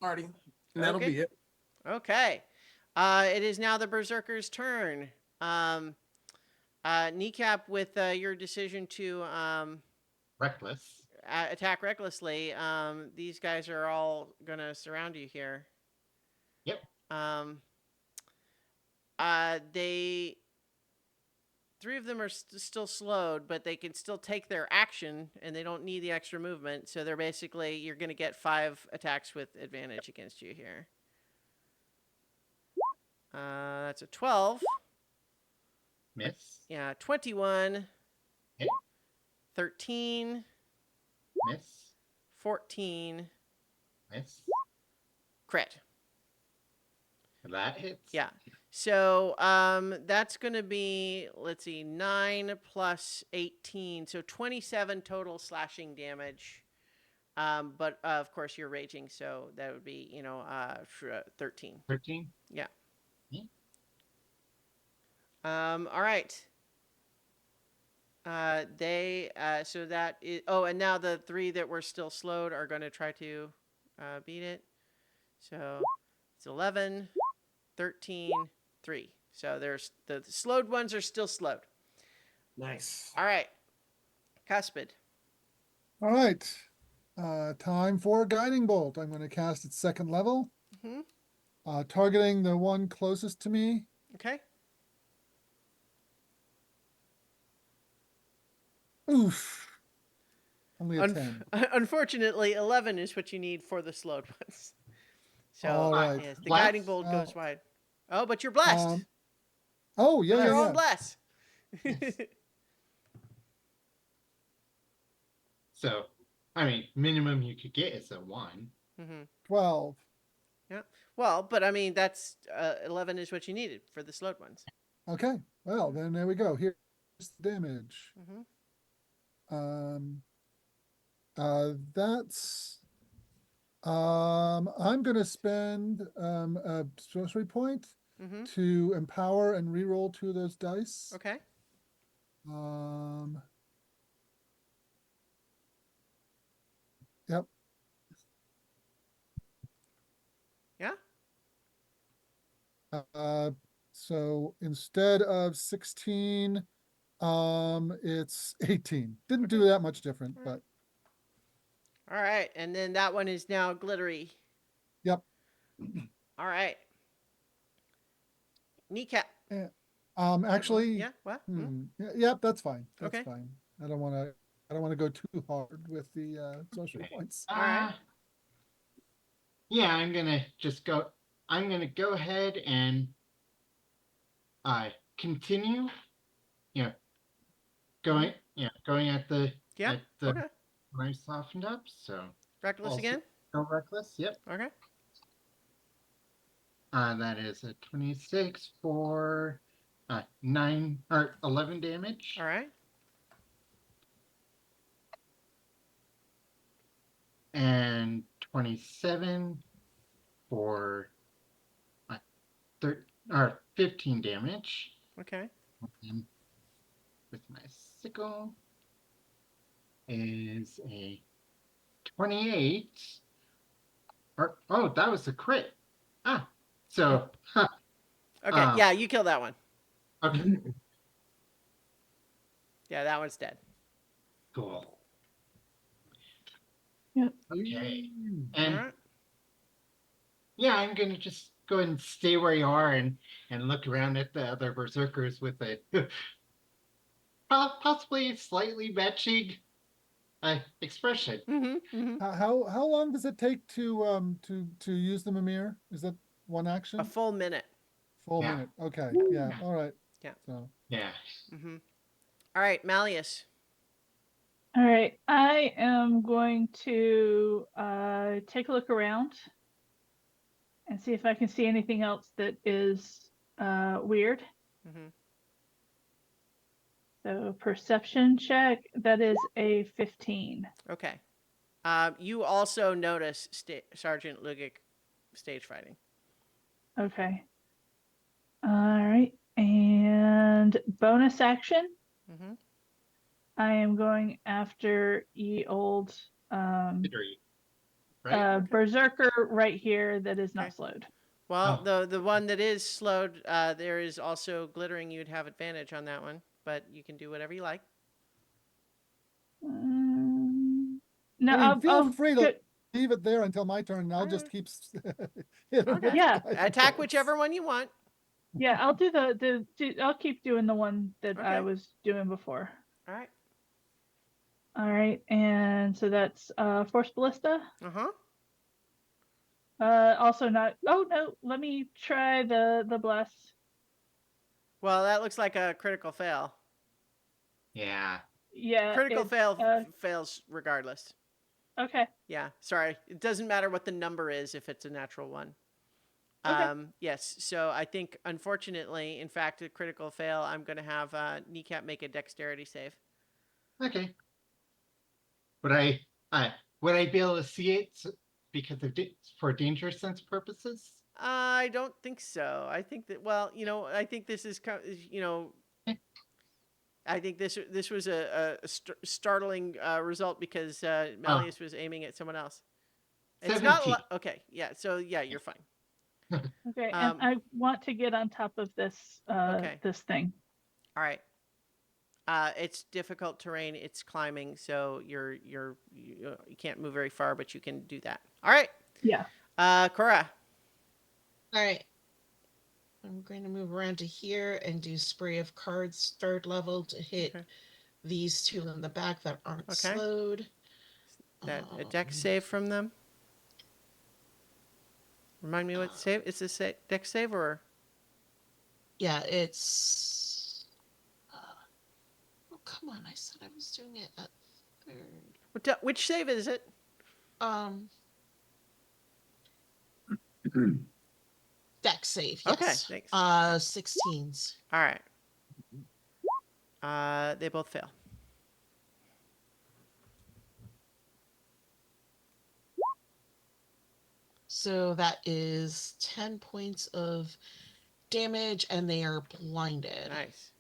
Alrighty. And that'll be it. Okay. It is now the berserker's turn. Kneecap, with your decision to Reckless. attack recklessly, these guys are all gonna surround you here. Yep. They three of them are still slowed, but they can still take their action, and they don't need the extra movement. So they're basically, you're gonna get 5 attacks with advantage against you here. That's a 12. Miss. Yeah, 21. Hit. 13. Miss. 14. Miss. Crit. That hits. Yeah. So that's going to be, let's see, 9 plus 18. So 27 total slashing damage. But of course you're raging, so that would be, 13. 13. Yeah. Yeah. All right. So that is, and now the 3 that were still slowed are going to try to beat it. So it's 11, 13, 3. So there's the slowed ones are still slowed. Nice. All right. Cuspid. All right. Time for Guiding Bolt. I'm going to cast its 2nd level. Mm-hmm. Targeting the one closest to me. Okay. Oof. Only a 10. Unfortunately, 11 is what you need for the slowed ones. So All right. yes, the Bless? guiding bolt goes wide. Oh, but you're blessed. Oh, yeah, With your yeah, own yeah. bless. Yes. So, I mean, minimum you could get is a 1. Mm-hmm. 12. Yeah. Well, but I mean, that's 11 is what you needed for the slowed ones. Okay. Well, then there we go. Here's the damage. Mm-hmm. That's I'm gonna spend a sorcery point Mm-hmm. to empower and reroll 2 of those dice. Okay. Yep. Yeah. So instead of 16, it's 18. Didn't do that much different, but All right, and then that one is now glittery. yep. All right. Kneecap. Actually, Yeah. What? yep, that's fine. That's Okay. fine. I don't want to go too hard with the sorcery points. All right. Yeah, I'm gonna go ahead and continue. You know, going at the Yeah. Okay. when I softened up. So Reckless also again. go reckless. Yep. Okay. That is a 26 for 9 or 11 damage. All right. And 27 for 15 damage. Okay. And with my sickle is a 28. That was a crit. So Okay. Yeah, you kill that one. okay, Yeah, that one's dead. cool. Yep. Okay, All and right. yeah, I'm gonna just go ahead and stay where you are and look around at the other berserkers with a possibly slightly matching expression. How long does it take to use the Mimir? Is that one action? A full minute. Full Yeah. minute. Okay. Yeah. All right. Yeah. So Yeah. All right, Malleus. All right, I am going to take a look around and see if I can see anything else that is weird. So perception check, that is a 15. Okay. You also notice Sergeant Lugic stage fighting. Okay. All right, and bonus action. I am going after ye old Right? berserker right here that is not Okay. slowed. Well, the one that is slowed, there is also glittering. You'd have advantage on that one, but you can do whatever you like. No, I mean, feel I'll free to leave it there until my turn, and I'll just keep hitting Okay. with Yeah. guiding Attack bolts. whichever one you want. Yeah, I'll do I'll keep doing the one that I Okay. was doing before. All right. All right, and so that's Force Ballista. Also not. Oh no, let me try the blast. Well, that looks like a critical fail. Yeah. Yeah, Critical it's, fail fails regardless. Okay. Yeah, sorry. It doesn't matter what the number is if it's a natural one. Okay. Yes, so I think, unfortunately, in fact, a critical fail, I'm going to have Kneecap make a dexterity save. Okay. Would I be able to see it because of for danger sense purposes? I don't think so. I think that, well, I think this is, I think this was a startling result because Malleus was aiming at someone else. It's 17. not okay. Yeah. So yeah, you're fine. Okay, and I want to get on top of this Okay. this thing. All right. It's difficult terrain. It's climbing, so you can't move very far, but you can do that. All right. Yeah. Cora. All right. I'm going to move around to here and do spray of cards, third level, to hit these two in the back that aren't slowed. That a dex save from them. Remind me what save? Is this a dex save or? Yeah, it's. Oh come on! I said I was doing it at third. Which save is it? Dex save. Yes. Okay, thanks. 16s. All right. They both fail. So that is 10 points of damage, and they are blinded. Nice.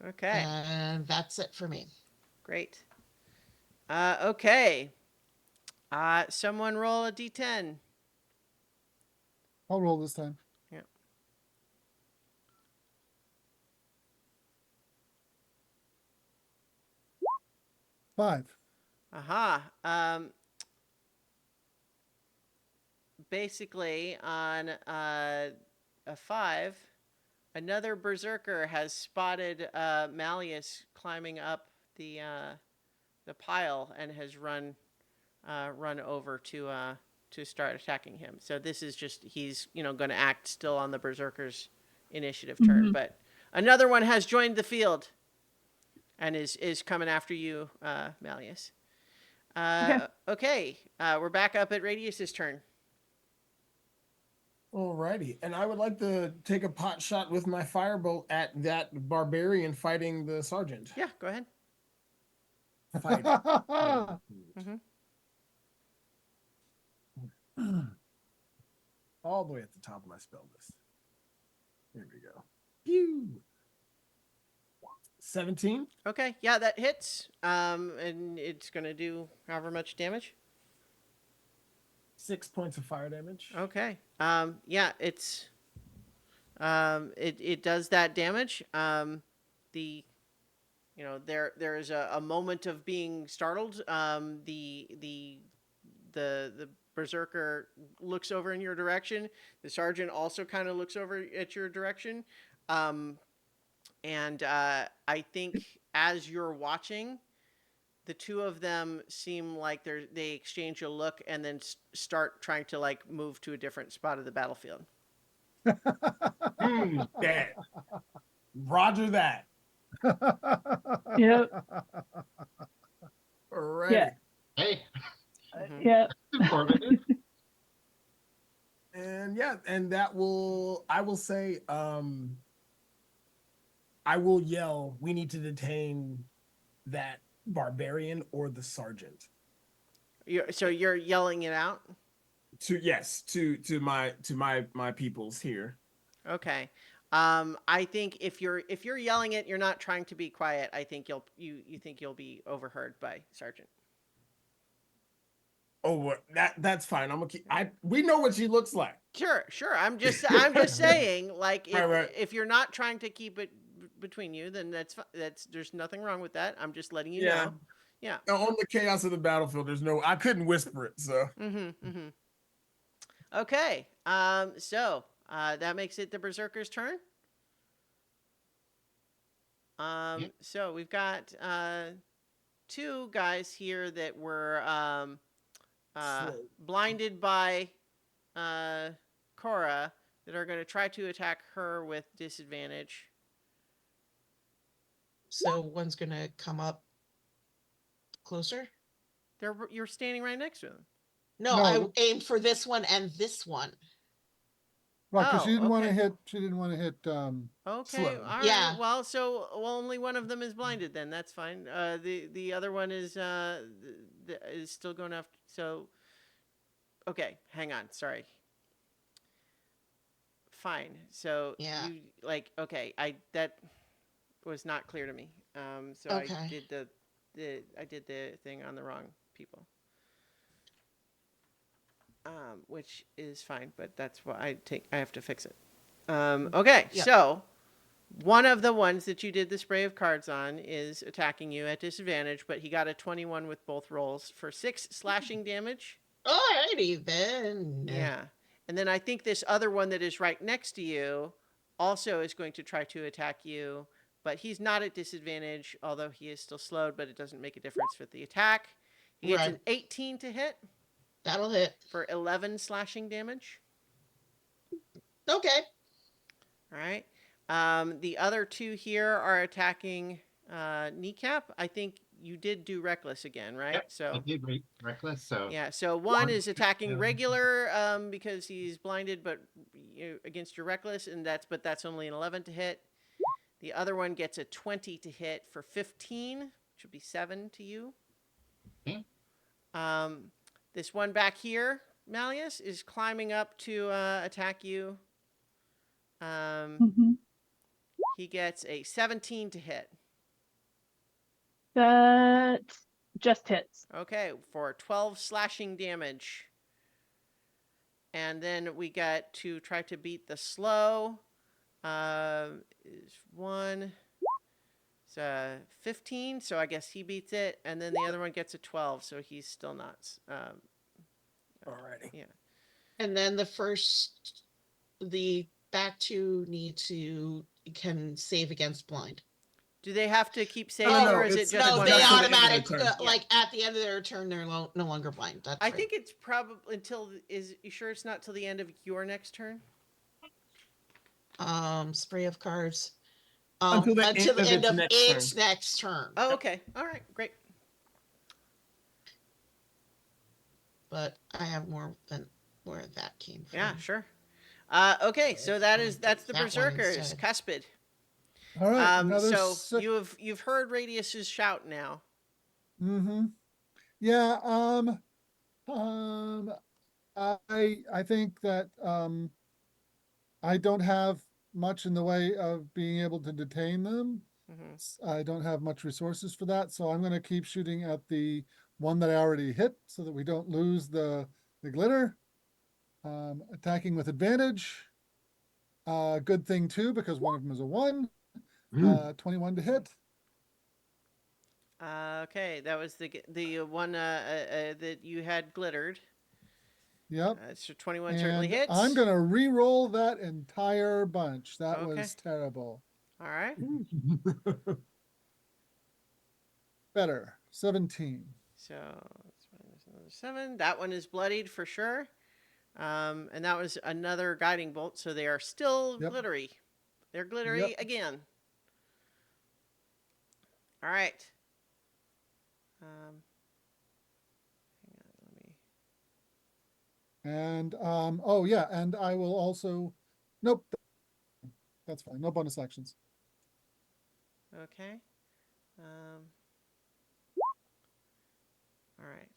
Okay. And that's it for me. Great. Okay. Someone roll a d10. I'll roll this time. Yeah. Five. Aha. Basically, on a 5, another berserker has spotted Malleus climbing up the pile and has run over to start attacking him. So this is just he's going to act still on the berserker's initiative turn, Mhm. but another one has joined the field and is coming after you, Malleus. Okay. We're back up at Radius's turn. Alrighty, and I would like to take a pot shot with my firebolt at that barbarian fighting the sergeant. Yeah, go ahead. Fight. Mhm. All the way at the top of my spell list. Here we go. Pew. 17. Okay, yeah, that hits. And it's gonna do however much damage. 6 points of fire damage. Okay. Yeah, it's it does that damage. There is a moment of being startled. The berserker looks over in your direction. The sergeant also kind of looks over at your direction. And I think as you're watching, the two of them seem like they exchange a look and then start trying to like move to a different spot of the battlefield. Dead. Roger that. Yep. Alrighty. Yeah. Hey, Mhm. Yeah. informative. And yeah, and I will say, I will yell, we need to detain that barbarian or the sergeant. So you're yelling it out? To my peoples here. Okay. I think if you're yelling it, you're not trying to be quiet. I think you think you'll be overheard by Sergeant. Oh, that's fine. I'm gonna keep. We know what she looks like. Sure. I'm just saying, like, Right. if you're not trying to keep it between you, then that's there's nothing wrong with that. I'm just letting you know. Yeah. On the chaos of the battlefield, I couldn't whisper it, so. Mm-hmm. Okay. So that makes it the berserker's turn. Yep. So we've got two guys here that were Slow. blinded by Cora that are going to try to attack her with disadvantage. So one's gonna come up closer. You're standing right next to them. No, No. I aimed for this one and this one. Right, because Oh, she didn't want to okay. hit. She didn't want to hit. Okay, Slow. all right. Yeah. Well, only one of them is blinded. Then that's fine. The other one is still going after. So, okay, hang on. Sorry. Fine. So Yeah. you okay? That was not clear to me. So Okay. I did the thing on the wrong people. Which is fine, but that's why I have to fix it. Okay, Yeah. so one of the ones that you did the spray of cards on is attacking you at disadvantage, but he got a 21 with both rolls for 6 slashing damage. Alrighty then. Yeah. And then I think this other one that is right next to you also is going to try to attack you, but he's not at disadvantage, although he is still slowed, but it doesn't make a difference with the attack. He gets an 18 to hit That'll hit. for 11 slashing damage. Okay. All right. The other two here are attacking Kneecap. I think you did do Reckless again, right? Yep, I So did reckless, so yeah. So one is attacking two. regular because he's blinded, but against your Reckless, and that's only an 11 to hit. The other one gets a 20 to hit for 15, which would be 7 to you. Okay. This one back here, Malleus, is climbing up to attack you. Mhm. He gets a 17 to hit. That Just hits. Okay, for 12 slashing damage. And then we got to try to beat the slow. Is 1. It's 15, so I guess he beats it. And then the other one gets a 12, so he's still not. Alrighty. Yeah. And then the back two can save against blind. Do they have to keep saving, no, or is it it's- just No, one they until round? the end of their automatic, turn. Yeah. like at the end of their turn, they're no longer blind. That's I right. think it's probably until. Is you sure it's not till the end of your next turn? Spray of cards. Until the Until end the of end its of next its turn. next turn. Oh, okay. All right. Great. But I have more than where that came from. Yeah. Sure. Okay. So that's the That one Berserkers. instead. Cuspid. All right, another So six. you've heard Radius's shout now. Mm-hmm. Yeah, I think that I don't have much in the way of being able to detain them. Mm-hmm. I don't have much resources for that, so I'm gonna keep shooting at the one that I already hit so that we don't lose the glitter. Attacking with advantage. Good thing too, because one of them is a 1. 21 to hit. Okay, that was the one that you had glittered. Yep. So 21 certainly And hits. I'm gonna re-roll that entire bunch. That Okay. was terrible. All right. Better. 17. So let's minus another 7. That one is bloodied for sure. And that was another guiding bolt. So they are still Yep. glittery. They're glittery Yep. again. All right. Hang on, let me. And oh yeah, and I will also nope. That's fine. No bonus actions. Okay. All right.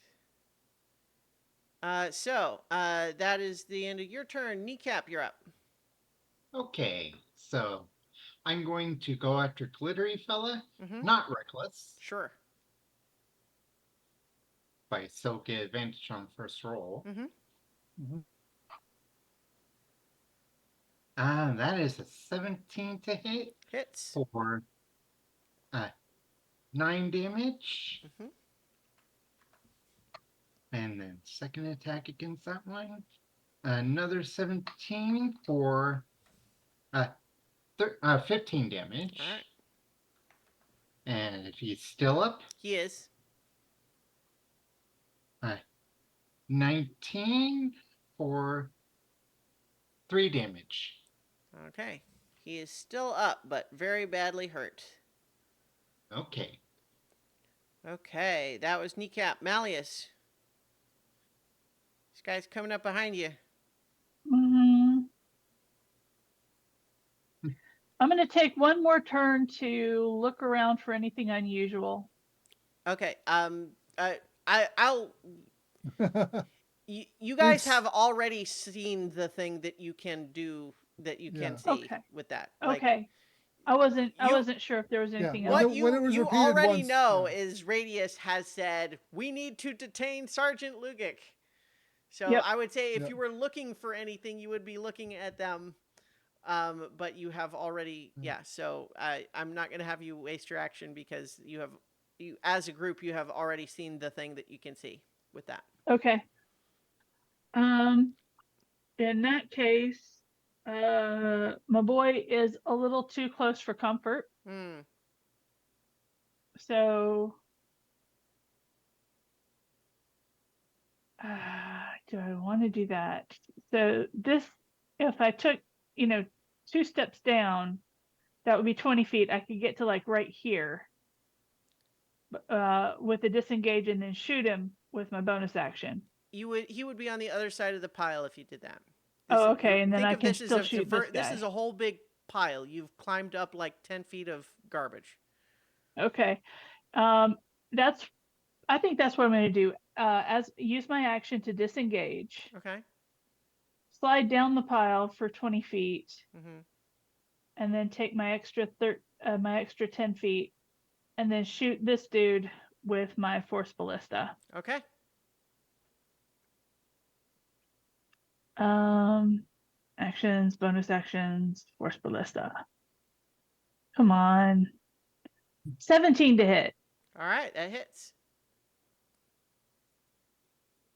So that is the end of your turn. Kneecap, you're up. Okay, so I'm going to go after Glittery Fella, Mm-hmm. not Reckless, Sure. if I still get advantage on first roll. Mm-hmm. Mhm. That is a 17 to hit Hits. for 9 damage. Mm-hmm. And then second attack against that one. Another 17 for 15 damage. All right. And if he's still up, He is. 19 for 3 damage. Okay. He is still up, but very badly hurt. Okay. Okay, that was Kneecap. Malleus. This guy's coming up behind you. Mm-hmm. I'm going to take one more turn to look around for anything unusual. Okay. I'll. You guys have already seen the thing that you can do that you can see Okay. with that. Okay. I wasn't sure if there was Yeah, anything when else. What it- you when it was you repeated already once, know yeah. is Radius has said we need to detain Sergeant Lugic. So Yep. I would say if Yep. you were looking for anything, you would be looking at them. But you have already, yeah. So I'm not going to have you waste your action because you as a group you have already seen the thing that you can see with that. Okay. In that case, my boy is a little too close for comfort. Hmm. So, do I want to do that? So if I took, 2 steps down, that would be 20 feet. I could get to like right here, with a disengage and then shoot him with my bonus action. He would be on the other side of the pile if you did that. Oh, okay, and then think I of can this still as shoot this this guy. is a whole big pile. You've climbed up like 10 feet of garbage. Okay. I think that's what I'm going to do. Use my action to disengage, Okay. slide down the pile for 20 feet, Mm-hmm. and then take my extra 10 feet, and then shoot this dude with my Force Ballista. Okay. Actions, bonus actions, Force Ballista. Come on. 17 to hit All right, that hits.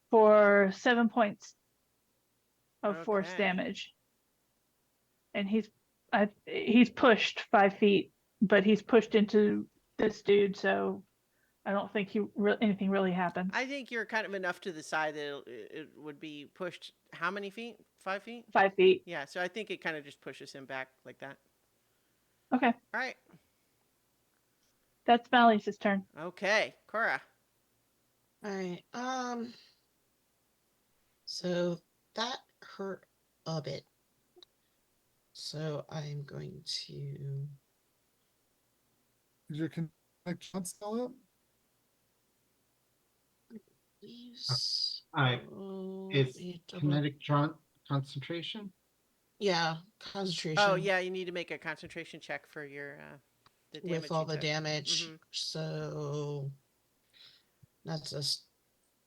for 7 points of force Okay. damage. And he's pushed 5 feet, but he's pushed into this dude, so I don't think anything really happens. I think you're kind of enough to the side that it would be pushed. How many feet? 5 feet? 5 feet. Yeah, so I think it kind of just pushes him back like that. Okay, All right. that's Malleus's turn. Okay, Cora. All right. So that hurt a bit. So I'm going to. Is your connection still up? Please. I- Oh, It's let me double- kinetic concentration. Yeah, concentration. Oh, yeah, you need to make a concentration check for your the damage With all you the took. damage. Mhm. So that's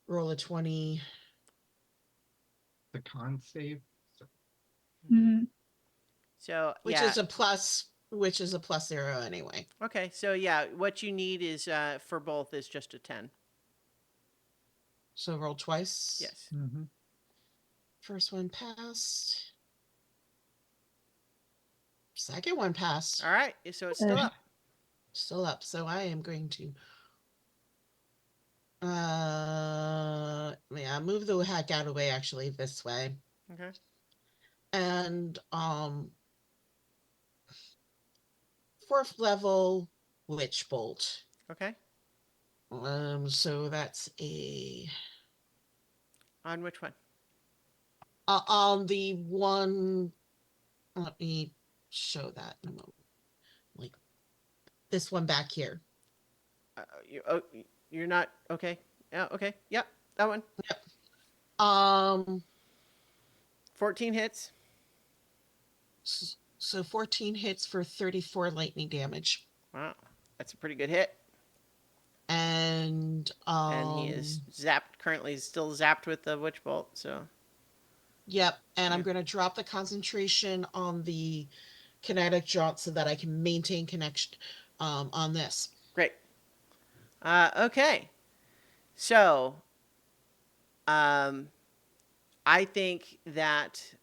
roll of 20. The con save. Mhm. So Which yeah. is a plus 0 anyway. Okay, so yeah, what you need is for both is just a 10. So roll twice. Yes. Mm-hmm. First one passed. Second one passed. All right, so it's still up. Still up. So I am going to move the heck out of the way actually this way. Okay. And 4th level witch bolt. Okay. So that's a On which one? on the one. Let me show that in a moment. Like this one back here. You're not okay. Yeah. Okay. Yep. That one. 14 hits. So 14 hits for 34 lightning damage. Wow, that's a pretty good hit. And he is zapped. Currently, still zapped with the witch bolt. So. Yep. And I'm Yeah. going to drop the concentration on the kinetic jaunt so that I can maintain connection on this. Great. Okay. So, I think that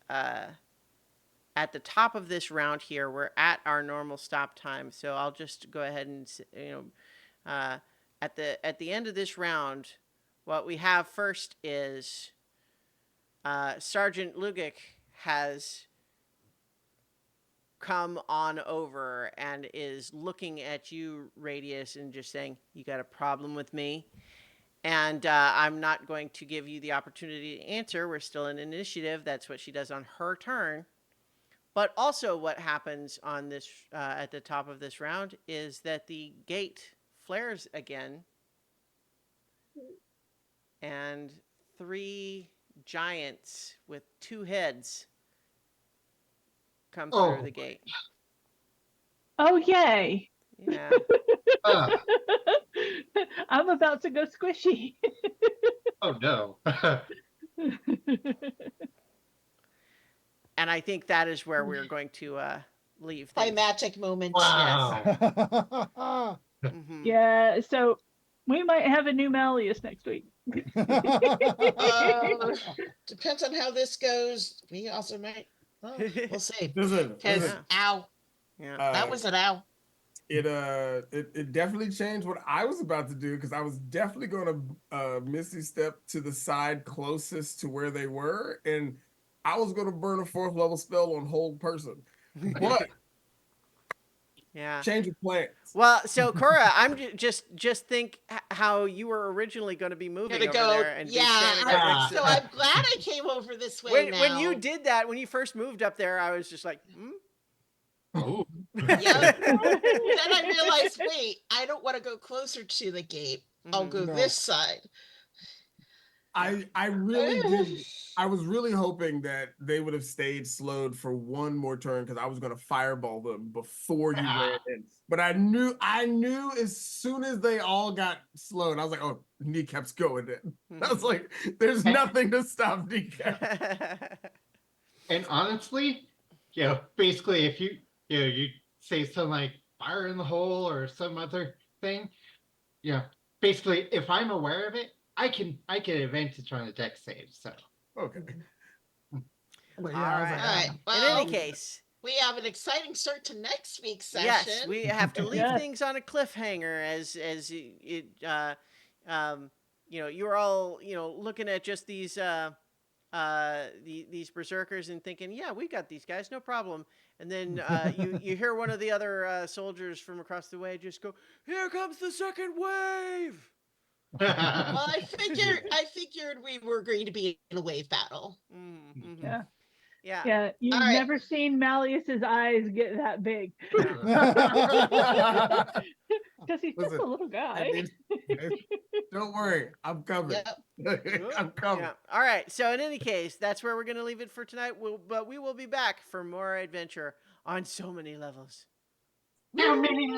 at the top of this round here, we're at our normal stop time. So I'll just go ahead and at the end of this round, what we have first is Sergeant Lugic has come on over and is looking at you, Radius, and just saying, "You got a problem with me?" And I'm not going to give you the opportunity to answer. We're still in initiative. That's what she does on her turn. But also what happens on this at the top of this round is that the gate flares again. And 3 giants with 2 heads come through the gate. Oh, yay. Yeah. I'm about to go squishy. Oh no. And I think that is where we're going to leave things. Climatic moment. Wow. Mhm. Yeah, so we might have a new Malleus next week. Depends on how this goes. We also might. Well, we'll see. Listen, Because ow, Yeah. that was an ow. It definitely changed what I was about to do because I was definitely going to Misty step to the side closest to where they were, and I was going to burn a 4th level spell on whole person, but Yeah. change of plans. Well, so Cora, I'm just think how you were originally going to be moving Gonna over go. there and be standing right next to So I'm glad I came over this way now. when you did that, when you first moved up there, I was just like, Oh. Yeah. Then I realized, wait, I don't want to go closer to the gate. I'll Mhm. go No. this side. I really did. I was really hoping that they would have stayed slowed for one more turn because I was going to fireball them before you ran in. But I knew as soon as they all got slowed, I was like, oh, Kneecap's going in. I was like, there's nothing to stop Kneecap. And honestly, basically, if you say something like fire in the hole or some other thing, basically, if I'm aware of it, I can advantage on a deck save. So Okay. But All yeah, I was right. like, All right. In Well, any case, we have an exciting start to next week's session. yes, we have to leave Yes. things on a cliffhanger as you're all looking at just these these berserkers and thinking, yeah, we got these guys, no problem. And then you hear one of the other soldiers from across the way just go, here comes the second wave. Well, I figured we were going to be in a wave battle. Mm-hmm. Yeah. Yeah. Yeah. You've All right. never seen Malleus's eyes get that big. I Because he's just Listen, a little guy. mean, don't worry, I'm coming. Yep. I'm coming. Yeah. All right. So in any case, that's where we're going to leave it for tonight. But we will be back for more adventure on so many levels. How many